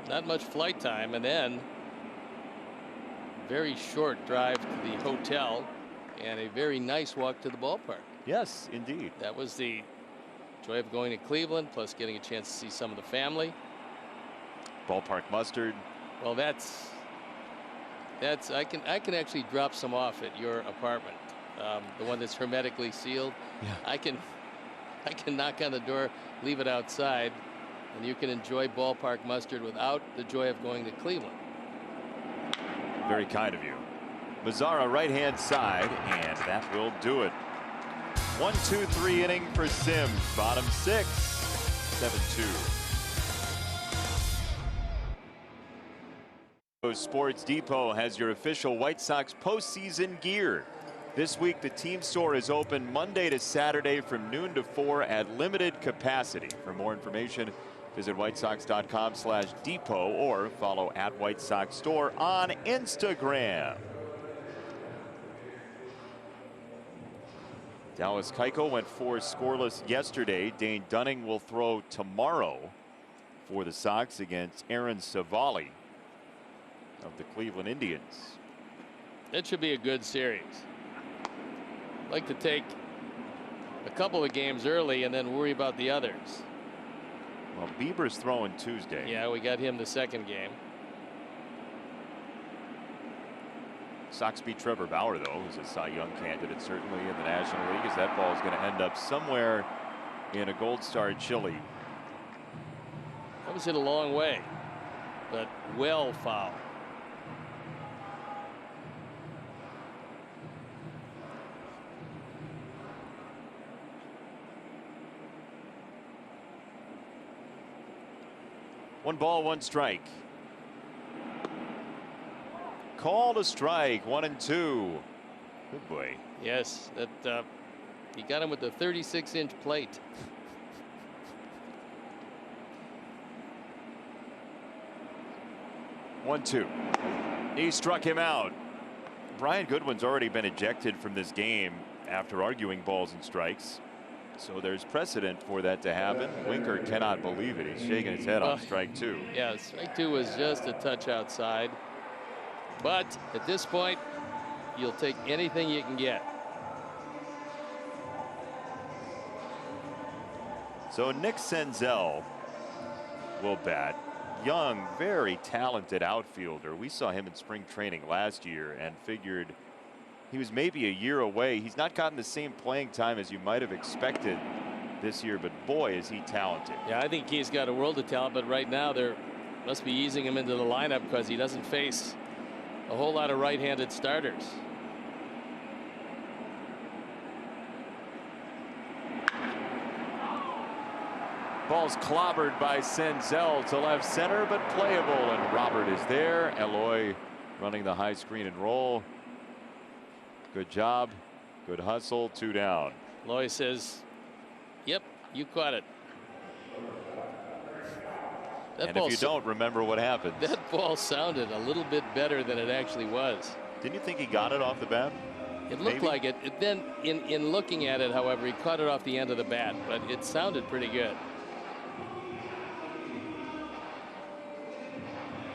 Not much flight time, and then very short drive to the hotel and a very nice walk to the ballpark. Yes, indeed. That was the joy of going to Cleveland, plus getting a chance to see some of the family. Ballpark mustard. Well, that's I can actually drop some off at your apartment, the one that's hermetically sealed. Yeah. I can knock on the door, leave it outside, and you can enjoy ballpark mustard without the joy of going to Cleveland. Very kind of you. Mazzara right-hand side, and that will do it. 1-2-3 inning for Sims. Bottom 6, 7-2. Sports Depot has your official White Sox postseason gear. This week, the team store is open Monday to Saturday from noon to 4 at limited capacity. For more information, visit whitesox.com/depot or follow @WhiteSoxStore on Instagram. Dallas Keuchel went 4 scoreless yesterday. Dane Dunning will throw tomorrow for the Sox against Aaron Savali of the Cleveland Indians. It should be a good series. I'd like to take a couple of games early and then worry about the others. Well, Bieber's throwing Tuesday. Yeah, we got him the second game. Sox beat Trevor Bauer, though, who's a Cy Young candidate certainly in the National League, as that ball is going to end up somewhere in a Gold Star Chili. That was hit a long way, but well foul. One ball, one strike. Called a strike, 1-2. Good boy. Yes, that he got him with the 36-inch plate. One, two. He struck him out. Brian Goodwin's already been ejected from this game after arguing balls and strikes. So there's precedent for that to happen. Winker cannot believe it. He's shaking his head on strike 2. Yeah, strike 2 was just a touch outside. But at this point, you'll take anything you can get. So Nick Senzel will bat. Young, very talented outfielder. We saw him in spring training last year and figured he was maybe a year away. He's not gotten the same playing time as you might have expected this year, but boy, is he talented. Yeah, I think he's got a world of talent, but right now they're must be easing him into the lineup because he doesn't face a whole lot of right-handed starters. Ball's clobbered by Senzel to left center, but playable, and Robert is there. Eloy running the high screen and roll. Good job, good hustle, 2 down. Eloy says, yep, you caught it. And if you don't, remember what happened. That ball sounded a little bit better than it actually was. Didn't you think he got it off the bat? It looked like it. Then in looking at it, however, he caught it off the end of the bat, but it sounded pretty good.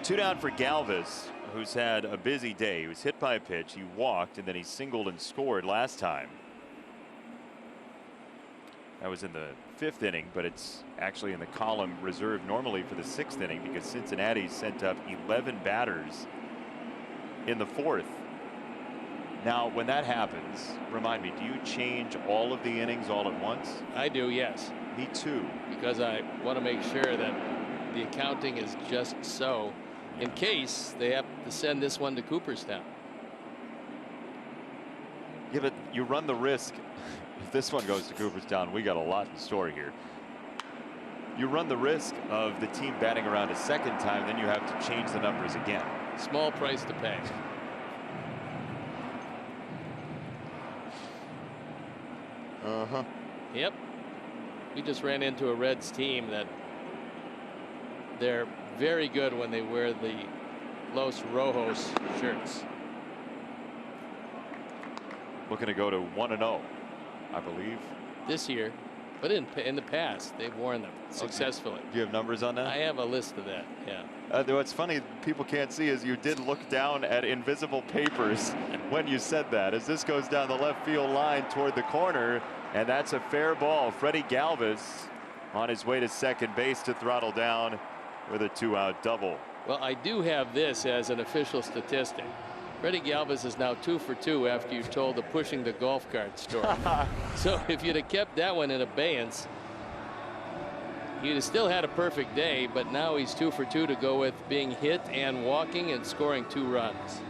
2 down for Galvis, who's had a busy day. He was hit by a pitch, he walked, and then he singled and scored last time. That was in the 5th inning, but it's actually in the column reserved normally for the 6th inning because Cincinnati sent up 11 batters in the 4th. Now, when that happens, remind me, do you change all of the innings all at once? I do, yes. Me too. Because I want to make sure that the accounting is just so in case they have to send this one to Cooperstown. Yeah, but you run the risk. If this one goes to Cooperstown, we got a lot in store here. You run the risk of the team batting around a second time, then you have to change the numbers again. Small price to pay. Yep. We just ran into a Reds team that they're very good when they wear the Los Rojos shirts. Looking to go to 1-0, I believe. This year, but in the past, they've worn them successfully. Do you have numbers on that? I have a list of that, yeah. What's funny, people can't see, is you did look down at invisible papers when you said that, as this goes down the left field line toward the corner, and that's a fair ball. Freddie Galvis on his way to second base to throttle down with a 2-out double. Well, I do have this as an official statistic. Freddie Galvis is now 2 for 2 after you told the pushing the golf cart story. So if you'd have kept that one in abeyance, he'd have still had a perfect day, but now he's 2 for 2 to go with being hit and walking and scoring 2 runs.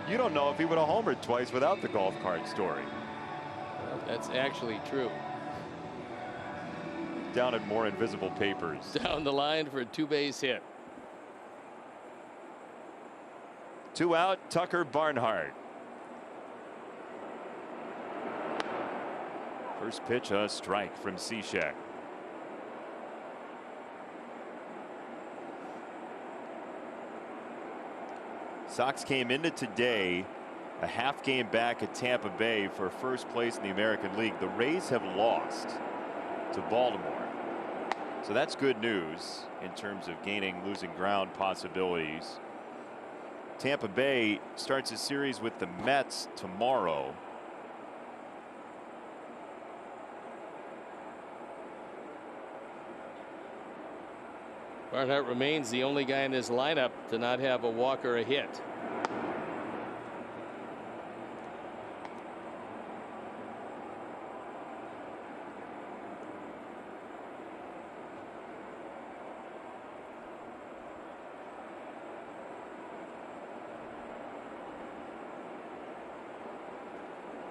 You don't know if he would have homered twice without the golf cart story. Well, that's actually true. Down in more invisible papers. Down the line for a 2-base hit. 2 out, Tucker Barnhart. First pitch, a strike from Cishek. Sox came into today a half game back at Tampa Bay for first place in the American League. The Rays have lost to Baltimore. So that's good news in terms of gaining losing ground possibilities. Tampa Bay starts a series with the Mets tomorrow. Barnhart remains the only guy in his lineup to not have a walk or a hit.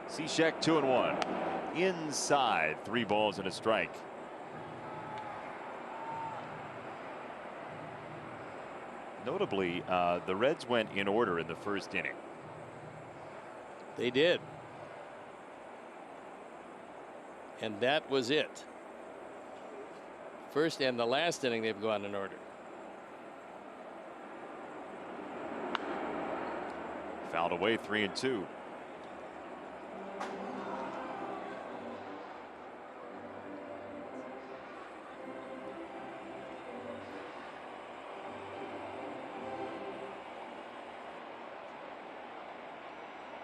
Cishek 2-1. Inside, 3 balls and a strike. Notably, the Reds went in order in the first inning. They did. And that was it. First and the last inning they've gone in order. Fouled away, 3-2.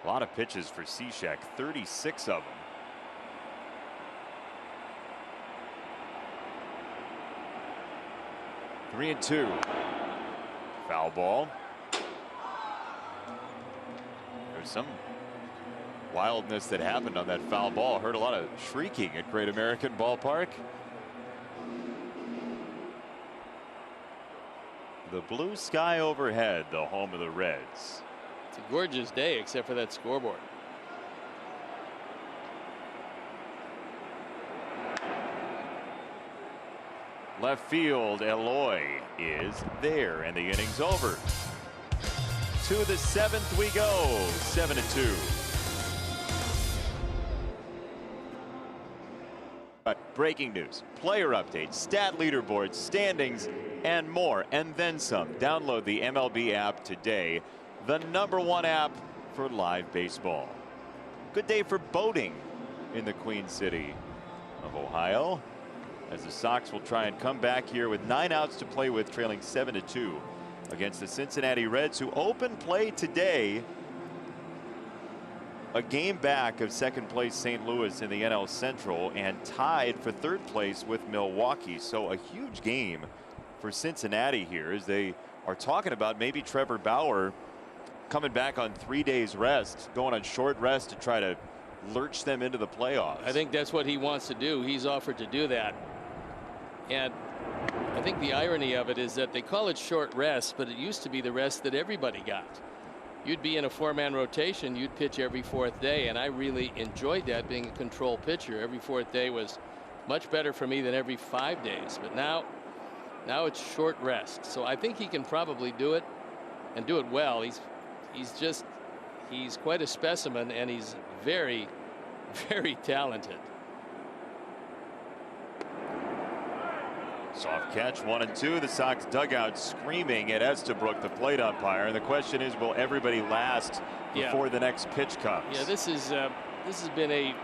A lot of pitches for Cishek, 36 of them. Three and 2. Foul ball. There's some wildness that happened on that foul ball. Heard a lot of shrieking at Great American Ballpark. The blue sky overhead, the home of the Reds. It's a gorgeous day except for that scoreboard. Left field, Eloy is there, and the inning's over. To the 7th we go, 7-2. Breaking news, player updates, stat leaderboards, standings, and more, and then some. Download the MLB app today, the #1 app for live baseball. Good day for boating in the Queen City of Ohio, as the Sox will try and come back here with 9 outs to play with, trailing 7-2 against the Cincinnati Reds, who open play today a game back of second place St. Louis in the NL Central and tied for 3rd place with Milwaukee. So a huge game for Cincinnati here, as they are talking about maybe Trevor Bauer coming back on 3 days rest, going on short rest to try to lurch them into the playoffs. I think that's what he wants to do. He's offered to do that. And I think the irony of it is that they call it short rest, but it used to be the rest that everybody got. You'd be in a 4-man rotation, you'd pitch every 4th day, and I really enjoyed that, being a control pitcher. Every 4th day was much better for me than every 5 days. But now it's short rest. So I think he can probably do it and do it well. He's quite a specimen, and he's very, very talented. Soft catch, 1-2. The Sox dugout screaming at Estabrook, the plate umpire, and the question is, will everybody last before the next pitch comes? Yeah, this has been a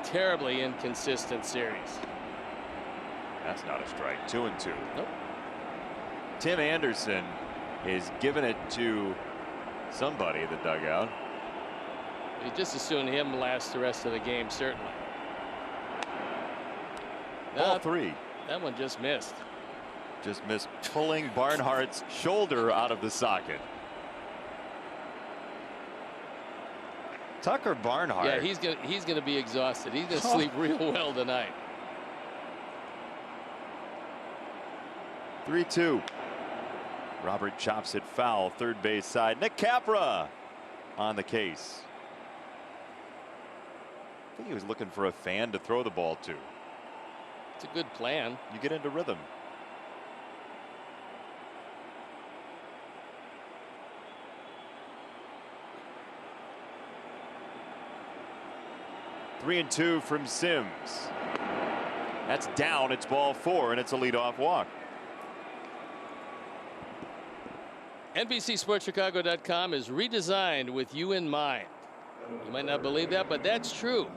terribly inconsistent series. That's not a strike. 2-2. Nope. Tim Anderson is giving it to somebody in the dugout. You just assume him last the rest of the game, certainly. Ball 3. That one just missed. Just missed, pulling Barnhart's shoulder out of the socket. Tucker Barnhart. Yeah, he's gonna be exhausted. He's gonna sleep real well tonight. 3-2. Robert chops it foul, third base side. Nick Capra on the case. I think he was looking for a fan to throw the ball to. It's a good plan. You get into rhythm. Three and two from Sims. That's down. It's ball four, and it's a leadoff walk. NBCSportsChicago.com is redesigned with you in mind. You might not believe that, but that's true.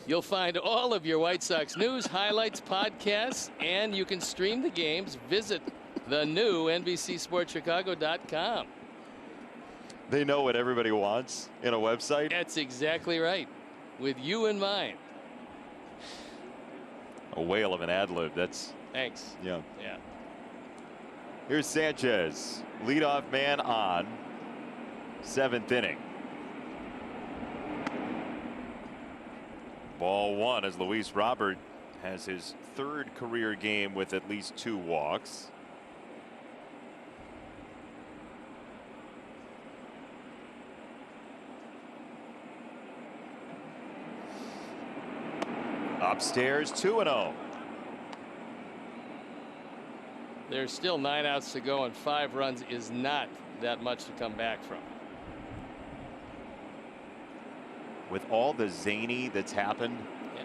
You'll find all of your White Sox news, highlights, podcasts, and you can stream the games. Visit the new NBCSportsChicago.com. They know what everybody wants in a website. That's exactly right. With you in mind. A whale of an ad lib. That's. Thanks. Yeah. Yeah. Here's Sanchez, leadoff man on, seventh inning. Ball one as Luis Robert has his third career game with at least 2 walks. Upstairs 2-0. There's still 9 outs to go, and 5 runs is not that much to come back from. With all the zany that's happened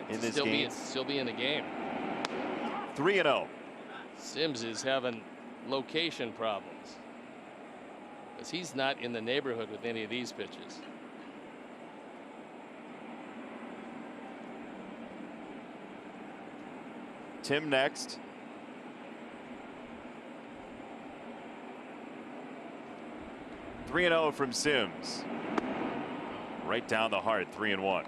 in this game. Still be in the game. 3-0. Sims is having location problems because he's not in the neighborhood with any of these pitches. Tim next. Three and 0 from Sims. Right down the heart, 3-1.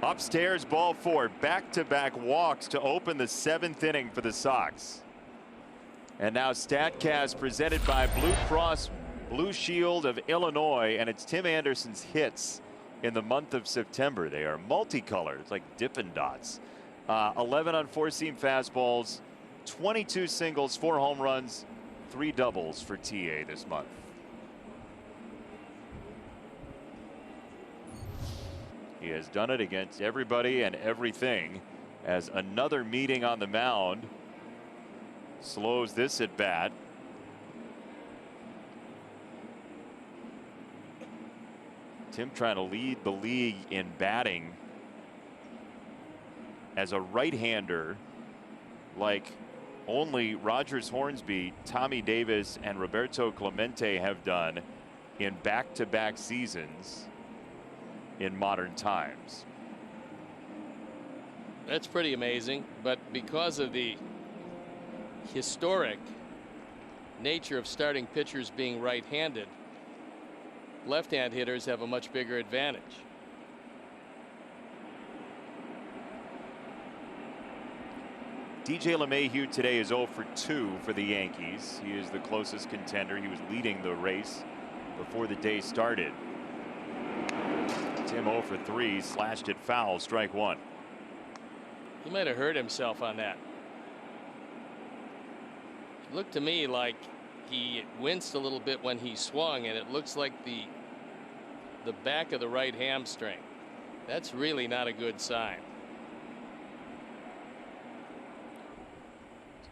Upstairs, ball four. Back-to-back walks to open the 7th inning for the Sox. And now StatCast presented by Blue Cross Blue Shield of Illinois, and it's Tim Anderson's hits in the month of September. They are multicolored. It's like Dippin' Dots. 11 on four-seam fastballs, 22 singles, 4 home runs, 3 doubles for TA this month. He has done it against everybody and everything, as another meeting on the mound slows this at bat. Tim trying to lead the league in batting as a right-hander, like only Rogers Hornsby, Tommy Davis, and Roberto Clemente have done in back-to-back seasons in modern times. That's pretty amazing, but because of the historic nature of starting pitchers being right-handed, left-hand hitters have a much bigger advantage. DJ LeMahieu today is 0 for 2 for the Yankees. He is the closest contender. He was leading the race before the day started. Tim 0 for 3, slashed it foul, strike one. He might have hurt himself on that. It looked to me like he winced a little bit when he swung, and it looks like the back of the right hamstring. That's really not a good sign.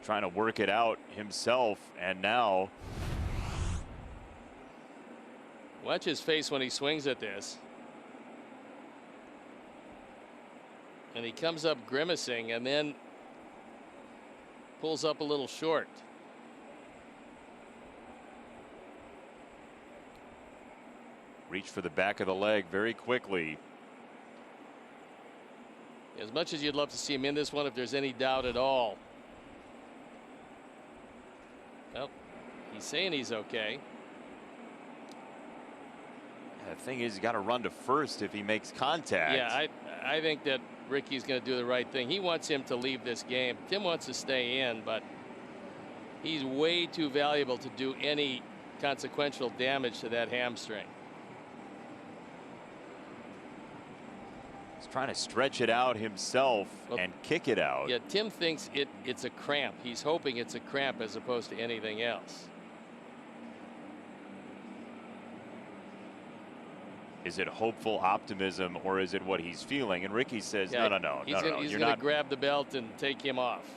Trying to work it out himself, and now watch his face when he swings at this. And he comes up grimacing and then pulls up a little short. Reach for the back of the leg very quickly. As much as you'd love to see him in this one, if there's any doubt at all. Well, he's saying he's okay. The thing is, you got to run to first if he makes contact. Yeah, I think that Ricky's going to do the right thing. He wants him to leave this game. Tim wants to stay in, but he's way too valuable to do any consequential damage to that hamstring. He's trying to stretch it out himself and kick it out. Yeah, Tim thinks it's a cramp. He's hoping it's a cramp as opposed to anything else. Is it hopeful optimism, or is it what he's feeling? And Ricky says, yeah, no. He's going to grab the belt and take him off.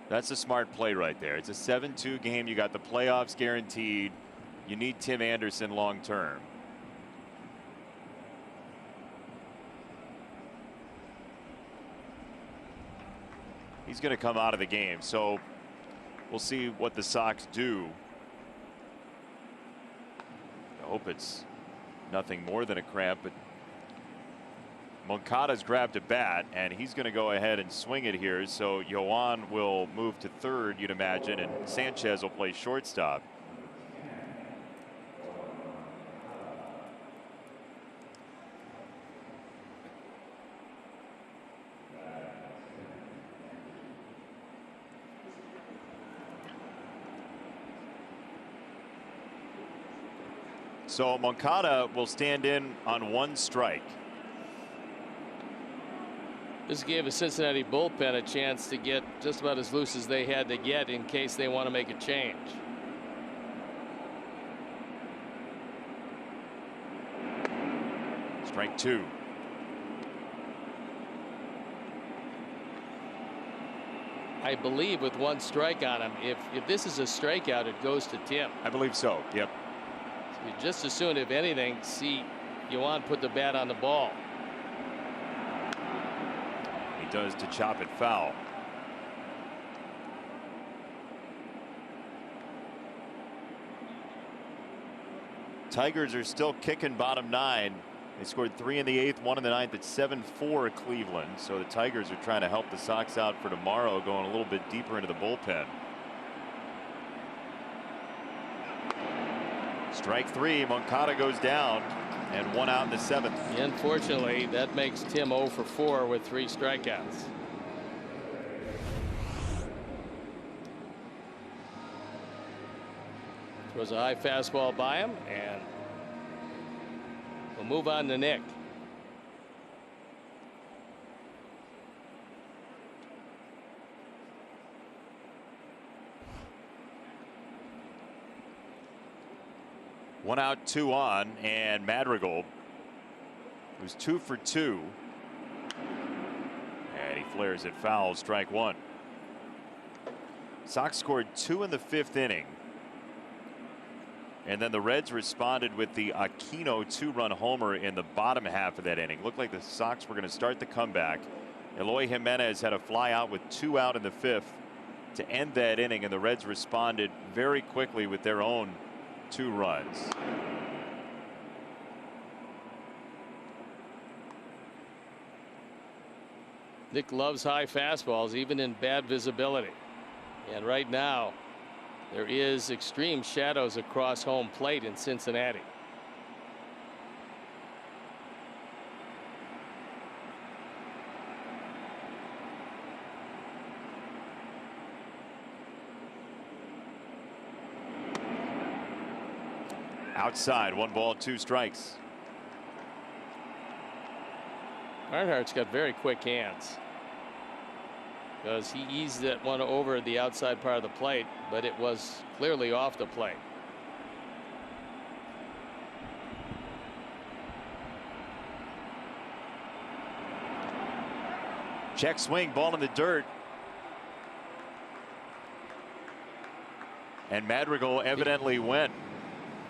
That's a smart play right there. It's a 7-2 game. You got the playoffs guaranteed. You need Tim Anderson long term. He's going to come out of the game, so we'll see what the Sox do. I hope it's nothing more than a cramp, but Moncada's grabbed a bat and he's going to go ahead and swing it here. So Yoan will move to third, you'd imagine, and Sanchez will play shortstop. So Moncada will stand in on 1 strike. This gave the Cincinnati bullpen a chance to get just about as loose as they had to get in case they want to make a change. Strike 2. I believe with 1 strike on him, if this is a strikeout, it goes to Tim. I believe so. Yep. You just as soon, if anything, see Yoan put the bat on the ball. He does to chop it foul. Tigers are still kicking bottom 9. They scored 3 in the 8th, 1 in the 9th. It's 7-4 Cleveland. So the Tigers are trying to help the Sox out for tomorrow, going a little bit deeper into the bullpen. Strike 3. Moncada goes down, and 1 out in the 7th. Unfortunately, that makes Tim 0 for 4 with 3 strikeouts. Throws a high fastball by him, and we'll move on to Nick. One out, 2 on, and Madrigal, who's 2 for 2, and he flares it foul. Strike 1. Sox scored 2 in the 5th inning, and then the Reds responded with the Aquino 2-run homer in the bottom half of that inning. Looked like the Sox were going to start the comeback. Eloy Jimenez had a fly out with 2 out in the 5th to end that inning, and the Reds responded very quickly with their own 2 runs. Nick loves high fastballs, even in bad visibility. And right now, there is extreme shadows across home plate in Cincinnati. Outside, 1 ball, 2 strikes. Barnhart's got very quick hands, because he eased that one over the outside part of the plate, but it was clearly off the plate. Check swing, ball in the dirt. And Madrigal evidently went.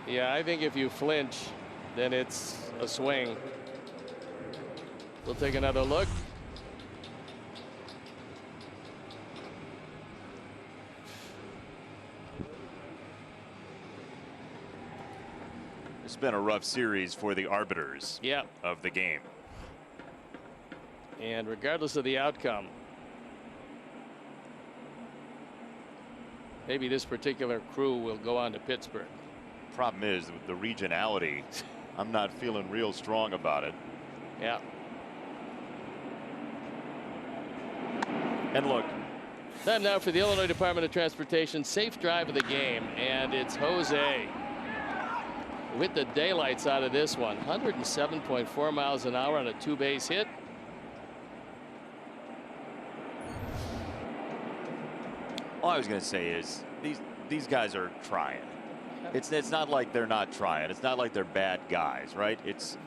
Yeah, I think if you flinch, then it's a swing. We'll take another look. It's been a rough series for the arbiters of the game. And regardless of the outcome, maybe this particular crew will go on to Pittsburgh. Problem is the regionality I'm not feeling real strong about it. Yeah. And look. Time now for the Illinois Department of Transportation safe drive of the game, and it's Jose with the daylights out of this one. 107.4 miles an hour on a 2-base hit. All I was going to say is these guys are trying. It's not like they're not trying. It's not like they're bad guys, right? It's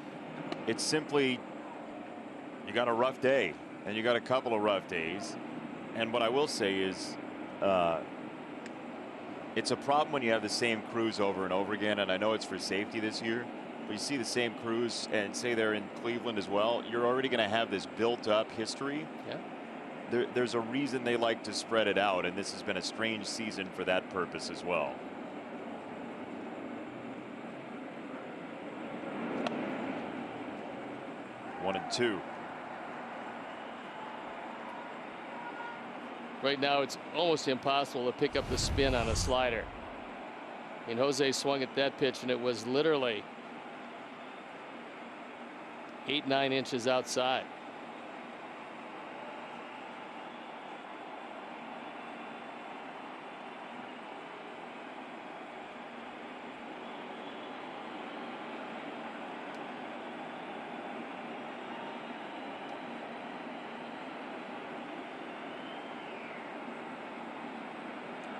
simply you got a rough day, and you got a couple of rough days. And what I will say is it's a problem when you have the same crews over and over again. And I know it's for safety this year, but you see the same crews and say they're in Cleveland as well. You're already going to have this built up history. Yeah. There's a reason they like to spread it out. And this has been a strange season for that purpose as well. One and two. Right now, it's almost impossible to pick up the spin on a slider. I mean, Jose swung at that pitch, and it was literally 8-9 inches outside.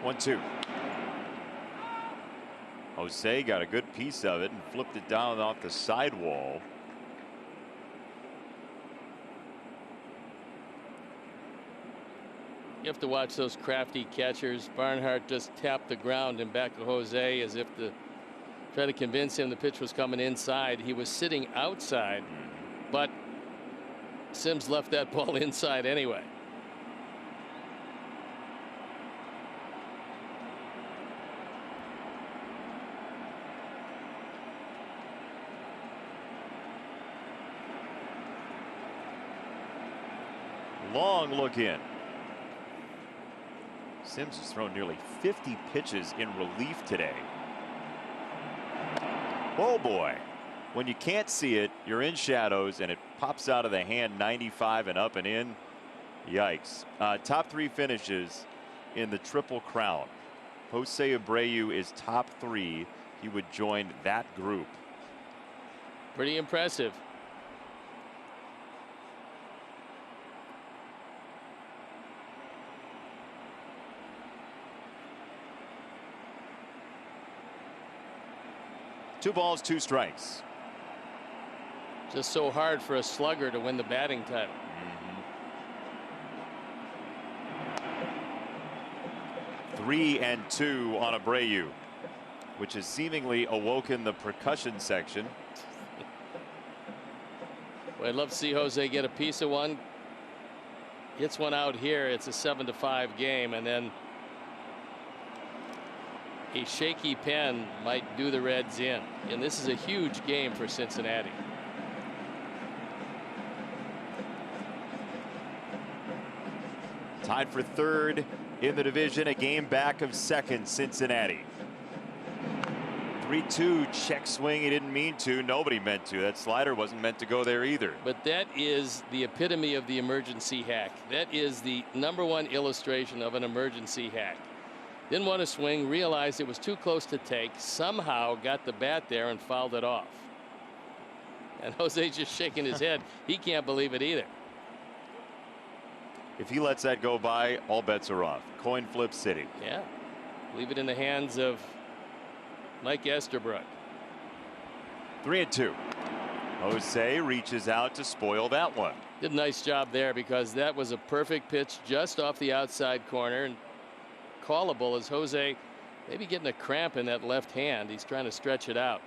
One, two. Jose got a good piece of it and flipped it down off the sidewall. You have to watch those crafty catchers. Barnhart just tapped the ground in back of Jose as if to try to convince him the pitch was coming inside. He was sitting outside, but Sims left that ball inside anyway. Long look in. Sims has thrown nearly 50 pitches in relief today. Oh boy. When you can't see it, you're in shadows and it pops out of the hand 95 and up and in. Yikes. Top three finishes in the Triple Crown. Jose Abreu is top three. He would join that group. Pretty impressive. Two balls, two strikes. Just so hard for a slugger to win the batting title. 3-2 on Abreu, which has seemingly awoken the percussion section. Well, I'd love to see Jose get a piece of one. Gets one out here. It's a 7-5 game, and then a shaky pen might do the Reds in. And this is a huge game for Cincinnati. Tied for third in the division, a game back of second, Cincinnati. 3-2 check swing. He didn't mean to. Nobody meant to. That slider wasn't meant to go there either. But that is the epitome of the emergency hack. That is the #1 illustration of an emergency hack. Didn't want to swing, realized it was too close to take, somehow got the bat there and fouled it off. And Jose's just shaking his head. He can't believe it either. If he lets that go by, all bets are off. Coin flip city. Yeah. Leave it in the hands of Mike Estabrook. 3-2. Jose reaches out to spoil that one. Did a nice job there because that was a perfect pitch just off the outside corner and callable as Jose maybe getting a cramp in that left hand. He's trying to stretch it out.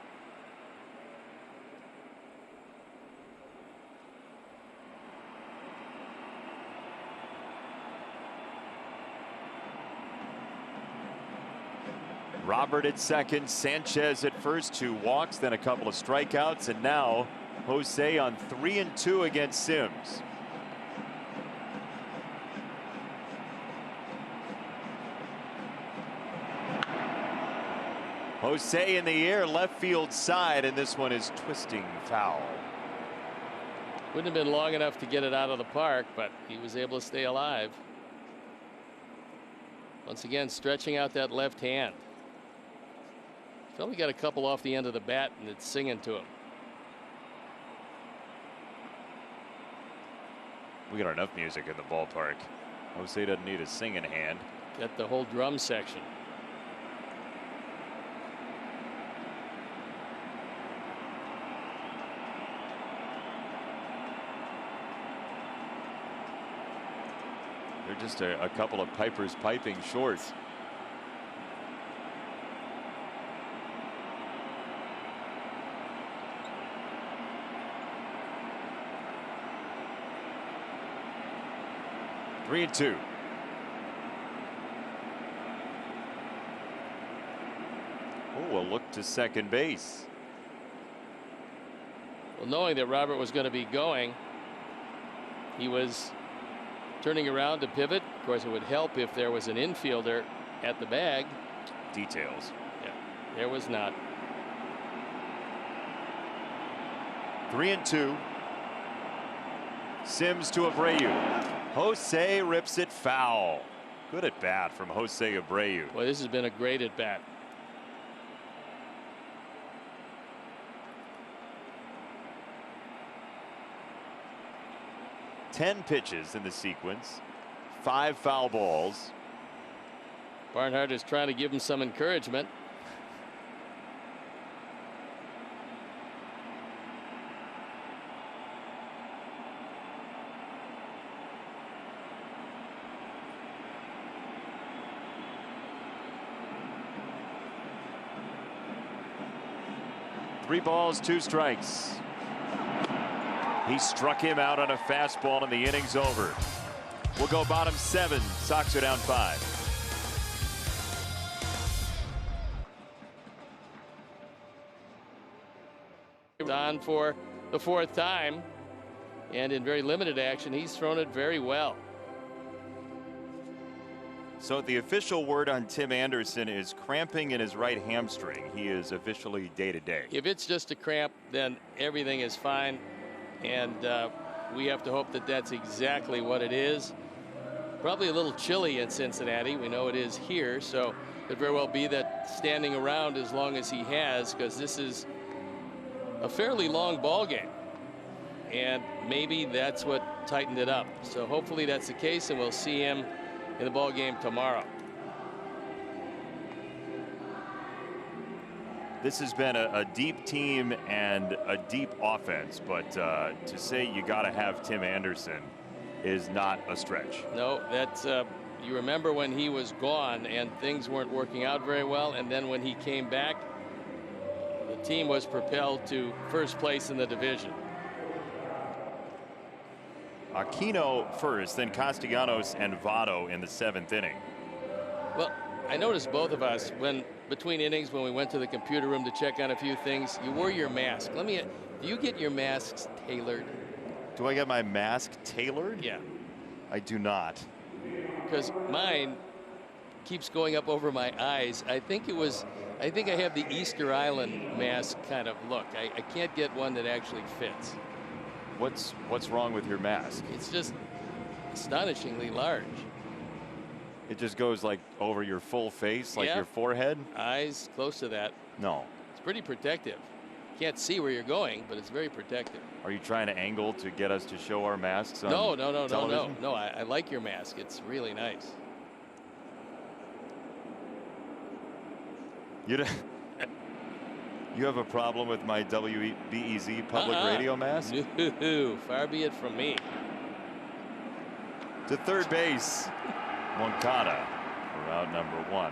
Robert at second, Sanchez at first, 2 walks, then a couple of strikeouts, and now Jose on 3-2 against Sims. Jose in the air, left field side, and this one is twisting foul. Wouldn't have been long enough to get it out of the park, but he was able to stay alive. Once again, stretching out that left hand. Felt he got a couple off the end of the bat, and it's singing to him. We got enough music in the ballpark. Jose doesn't need a singing hand. Got the whole drum section. They're just a couple of pipers piping short. Three and two. Oh, a look to second base. Well, knowing that Robert was going to be going, he was turning around to pivot. Of course, it would help if there was an infielder at the bag. Details. Yeah, there was not. 3 and 2. Sims to Abreu. Jose rips it foul. Good at bat from Jose Abreu. Boy, this has been a great at bat. Ten pitches in the sequence, 5 foul balls. Barnhart is trying to give him some encouragement. Three balls, 2 strikes. He struck him out on a fastball, and the inning's over. We'll go bottom 7. Sox are down 5. On for the 4th time, and in very limited action, he's thrown it very well. So the official word on Tim Anderson is cramping in his right hamstring. He is officially day-to-day. If it's just a cramp, then everything is fine, and we have to hope that that's exactly what it is. Probably a little chilly in Cincinnati. We know it is here, so it could very well be that standing around as long as he has, because this is a fairly long ball game, and maybe that's what tightened it up. So hopefully that's the case, and we'll see him in the ball game tomorrow. This has been a deep team and a deep offense, but to say you got to have Tim Anderson is not a stretch. No, that's you remember when he was gone and things weren't working out very well, and then when he came back, the team was propelled to first place in the division. Aquino first, then Castellanos and Votto in the 7th inning. Well, I noticed both of us between innings, when we went to the computer room to check on a few things, you wore your mask. Do you get your masks tailored? Do I get my mask tailored? Yeah. I do not. Because mine keeps going up over my eyes. I think I have the Easter Island mask kind of look. I can't get one that actually fits. What's wrong with your mask? It's just astonishingly large. It just goes like over your full face, like your forehead? Eyes close to that. No. It's pretty protective. Can't see where you're going, but it's very protective. Are you trying to angle to get us to show our masks on television? No. I like your mask. It's really nice. You have a problem with my WBEZ public radio mask? No, far be it from me. To third base, Moncada for out number 1.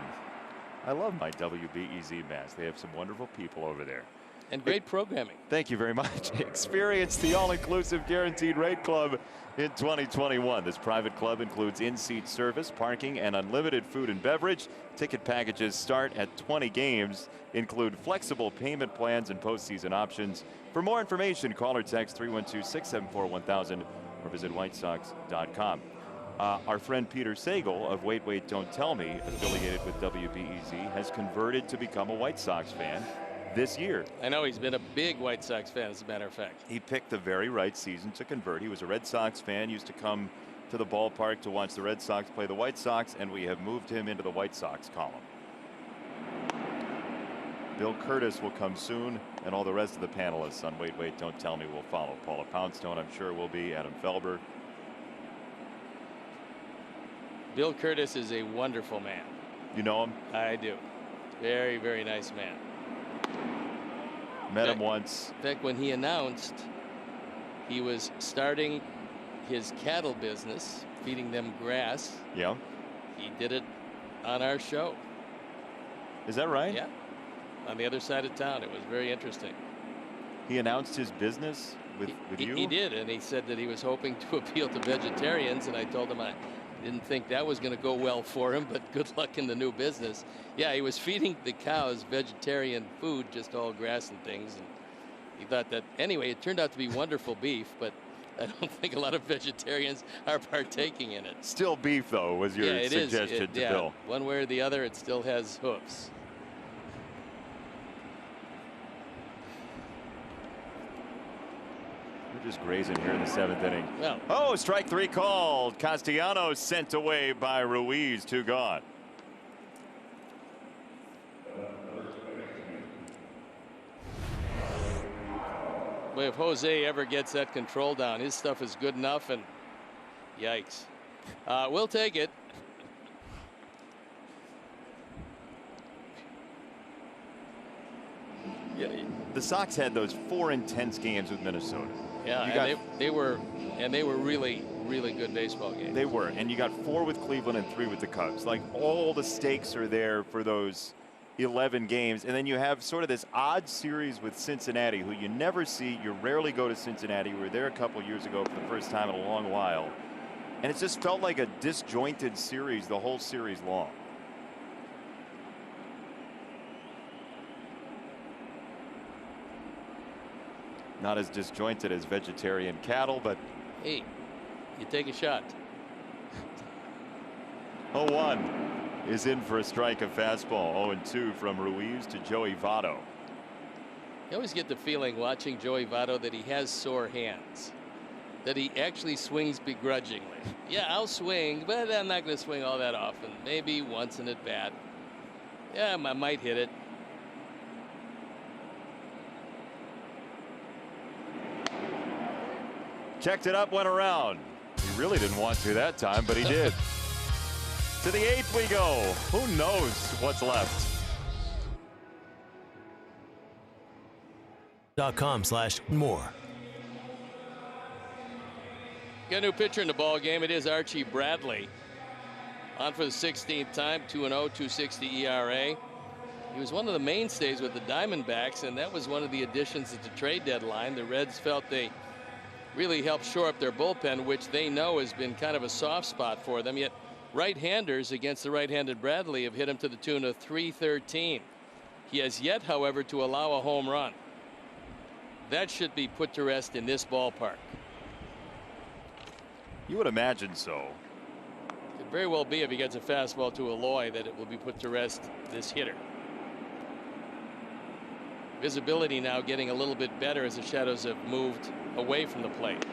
I love my WBEZ mask. They have some wonderful people over there. And great programming. Thank you very much. Experience the all-inclusive guaranteed rate club in 2021. This private club includes in-seat service, parking, and unlimited food and beverage. Ticket packages start at 20 games, include flexible payment plans and postseason options. For more information, call or text 312-674-1000 or visit whitesox.com. Our friend Peter Sagal of Wait, Wait, Don't Tell Me, affiliated with WBEZ, has converted to become a White Sox fan this year. I know he's been a big White Sox fan, as a matter of fact. He picked the very right season to convert. He was a Red Sox fan, used to come to the ballpark to watch the Red Sox play the White Sox, and we have moved him into the White Sox column. Bill Curtis will come soon, and all the rest of the panelists on Wait, Wait, Don't Tell Me will follow. Paula Poundstone, I'm sure, will be. Adam Felber. Bill Curtis is a wonderful man. You know him? I do. Very, very nice man. Met him once. In fact, when he announced he was starting his cattle business, feeding them grass, yeah, he did it on our show. Is that right? Yeah. On the other side of town. It was very interesting. He announced his business with you? He did, and he said that he was hoping to appeal to vegetarians, and I told him I didn't think that was going to go well for him, but good luck in the new business. Yeah, he was feeding the cows vegetarian food, just all grass and things, and he thought that, anyway, it turned out to be wonderful beef, but I don't think a lot of vegetarians are partaking in it. Still beef, though, was your suggestion to Bill. One way or the other, it still has hoofs. We're just grazing here in the 7th inning. Well, oh, strike 3 called. Castellanos sent away by Ruiz. 2 gone. Boy, if Jose ever gets that control down, his stuff is good enough, and yikes. We'll take it. Yeah, the Sox had those 4 intense games with Minnesota. Yeah, and they were really, really good baseball games. They were, and you got 4 with Cleveland and 3 with the Cubs. Like, all the stakes are there for those 11 games, and then you have sort of this odd series with Cincinnati, who you never see. You rarely go to Cincinnati. We were there a couple years ago for the first time in a long while, and it just felt like a disjointed series the whole series long. Not as disjointed as vegetarian cattle, but hey, you take a shot. 0-1 is in for a strike of fastball. 0-2 from Ruiz to Joey Votto. You always get the feeling watching Joey Votto that he has sore hands, that he actually swings begrudgingly. Yeah, I'll swing, but I'm not going to swing all that often. Maybe once in at bat. Yeah, I might hit it. Checked it up, went around. He really didn't want to that time, but he did. To the 8th we go. Who knows what's left? .com/more. Got a new pitcher in the ball game. It is Archie Bradley. On for the 16th time, 2-0, 2.60 ERA. He was one of the mainstays with the Diamondbacks, and that was one of the additions at the trade deadline. The Reds felt they really helped shore up their bullpen, which they know has been kind of a soft spot for them. Yet right-handers against the right-handed Bradley have hit him to the tune of .313. He has yet, however, to allow a home run. That should be put to rest in this ballpark. You would imagine so. Could very well be, if he gets a fastball to Eloy, that it will be put to rest this hitter. Visibility now getting a little bit better as the shadows have moved away from the plate.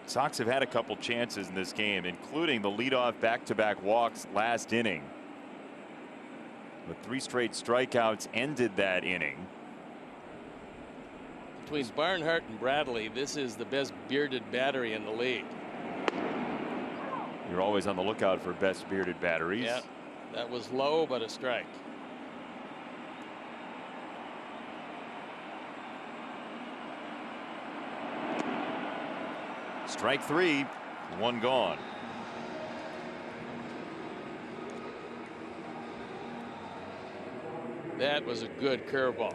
Sox have had a couple chances in this game, including the leadoff back-to-back walks last inning. But 3 straight strikeouts ended that inning. Between Barnhart and Bradley, this is the best bearded battery in the league. You're always on the lookout for best bearded batteries. Yeah, that was low, but a strike. Strike 3, 1 gone. That was a good curveball.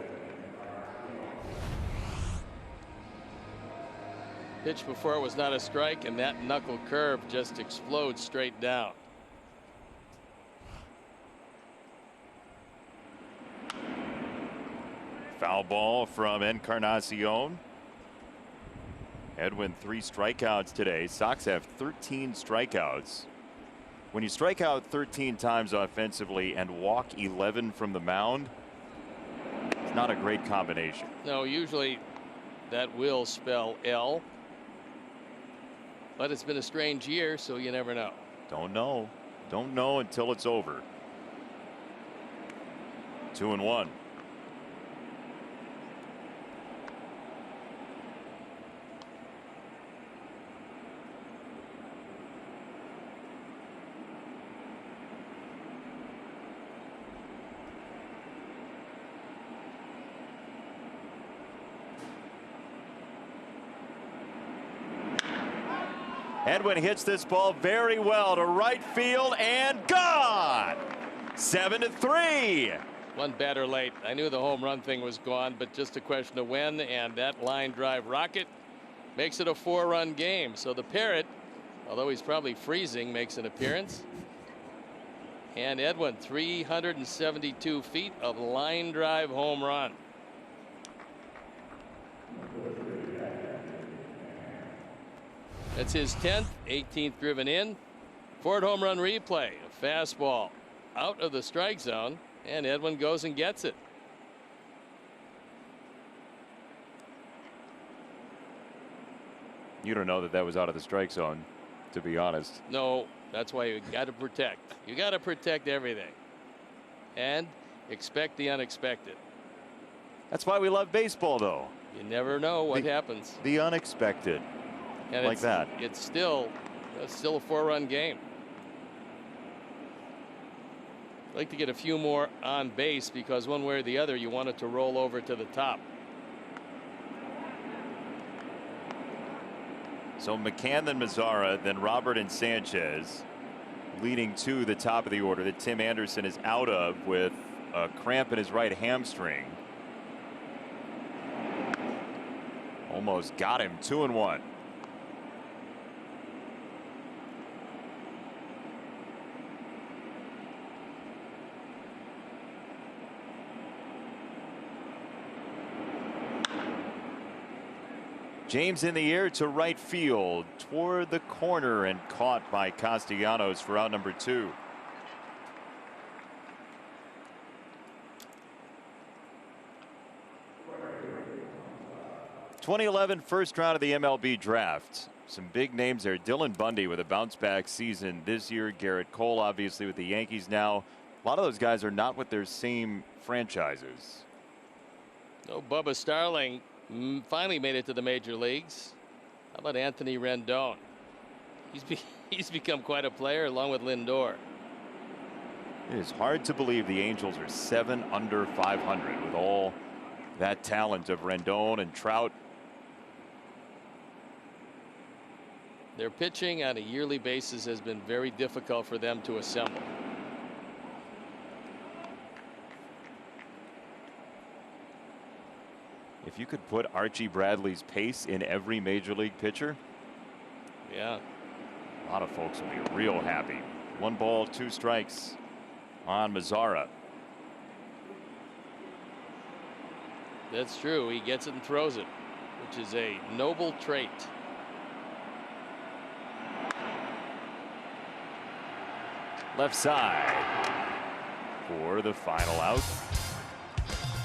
Pitch before it was not a strike, and that knuckle curve just explodes straight down. Foul ball from Encarnacion. Edwin 3 strikeouts today. Sox have 13 strikeouts. When you strike out 13 times offensively and walk 11 from the mound, it's not a great combination. No, usually that will spell L. But it's been a strange year, so you never know. Don't know. Don't know until it's over. 2-1. Edwin hits this ball very well to right field and gone. 7-3. One batter late. I knew the home run thing was gone, but just a question of when, and that line drive rocket makes it a 4-run game. So the Parrot, although he's probably freezing, makes an appearance. And Edwin, 372 feet of line drive home run. That's his 10th, 18th driven in. Ford home run replay. A fastball out of the strike zone, and Edwin goes and gets it. You don't know that was out of the strike zone, to be honest. No, that's why you got to protect. You got to protect everything and expect the unexpected. That's why we love baseball, though. You never know what happens. The unexpected. And like that. It's still a 4-run game. I'd like to get a few more on base because one way or the other you want it to roll over to the top. So McCann, then Mazzara, then Robert and Sanchez leading to the top of the order that Tim Anderson is out of with a cramp in his right hamstring. Almost got him. 2-1. James in the air to right field toward the corner and caught by Castellanos for out number 2. '11 first round of the MLB draft. Some big names there. Dylan Bundy with a bounce back season this year. Garrett Cole obviously with the Yankees now. A lot of those guys are not with their same franchises. No, Bubba Starling finally made it to the major leagues. How about Anthony Rendon? He's become quite a player along with Lindor. It is hard to believe the Angels are 7 under 500 with all that talent of Rendon and Trout. Their pitching on a yearly basis has been very difficult for them to assemble. If you could put Archie Bradley's pace in every major league pitcher, yeah, a lot of folks will be real happy. 1 ball, 2 strikes on Mazzara. That's true. He gets it and throws it, which is a noble trait. Left side for the final out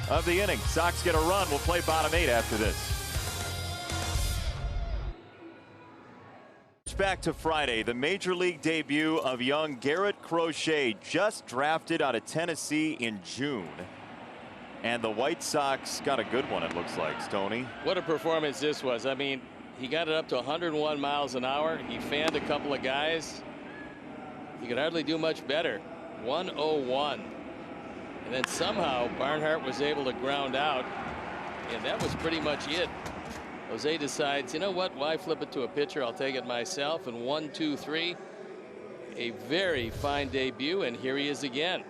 of the inning. Sox get a run. We'll play bottom 8 after this. Back to Friday, the major league debut of young Garrett Crochet, just drafted out of Tennessee in June. And the White Sox got a good one, it looks like, Stoney. What a performance this was. I mean, he got it up to 101 miles an hour. He fanned a couple of guys. He could hardly do much better. 101. And then somehow Barnhart was able to ground out. And that was pretty much it. Jose decides, you know what, why flip it to a pitcher? I'll take it myself. And 1, 2, 3. A very fine debut. And here he is again,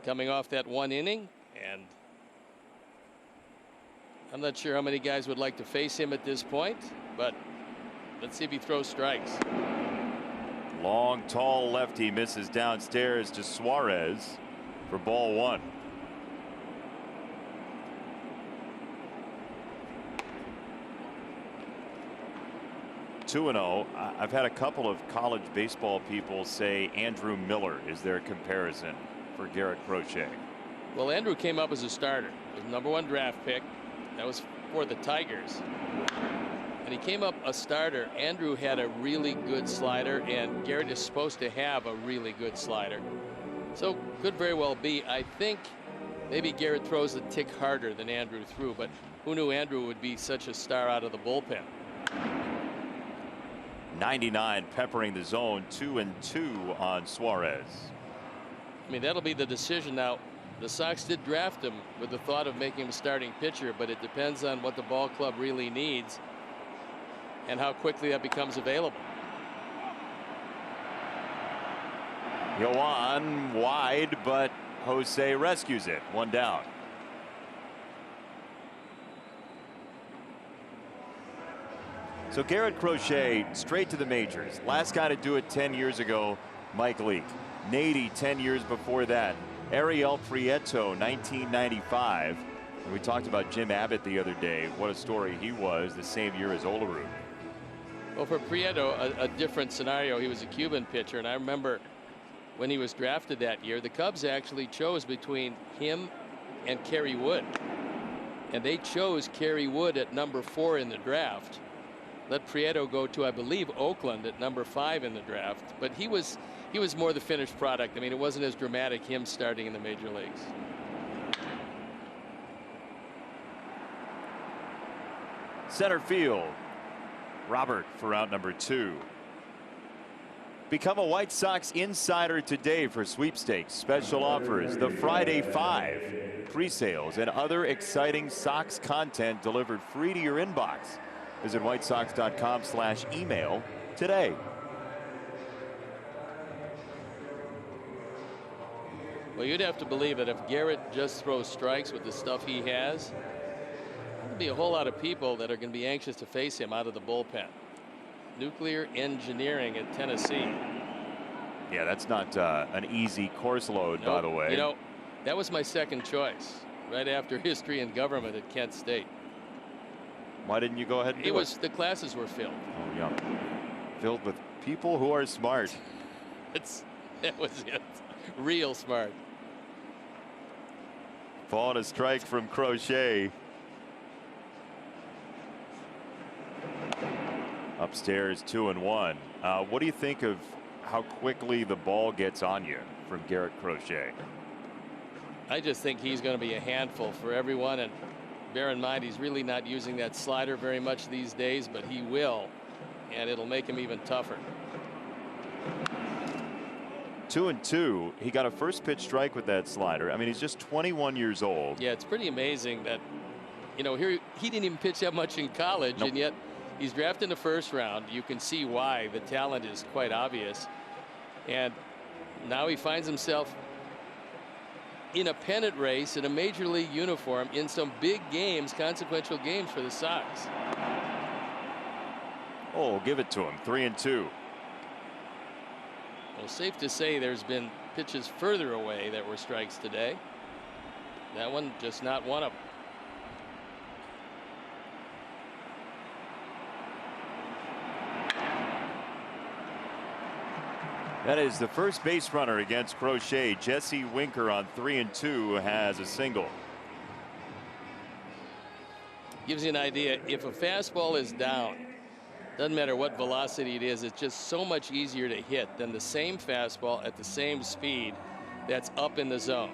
coming off that 1 inning. And I'm not sure how many guys would like to face him at this point, but let's see if he throws strikes. Long, tall lefty misses downstairs to Suarez for ball 1. 2-0. I've had a couple of college baseball people say Andrew Miller is their comparison for Garrett Crochet. Well, Andrew came up as a starter. He was #1 draft pick. That was for the Tigers. And he came up a starter. Andrew had a really good slider, and Garrett is supposed to have a really good slider. So could very well be. I think maybe Garrett throws a tick harder than Andrew threw, but who knew Andrew would be such a star out of the bullpen. 99 peppering the zone, 2-2 on Suarez. I mean, that'll be the decision now. The Sox did draft him with the thought of making him a starting pitcher, but it depends on what the ball club really needs and how quickly that becomes available. Yoan wide, but Jose rescues it. 1 down. So Garrett Crochet straight to the majors. Last guy to do it 10 years ago, Mike Leake. Nady 10 years before that. Ariel Prieto 1995. And we talked about Jim Abbott the other day. What a story he was the same year as Olerud. Well, for Prieto, a different scenario. He was a Cuban pitcher, and I remember when he was drafted that year, the Cubs actually chose between him and Kerry Wood. And they chose Kerry Wood at #4 in the draft. Let Prieto go to, I believe, Oakland at #5 in the draft. But he was more the finished product. I mean, it wasn't as dramatic him starting in the major leagues. Center field. Robert for out #2. Become a White Sox insider today for sweepstakes, special offers, the Friday 5, pre-sales, and other exciting Sox content delivered free to your inbox. Visit whitesox.com/email today. Well, you'd have to believe that if Garrett just throws strikes with the stuff he has, there'll be a whole lot of people that are going to be anxious to face him out of the bullpen. Nuclear Engineering at Tennessee. Yeah, that's not an easy course load, by the way. You know, that was my second choice right after History and Government at Kent State. Why didn't you go ahead and do it? The classes were filled. Oh, yeah. Filled with people who are smart. That was it. Real smart. Ball and a strike from Crochet. Upstairs 2-1. What do you think of how quickly the ball gets on you from Garrett Crochet? I just think he's going to be a handful for everyone, and bear in mind he's really not using that slider very much these days, but he will, and it'll make him even tougher. 2-2. He got a first pitch strike with that slider. I mean, he's just 21 years old. Yeah, it's pretty amazing that, you know, here he didn't even pitch that much in college. Nope. And yet he's drafted in the first round. You can see why. The talent is quite obvious, and now he finds himself in a pennant race in a major league uniform in some big games, consequential games for the Sox. Oh, give it to him. 3-2. Well, safe to say there's been pitches further away that were strikes today. That one just not one of them. That is the first base runner against Crochet. Jesse Winker on 3-2 has a single. Gives you an idea. If a fastball is down, doesn't matter what velocity it is, it's just so much easier to hit than the same fastball at the same speed that's up in the zone.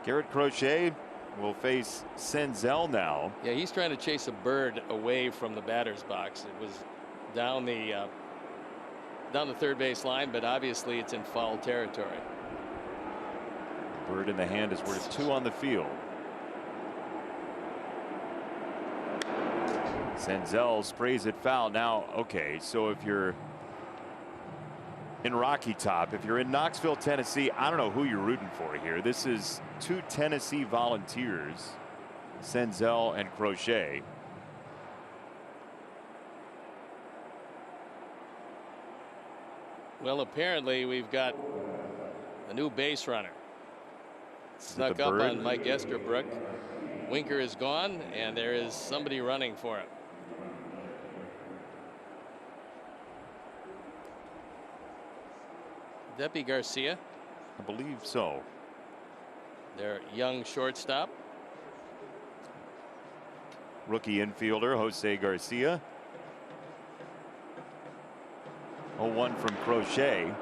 Garrett Crochet will face Senzel now. Yeah, he's trying to chase a bird away from the batter's box. It was down the third base line, but obviously it's in foul territory. Bird in the hand is worth 2 on the field. Senzel sprays it foul. Now, okay, so if you're in Rocky Top, if you're in Knoxville, Tennessee, I don't know who you're rooting for here. This is 2 Tennessee Volunteers, Senzel and Crochet. Well, apparently we've got a new base runner. Snuck up Bird? on Mike Estabrook. Winker is gone, and there is somebody running for him. Would that be Garcia? I believe so. Their young shortstop. Rookie infielder Jose Garcia. 0-1 from Crochet.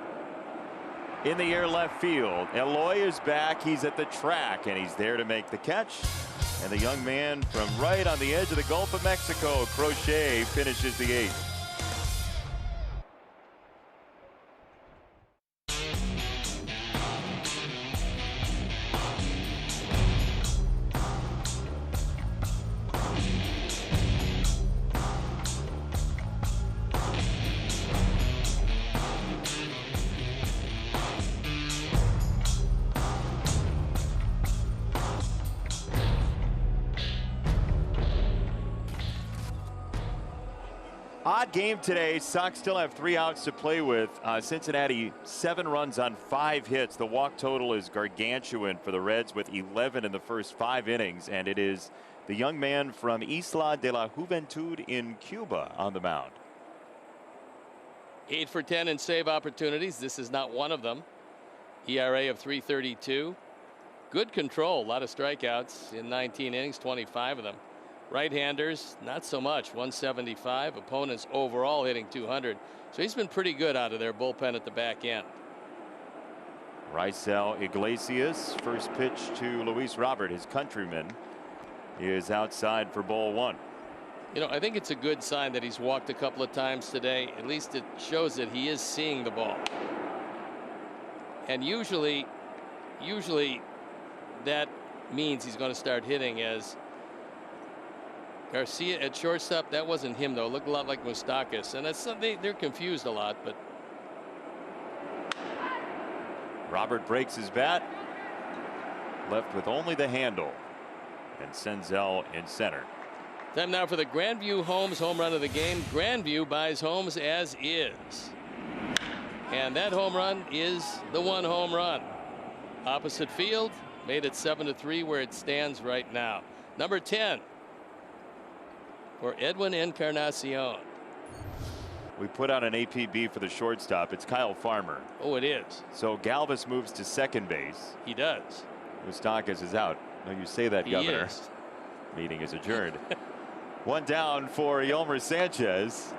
In the air left field. Eloy is back. He's at the track, and he's there to make the catch. And the young man from right on the edge of the Gulf of Mexico, Crochet, finishes the 8th. Odd game today. Sox still have 3 outs to play with. Cincinnati 7 runs on 5 hits. The walk total is gargantuan for the Reds with 11 in the first 5 innings. And it is the young man from Isla de la Juventud in Cuba on the mound. 8 for 10 in save opportunities. This is not one of them. ERA of 3.32. Good control. A lot of strikeouts in 19 innings, 25 of them. Right-handers, not so much, 175. Opponents overall hitting 200. So he's been pretty good out of their bullpen at the back end. Raisel Iglesias, first pitch to Luis Robert, his countryman, is outside for ball 1. You know, I think it's a good sign that he's walked a couple of times today. At least it shows that he is seeing the ball. And usually that means he's going to start hitting. As Garcia at shortstop, that wasn't him though. Looked a lot like Moustakas, and that's something they're confused a lot. But Robert breaks his bat, left with only the handle, and Senzel in center. Time now for the Grandview Homes home run of the game. Grandview buys homes as is, and that home run is the 1 home run. Opposite field, made it 7-3 where it stands right now. Number 10. For Edwin Encarnacion. We put out an APB for the shortstop. It's Kyle Farmer. Oh, it is. So Galvis moves to second base. He does. Moustakas is out. No, you say that, Governor. Is. Meeting is adjourned. 1 down for Yolmer Sanchez.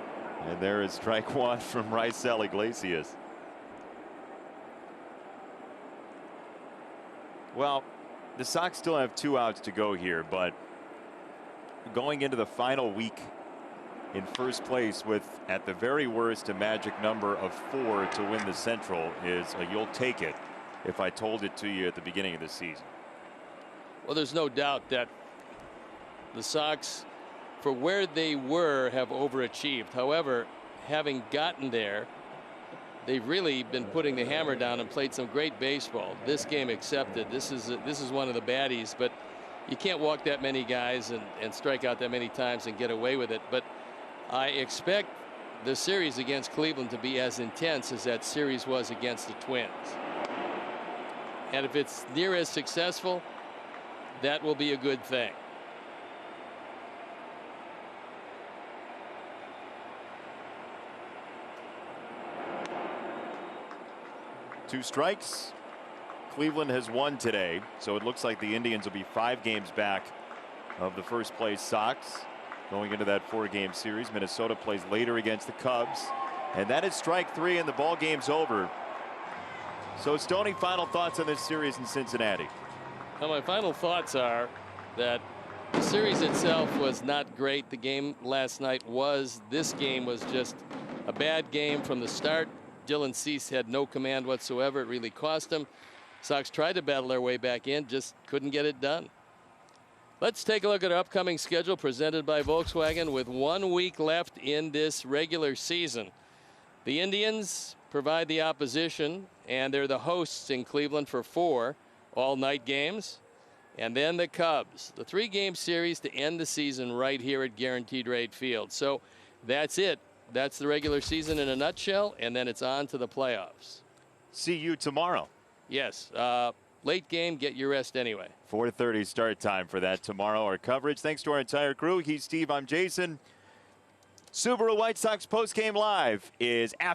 And there is strike 1 from Raisel Iglesias. Well, the Sox still have 2 outs to go here, but going into the final week in first place with, at the very worst, a magic number of 4 to win the Central is a you'll take it if I told it to you at the beginning of the season. Well, there's no doubt that the Sox, for where they were, have overachieved. However, having gotten there, they've really been putting the hammer down and played some great baseball. This game accepted. This is one of the baddies, but you can't walk that many guys and strike out that many times and get away with it. But I expect the series against Cleveland to be as intense as that series was against the Twins. And if it's near as successful, that will be a good thing. Two strikes. Cleveland has won today, so it looks like the Indians will be 5 games back of the first place Sox going into that 4-game series. Minnesota plays later against the Cubs, and that is strike 3, and the ball game's over. So, Stoney, final thoughts on this series in Cincinnati? Well, my final thoughts are that the series itself was not great. The game last night was. This game was just a bad game from the start. Dylan Cease had no command whatsoever. It really cost him. Sox tried to battle their way back in, just couldn't get it done. Let's take a look at our upcoming schedule presented by Volkswagen with 1 week left in this regular season. The Indians provide the opposition, and they're the hosts in Cleveland for 4 all-night games. And then the Cubs, the 3-game series to end the season right here at Guaranteed Rate Field. So that's it that's the regular season in a nutshell, and then it's on to the playoffs. See you tomorrow. Yes. Late game, get your rest anyway. 4:30 start time for that tomorrow. Our coverage. Thanks to our entire crew. He's Steve. I'm Jason. Subaru White Sox postgame live is after.